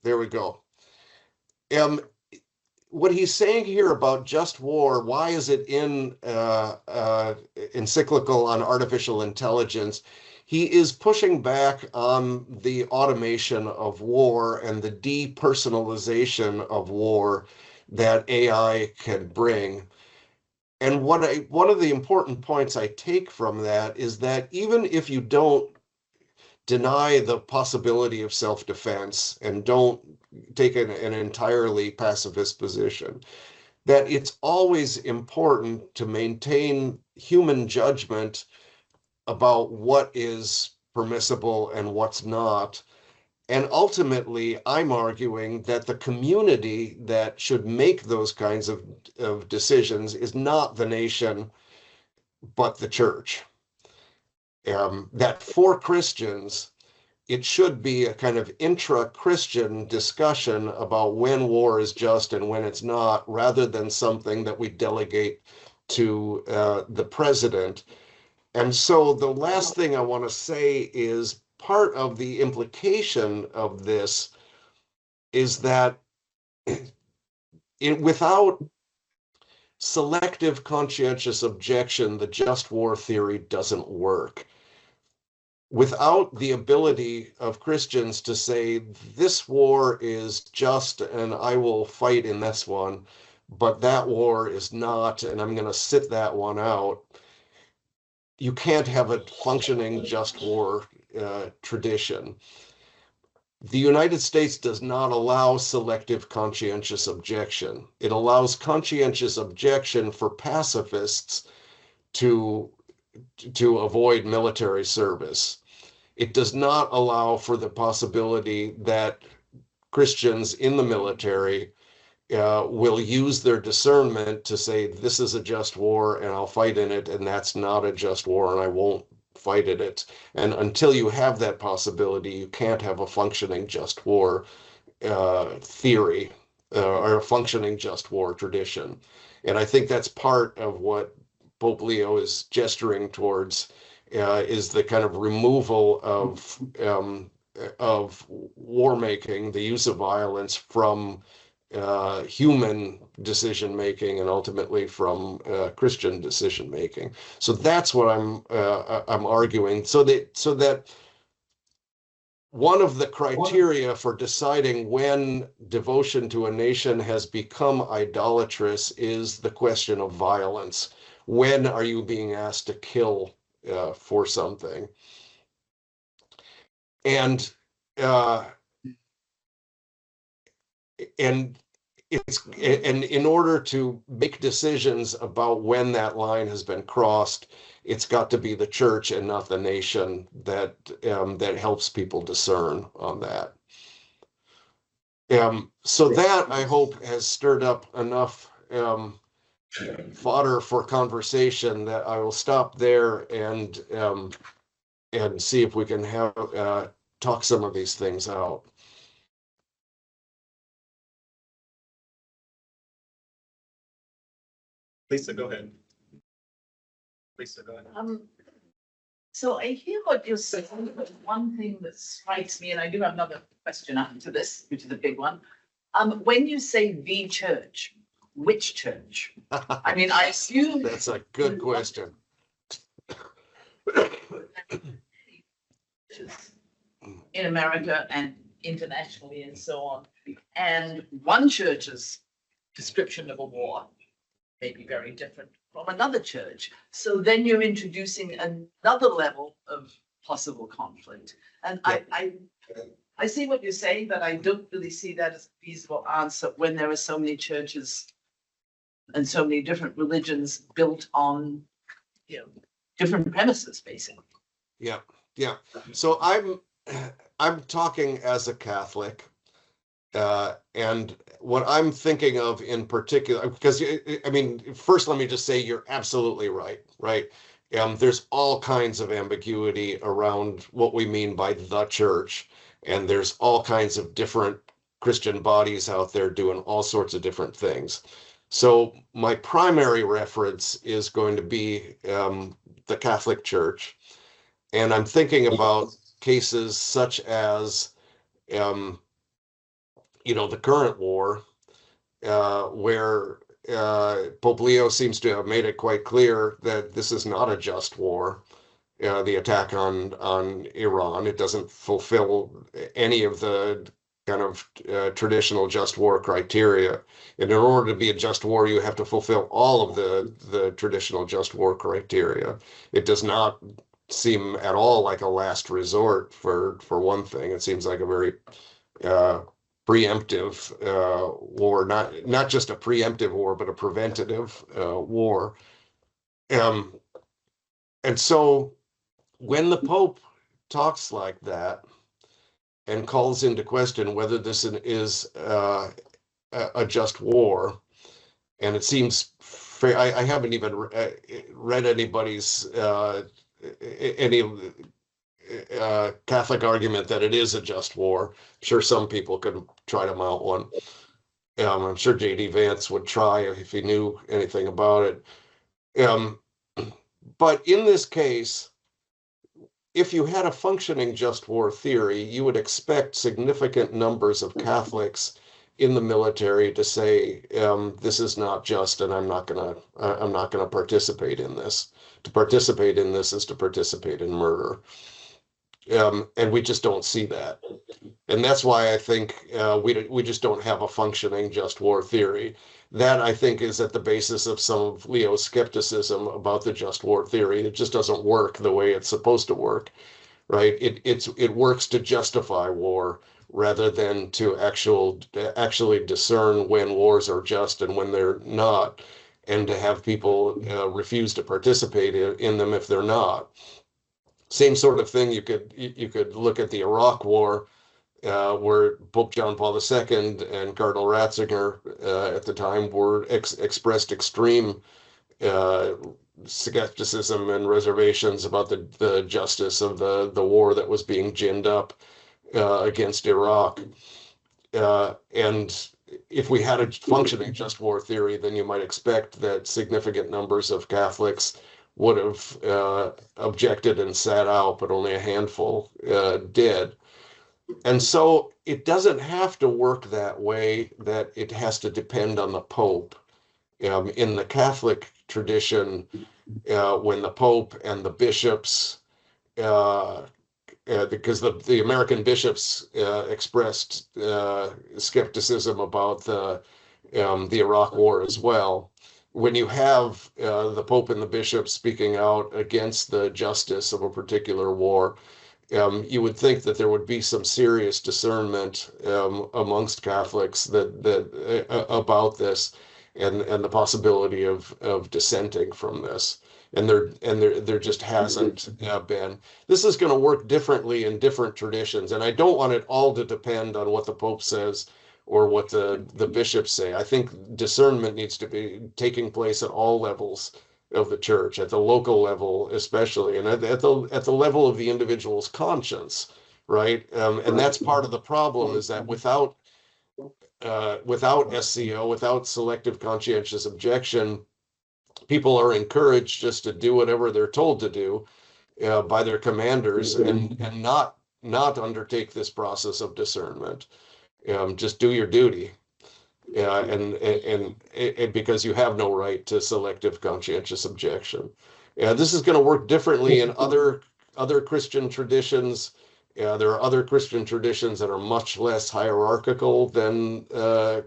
There we go. What he's saying here about just war, why is it in encyclical on artificial intelligence? He is pushing back on the automation of war and the depersonalization of war that AI can bring. And one of the important points I take from that is that even if you don't deny the possibility of self-defense and don't take an entirely pacifist position, that it's always important to maintain human judgment about what is permissible and what's not. And ultimately, I'm arguing that the community that should make those kinds of decisions is not the nation, but the church. That for Christians, it should be a kind of intra-Christian discussion about when war is just and when it's not, rather than something that we delegate to the president. And so the last thing I want to say is part of the implication of this is that without selective conscientious objection, the just war theory doesn't work. Without the ability of Christians to say, this war is just and I will fight in this one, but that war is not, and I'm going to sit that one out, you can't have a functioning just war tradition. The United States does not allow selective conscientious objection. It allows conscientious objection for pacifists to avoid military service. It does not allow for the possibility that Christians in the military will use their discernment to say, this is a just war and I'll fight in it, and that's not a just war and I won't fight in it. And until you have that possibility, you can't have a functioning just war theory or a functioning just war tradition. And I think that's part of what Pope Leo is gesturing towards, is the kind of removal of war making, the use of violence from human decision making, and ultimately from Christian decision making. So that's what I'm arguing. So that one of the criteria for deciding when devotion to a nation has become idolatrous is the question of violence. When are you being asked to kill for something? And in order to make decisions about when that line has been crossed, it's got to be the church and not the nation that helps people discern on that. So that, I hope, has stirred up enough fodder for conversation that I will stop there and see if we can have talk some of these things out. Lisa, go ahead. Lisa, go ahead. So I hear what you're saying, but one thing that strikes me, and I do have another question after this, which is a big one. When you say the church, which church? I mean, I assume. That's a good question. In America and internationally and so on. And one church's description of a war may be very different from another church. So then you're introducing another level of possible conflict. And I see what you're saying, but I don't really see that as a feasible answer when there are so many churches and so many different religions built on, different premises, basically. Yeah. So I'm talking as a Catholic, and what I'm thinking of in particular, because I mean, first let me just say you're absolutely right. There's all kinds of ambiguity around what we mean by the church, and there's all kinds of different Christian bodies out there doing all sorts of different things. So my primary reference is going to be the Catholic Church. And I'm thinking about cases such as, the current war, where Pope Leo seems to have made it quite clear that this is not a just war. The attack on Iran, it doesn't fulfill any of the kind of traditional just war criteria. And in order to be a just war, you have to fulfill all of the traditional just war criteria. It does not seem at all like a last resort for one thing. It seems like a very preemptive war, not just a preemptive war, but a preventative war. And so when the Pope talks like that and calls into question whether this is a just war, and it seems fair, I haven't even read anybody's any Catholic argument that it is a just war. I'm sure some people could try to mount one. I'm sure J.D. Vance would try if he knew anything about it. But in this case, if you had a functioning just war theory, you would expect significant numbers of Catholics in the military to say, this is not just, and I'm not gonna participate in this. To participate in this is to participate in murder. And we just don't see that. And that's why I think we just don't have a functioning just war theory. That, I think, is at the basis of some of Leo's skepticism about the just war theory. It just doesn't work the way it's supposed to work, right? It works to justify war rather than to actually discern when wars are just and when they're not, and to have people refuse to participate in them if they're not. Same sort of thing. You could look at the Iraq War, where Pope John Paul II and Cardinal Ratzinger at the time were expressed extreme skepticism and reservations about the justice of the war that was being ginned up against Iraq. And if we had a functioning just war theory, then you might expect that significant numbers of Catholics would have objected and sat out, but only a handful did. And so it doesn't have to work that way, that it has to depend on the Pope. In the Catholic tradition, when the Pope and the bishops, because the American bishops expressed skepticism about the Iraq War as well. When you have the Pope and the bishops speaking out against the justice of a particular war, you would think that there would be some serious discernment amongst Catholics about this, and the possibility of dissenting from this. And there just hasn't been. This is going to work differently in different traditions, and I don't want it all to depend on what the Pope says or what the bishops say. I think discernment needs to be taking place at all levels of the church, at the local level especially, and at the level of the individual's conscience, right? And that's part of the problem, is that without SCO, without selective conscientious objection, people are encouraged just to do whatever they're told to do by their commanders, and not undertake this process of discernment. Just do your duty. And because you have no right to selective conscientious objection. This is going to work differently in other Christian traditions. There are other Christian traditions that are much less hierarchical than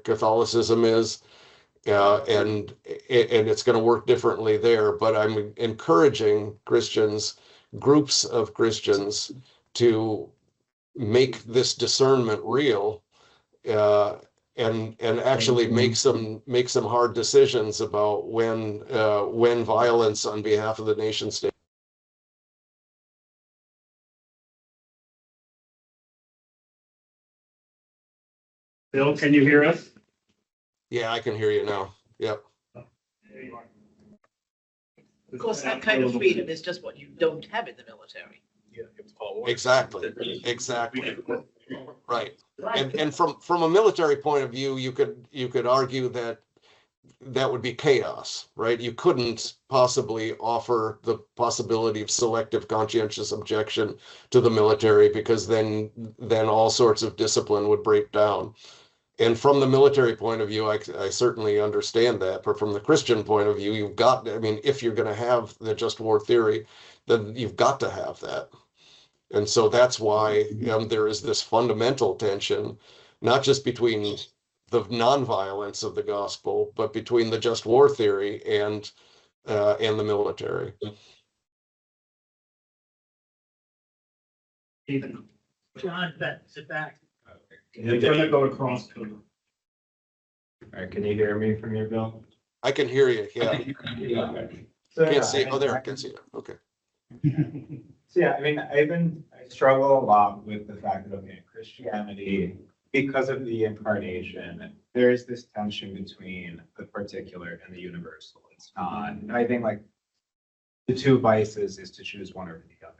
Catholicism is, and it's going to work differently there. But I'm encouraging Christians, groups of Christians, to make this discernment real. And actually make some hard decisions about when violence on behalf of the nation state. Bill, can you hear us? Yeah, I can hear you now. Yep. There you are. Of course, that kind of freedom is just what you don't have in the military. Exactly. Right. And from a military point of view, you could argue that would be chaos, right? You couldn't possibly offer the possibility of selective conscientious objection to the military, because then all sorts of discipline would break down. And from the military point of view, I certainly understand that. But from the Christian point of view, if you're going to have the just war theory, then you've got to have that. And so that's why there is this fundamental tension, not just between the nonviolence of the gospel, but between the just war theory and the military. John, sit back. You're gonna go across to. All right, can you hear me from your bill? I can hear you. Yeah. So, Can't see. Oh, there I can see it. Okay. So yeah, I mean, I struggle a lot with the fact that, okay, Christianity, because of the incarnation, there is this tension between the particular and the universal. It's not, I think, like the two vices is to choose one or the other.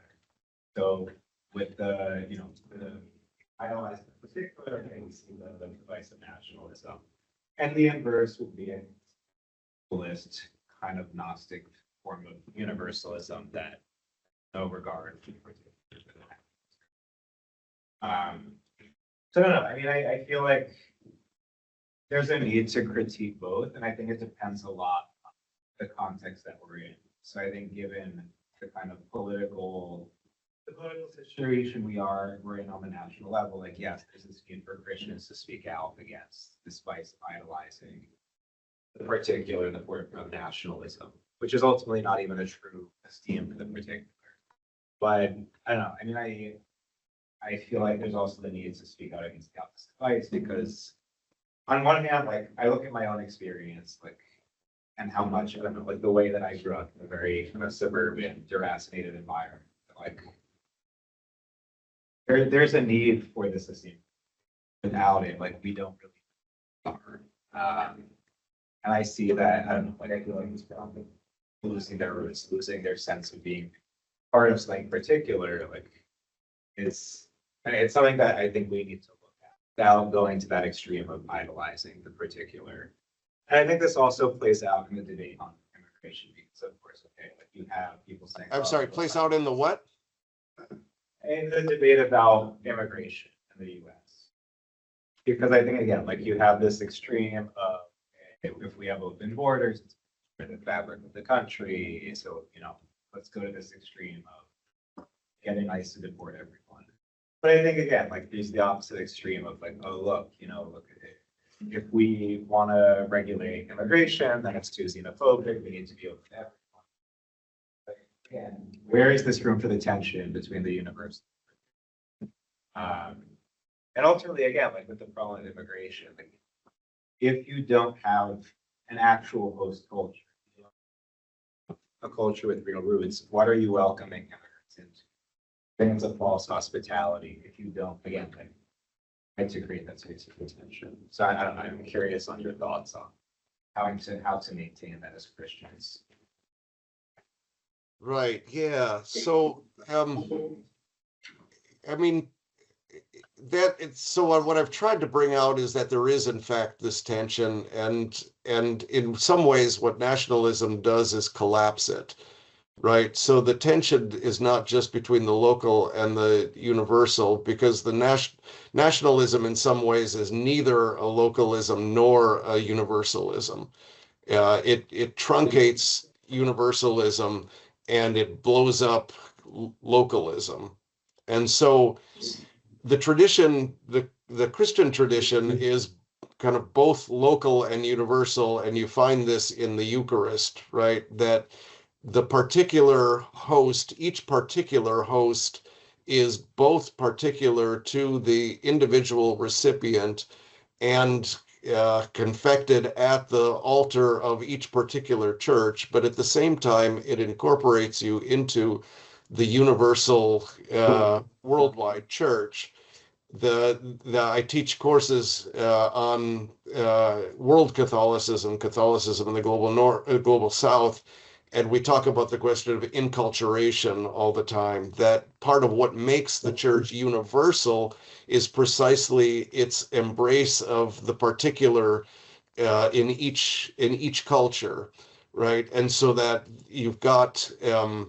So with the, the idolize the particular things, the device of nationalism. And the inverse would be a list kind of Gnostic form of universalism that no regard for the particular. So I don't know. I mean, I feel like there's a need to critique both, and I think it depends a lot on the context that we're in. So I think given the kind of political situation we're in on the national level, like, yes, there's this need for Christians to speak out against this vice of idolizing the particular in the form of nationalism, which is ultimately not even a true esteem for the particular. But I don't know. I mean, I feel like there's also the need to speak out against the opposite vice, because on one hand, like, I look at my own experience, like, and how much of it, like, the way that I grew up in a very kind of suburban, deracinated environment, like, there's a need for this esteem. Without it, like, we don't really are. And I see that, I don't know, like, I feel like it's probably losing their roots, losing their sense of being part of something particular, like, it's something that I think we need to look at without going to that extreme of idolizing the particular. And I think this also plays out in the debate on immigration, because of course, okay, like, you have people saying, I'm sorry, plays out in the what? In the debate about immigration in the US. Because I think, again, like, you have this extreme of, if we have open borders, it's for the fabric of the country. So, let's go to this extreme of getting ICE to deport everyone. But I think, again, like, there's the opposite extreme of, like, oh, look at it. If we want to regulate immigration, then it's too xenophobic. We need to be open to everyone. But again, where is this room for the tension between the universe? And ultimately, again, like, with the problem of immigration, like, if you don't have an actual host culture, a culture with real roots, what are you welcoming immigrants into? Things of false hospitality if you don't, again, like, to create that space of attention. So I don't know, I'm curious on your thoughts on how to maintain that as Christians. Right, yeah. So I mean, what I've tried to bring out is that there is in fact this tension, and in some ways what nationalism does is collapse it. Right. So the tension is not just between the local and the universal, because the nationalism in some ways is neither a localism nor a universalism. It truncates universalism and it blows up localism. And so the tradition, the Christian tradition is kind of both local and universal, and you find this in the Eucharist, right? That the particular host, each particular host is both particular to the individual recipient and confected at the altar of each particular church, but at the same time, it incorporates you into the universal worldwide church. I teach courses on world Catholicism in the global South. And we talk about the question of inculturation all the time, that part of what makes the church universal is precisely its embrace of the particular in each culture, right? And so that you've got, the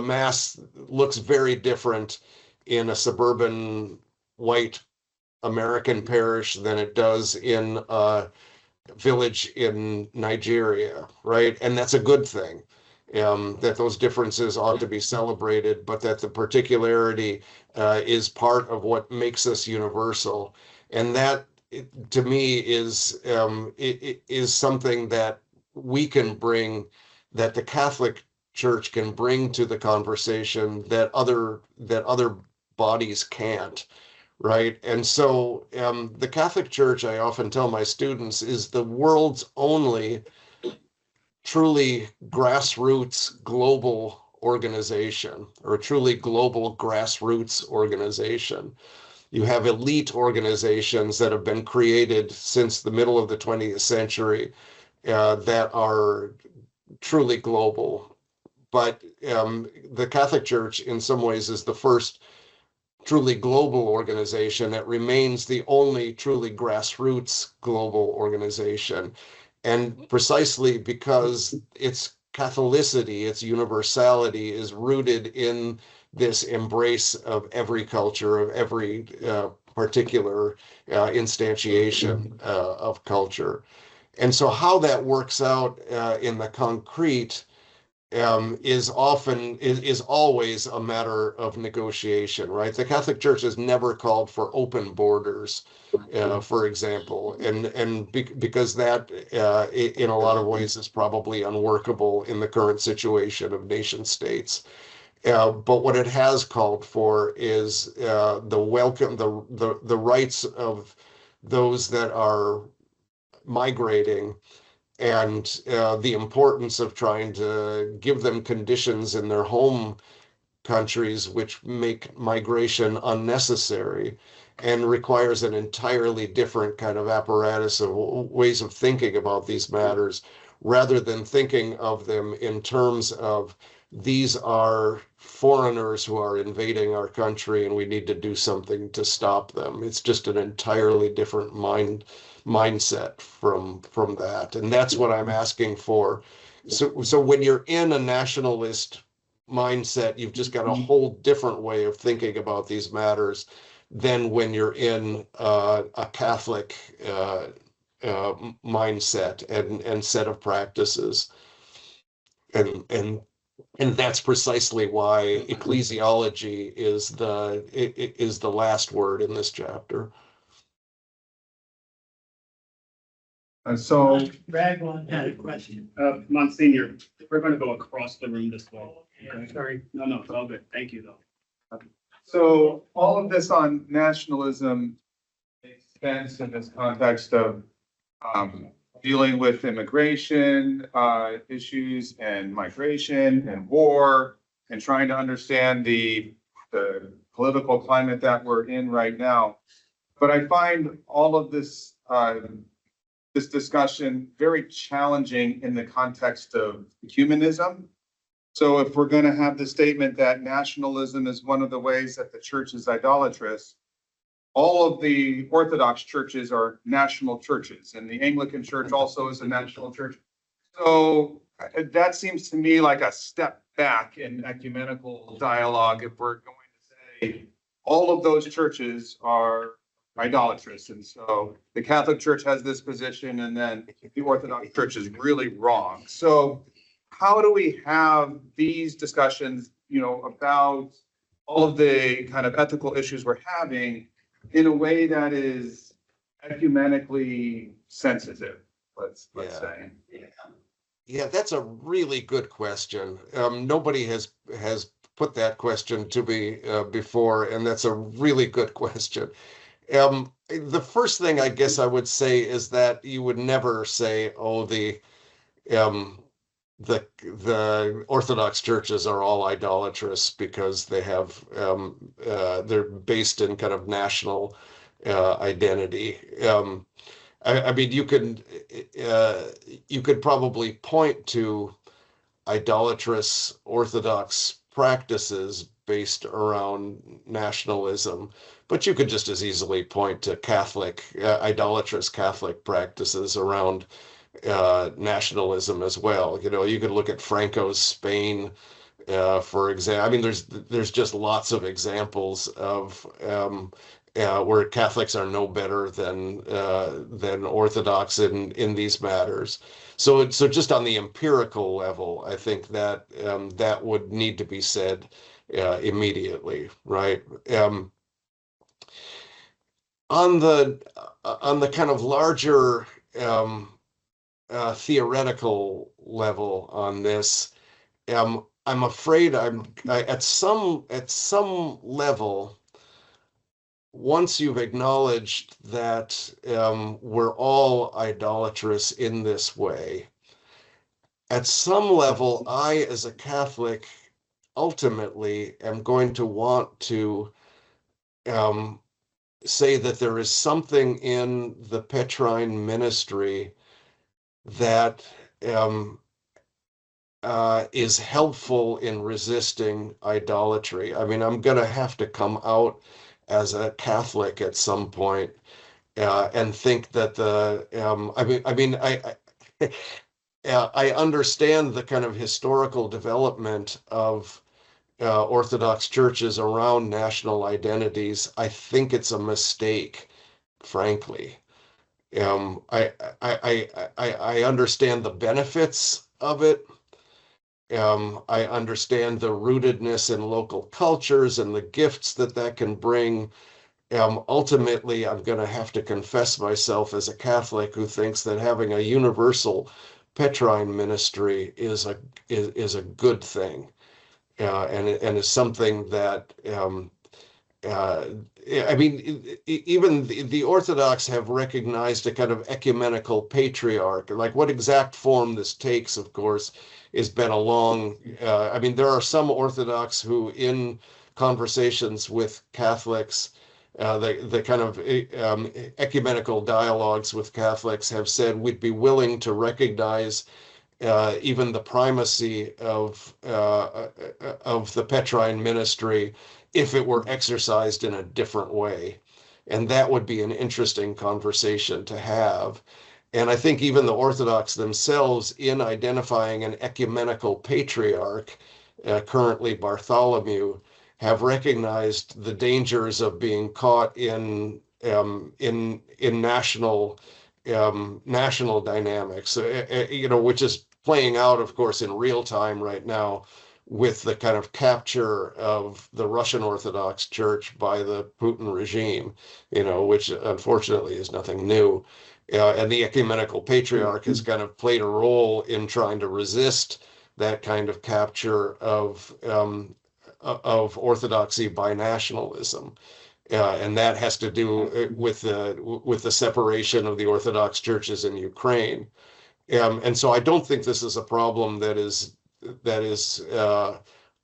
mass looks very different in a suburban white American parish than it does in village in Nigeria, right? And that's a good thing, that those differences ought to be celebrated, but that the particularity is part of what makes us universal. And that, to me, is something that we can bring, that the Catholic Church can bring to the conversation that other bodies can't. Right. And so the Catholic Church, I often tell my students, is the world's only truly grassroots global organization, or a truly global grassroots organization. You have elite organizations that have been created since the middle of the 20th century that are truly global. but the Catholic Church in some ways is the first truly global organization that remains the only truly grassroots global organization. And precisely because its Catholicity, its universality is rooted in this embrace of every culture, of every particular instantiation of culture. And so how that works out in the concrete is always a matter of negotiation, right? The Catholic Church has never called for open borders, for example, and because that in a lot of ways is probably unworkable in the current situation of nation states. But what it has called for is the rights of those that are migrating, and the importance of trying to give them conditions in their home countries which make migration unnecessary and requires an entirely different kind of apparatus of ways of thinking about these matters, rather than thinking of them in terms of these are foreigners who are invading our country and we need to do something to stop them. It's just an entirely different mindset from that. And that's what I'm asking for. So when you're in a nationalist mindset, you've just got a whole different way of thinking about these matters than when you're in a Catholic mindset and set of practices. And that's precisely why ecclesiology is the last word in this chapter. So, Raglan had a question. Monsignor, we're going to go across the room this way. Okay? Sorry. No, it's all good. Thank you, though. So all of this on nationalism makes sense in this context of dealing with immigration issues and migration and war, and trying to understand the political climate that we're in right now. But I find all of this this discussion very challenging in the context of humanism. So if we're going to have the statement that nationalism is one of the ways that the church is idolatrous, all of the Orthodox churches are national churches, and the Anglican Church also is a national church. So that seems to me like a step back in ecumenical dialogue if we're going to say all of those churches are idolatrous. And so the Catholic Church has this position, and then the Orthodox Church is really wrong. So how do we have these discussions, about all of the kind of ethical issues we're having in a way that is ecumenically sensitive, let's say? Yeah, that's a really good question. Nobody has put that question to me before, and that's a really good question. The first thing I guess I would say is that you would never say, oh, the Orthodox churches are all idolatrous because they have they're based in kind of national identity. I mean, you could probably point to idolatrous Orthodox practices based around nationalism, but you could just as easily point to idolatrous Catholic practices around nationalism as well. You could look at Franco's Spain, for example. I mean, there's just lots of examples of where Catholics are no better than Orthodox in these matters. So just on the empirical level, I think that that would need to be said immediately, right? On the kind of larger theoretical level on this, I'm afraid at some level, once you've acknowledged that we're all idolatrous in this way, at some level, I, as a Catholic, ultimately am going to want to say that there is something in the Petrine ministry that is helpful in resisting idolatry. I mean, I'm going to have to come out as a Catholic at some point and think that I understand the kind of historical development of Orthodox churches around national identities. I think it's a mistake, frankly. I understand the benefits of it. I understand the rootedness in local cultures and the gifts that that can bring. Ultimately, I'm going to have to confess myself as a Catholic who thinks that having a universal Petrine ministry is a good thing, and is something that uh, I mean, even the Orthodox have recognized a kind of ecumenical patriarch. Like what exact form this takes, of course, has been a long. I mean, there are some Orthodox who, in conversations with Catholics, the kind of ecumenical dialogues with Catholics have said we'd be willing to recognize even the primacy of the Petrine ministry if it were exercised in a different way. And that would be an interesting conversation to have. And I think even the Orthodox themselves, in identifying an ecumenical patriarch, currently Bartholomew, have recognized the dangers of being caught in national dynamics, which is playing out, of course, in real time right now with the kind of capture of the Russian Orthodox Church by the Putin regime, which unfortunately is nothing new. And the ecumenical patriarch has kind of played a role in trying to resist that kind of capture of orthodoxy by nationalism. And that has to do with the separation of the Orthodox churches in Ukraine. And so I don't think this is a problem that is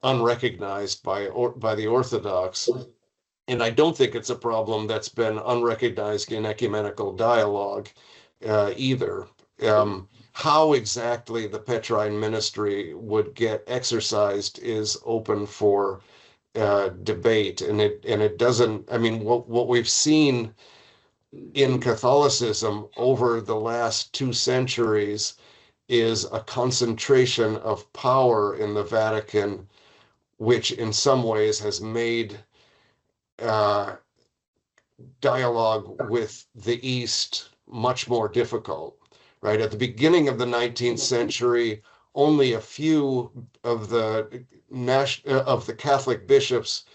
unrecognized by the Orthodox. And I don't think it's a problem that's been unrecognized in ecumenical dialogue either. How exactly the Petrine ministry would get exercised is open for debate, and it doesn't. I mean, what we've seen in Catholicism over the last 2 centuries is a concentration of power in the Vatican, which in some ways has made dialogue with the East much more difficult, right? At the beginning of the 19th century, only a few of the Catholic bishops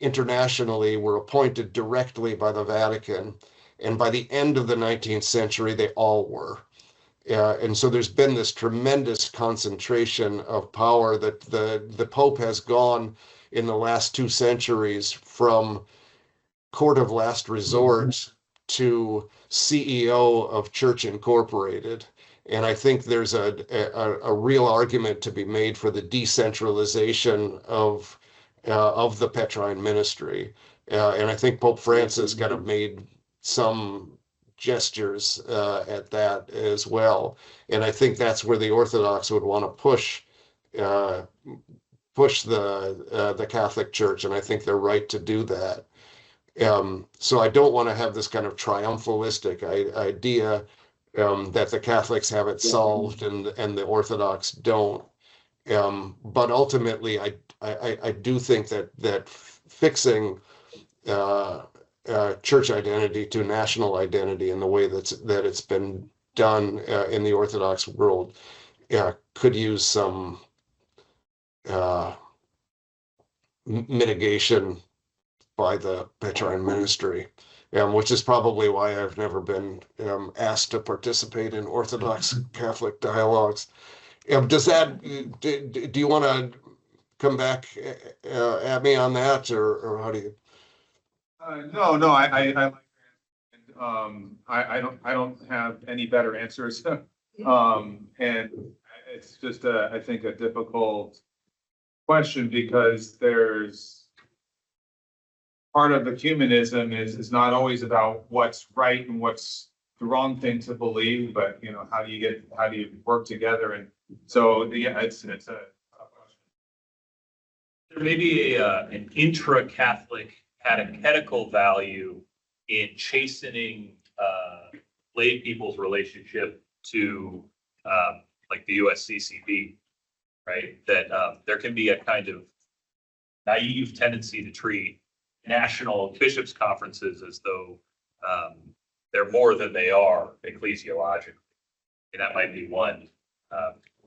internationally were appointed directly by the Vatican. And by the end of the 19th century, they all were. And so there's been this tremendous concentration of power that the Pope has gone in the last 2 centuries from court of last resort to CEO of Church Incorporated. And I think there's a real argument to be made for the decentralization of the Petrine ministry. And I think Pope Francis kind of made some gestures at that as well. And I think that's where the Orthodox would want to push the Catholic Church, and I think they're right to do that. So I don't want to have this kind of triumphalistic idea that the Catholics have it solved and the Orthodox don't. But ultimately, I do think that fixing church identity to national identity in the way that it's been done in the Orthodox world could use some mitigation by the Petrine ministry, which is probably why I've never been asked to participate in Orthodox Catholic dialogues. Does that, do you want to come back at me on that, or how do you? No, I like that. I don't have any better answers. And it's just I think a difficult question, because there's part of ecumenism is not always about what's right and what's the the wrong thing to believe, but you know, how do you work together? And so, yeah, it's a. There may be an intra-Catholic catechetical value in chastening lay people's relationship to like the USCCB, right? That there can be a kind of naive tendency to treat national bishops' conferences as though they're more than they are ecclesiologically. And that might be one,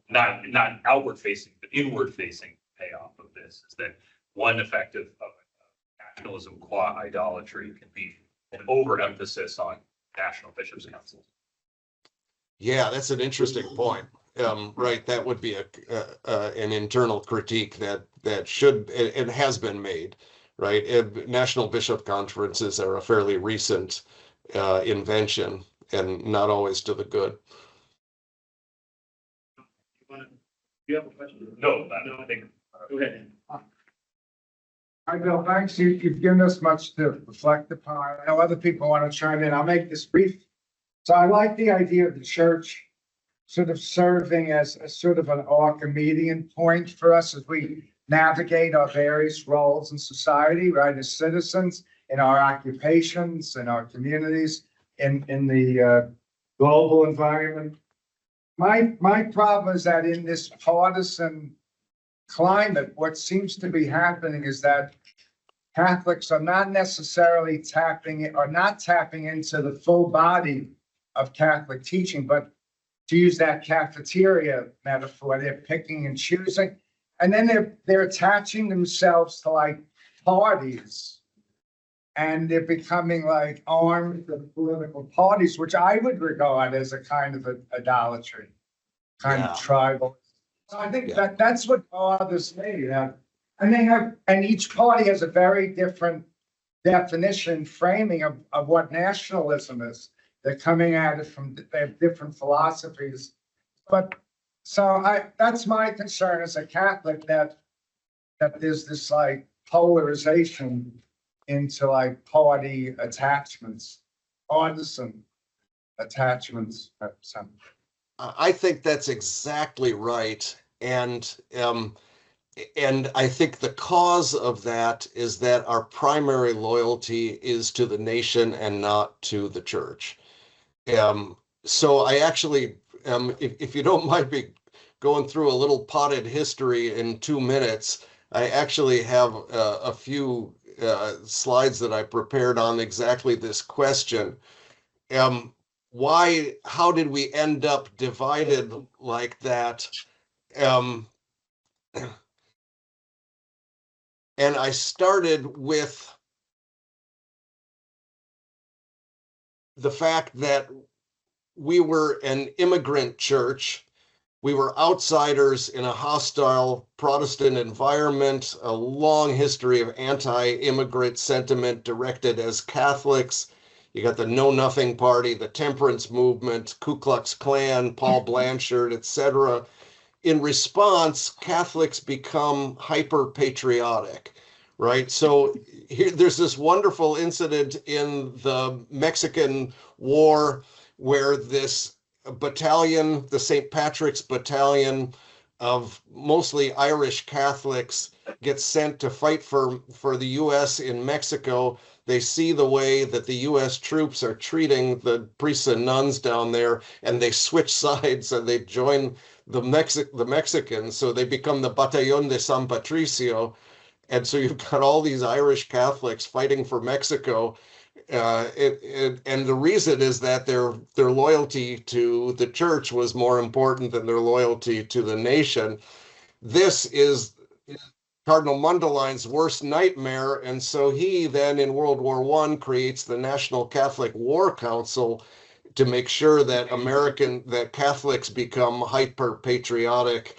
not outward facing, but inward facing payoff of this, is that one effect of nationalism qua idolatry can be an overemphasis on national bishops' councils. Yeah, that's an interesting point. Right, that would be an internal critique that should and has been made. Right, national bishop conferences are a fairly recent invention, and not always to the good. You have a question? No, I think. Go ahead. Hi, Bill. Thanks. You've given us much to reflect upon. I know other people want to chime in. I'll make this brief. So I like the idea of the church sort of serving as a sort of an Archimedean point for us as we navigate our various roles in society, right? As citizens, in our occupations, in our communities, in the global environment. My problem is that in this partisan climate, what seems to be happening is that Catholics are not necessarily tapping into the full body of Catholic teaching, but to use that cafeteria metaphor, they're picking and choosing, and then they're attaching themselves to like parties, and they're becoming like armed of political parties, which I would regard as a kind of idolatry, kind of tribal. So I think that's what bothers me. And each party has a very different definition, framing of what nationalism is. They're coming at it they have different philosophies. But so that's my concern as a Catholic, that there's this like polarization into like party attachments, partisan attachments. I think that's exactly right. And I think the cause of that is that our primary loyalty is to the nation and not to the church. So I actually, if you don't mind me going through a little potted history in 2 minutes, I actually have a few slides that I prepared on exactly this question. How did we end up divided like that? And I started with the fact that we were an immigrant church. We were outsiders in a hostile Protestant environment, a long history of anti-immigrant sentiment directed as Catholics. You got the Know Nothing Party, the temperance movement, Ku Klux Klan, Paul Blanchard, etc. In response, Catholics become hyper-patriotic, right? So there's this wonderful incident in the Mexican War where this battalion, the St. Patrick's Battalion of mostly Irish Catholics, gets sent to fight for the U.S. in Mexico. They see the way that the U.S. troops are treating the priests and nuns down there, and they switch sides and they join the Mexicans. So they become the Batallón de San Patricio. And so you've got all these Irish Catholics fighting for Mexico. And the reason is that their loyalty to the church was more important than their loyalty to the nation. This is Cardinal Mundeleин's worst nightmare, and so he then in World War I creates the National Catholic War Council to make sure that Catholics become hyper-patriotic.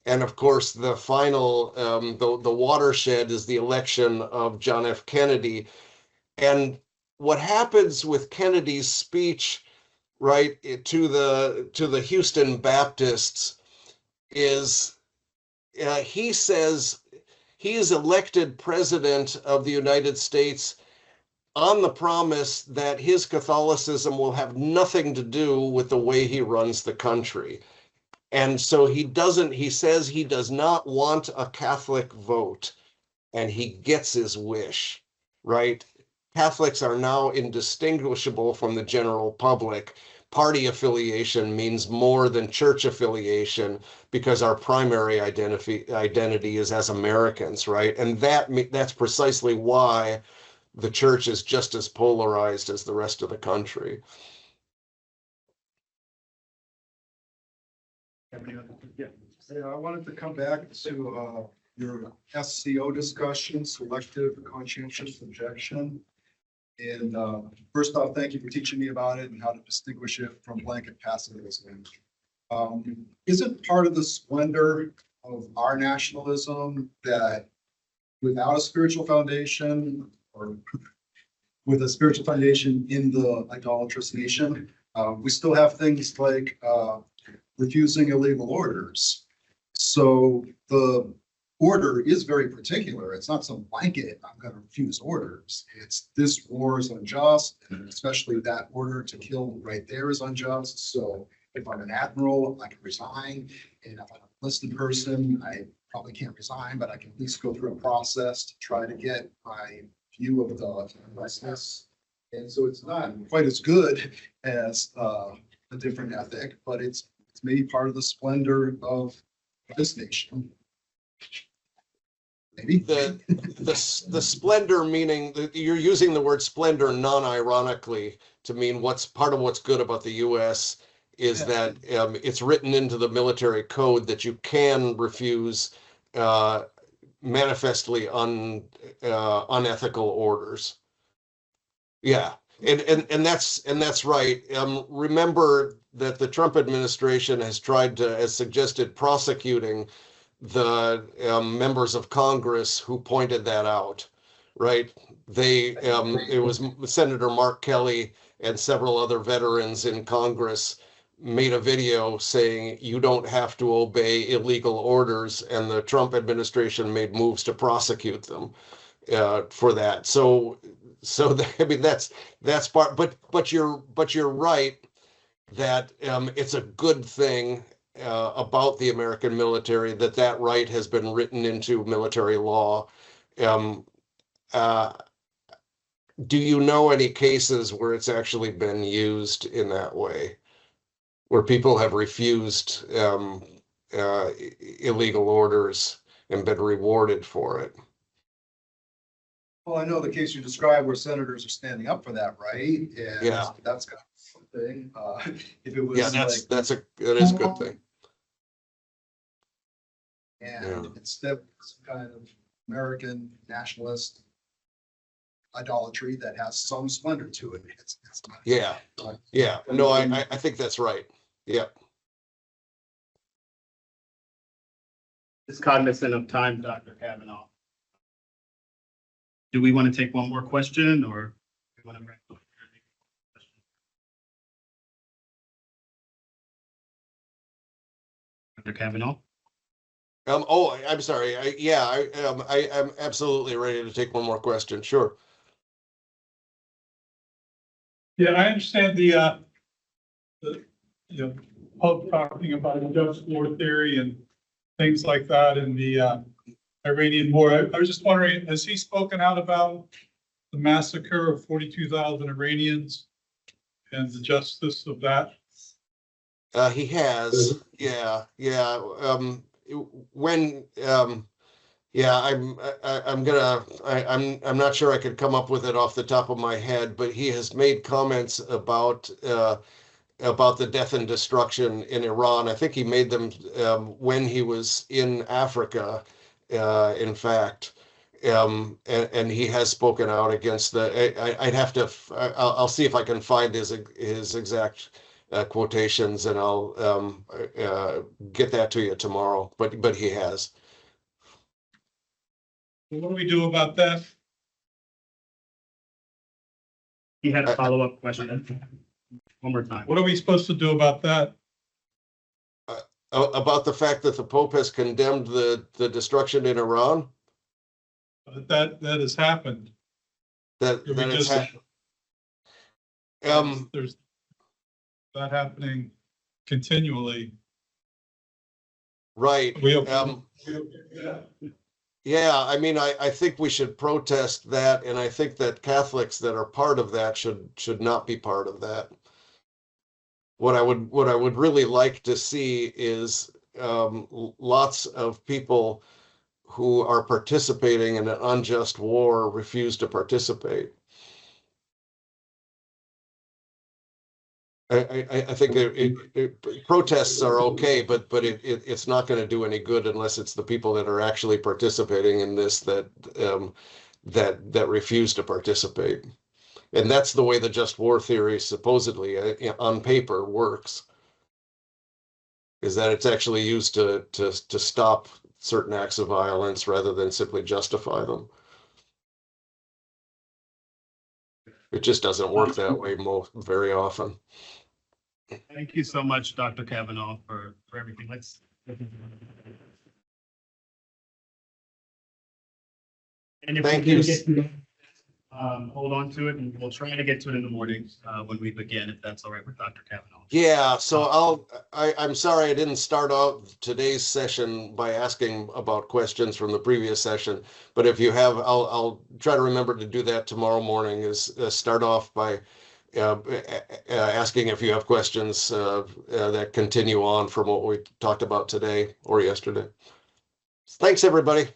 And of course, the final, the watershed is the election of John F. Kennedy. And what happens with Kennedy's speech, right, to the Houston Baptists is he says he is elected president of the United States on the promise that his Catholicism will have nothing to do with the way he runs the country. And so he says he does not want a Catholic vote, and he gets his wish, right? Catholics are now indistinguishable from the general public. Party affiliation means more than church affiliation because our primary identity is as Americans, right? And that's precisely why the church is just as polarized as the rest of the country. Hey, I wanted to come back to your SCO discussion, selective conscientious objection. And first off, thank you for teaching me about it and how to distinguish it from blanket pacifism. Is it part of the splendor of our nationalism that without a spiritual foundation or with a spiritual foundation in the idolatrous nation, we still have things like refusing illegal orders? So the order is very particular. It's not some blanket, I'm going to refuse orders. It's this war is unjust, and especially that order to kill right there is unjust. So if I'm an admiral, I can resign. And if I'm a enlisted person, I probably can't resign, but I can at least go through a process to try to get my view of the enlistment. And so it's not quite as good as a different ethic, but it's maybe part of the splendor of this nation. Maybe the splendor, meaning that you're using the word splendor non-ironically to mean what's part of what's good about the U.S. is that it's written into the military code that you can refuse manifestly unethical orders. Yeah. And that's right. Remember that the Trump administration has suggested prosecuting the members of Congress who pointed that out, right? It was Senator Mark Kelly and several other veterans in Congress made a video saying you don't have to obey illegal orders, and the Trump administration made moves to prosecute them for that. So I mean that's part, but you're right that it's a good thing about the American military that right has been written into military law. Do you know any cases where it's actually been used in that way, where people have refused illegal orders and been rewarded for it? Well, I know the case you described where senators are standing up for that, right? And Yeah. that's kind of something. If it was Yeah, that is a good thing. And instead of some kind of American nationalist idolatry that has some splendor to it. It's not. Yeah. Yeah. No, I think that's right. Yeah. Just cognizant of time, Dr. Cavanaugh. Do we want to take one more question or? We want to wrap up? Dr. Cavanaugh? I'm sorry. I'm absolutely ready to take one more question. Sure. Yeah, I understand the Pope talking about the just war theory and things like that in the Iranian war. I was just wondering, has he spoken out about the massacre of 42,000 Iranians and the justice of that? He has. Yeah. I'm not sure I could come up with it off the top of my head, but he has made comments about the death and destruction in Iran. I think he made them when he was in Africa, in fact, and he has spoken out against I'll see if I can find his exact quotations, and I'll get that to you tomorrow. But he has. What do we do about that? He had a follow-up question. One more time. What are we supposed to do about that? About the fact that the Pope has condemned the destruction in Iran? That has happened. that We that it's just- um There's that happening continually. right. We have, Yeah, I mean, I think we should protest that, and I think that Catholics that are part of that should not be part of that. What I would really like to see is lots of people who are participating in an unjust war refuse to participate. I think protests are okay, but it's not going to do any good unless it's the people that are actually participating in this that refuse to participate. And that's the way the just war theory supposedly on paper works, is that it's actually used to stop certain acts of violence rather than simply justify them. It just doesn't work that way very often. Thank you so much, Dr. Cavanaugh, for everything. And if Thank we you. do get to, hold on to it, and we'll try to get to it in the morning when we begin, if that's all right with Dr. Cavanaugh. Yeah, so I'm sorry I didn't start out today's session by asking about questions from the previous session, but if you have, I'll try to remember to do that tomorrow morning, is start off by asking if you have questions that continue on from what we talked about today or yesterday. Thanks, everybody.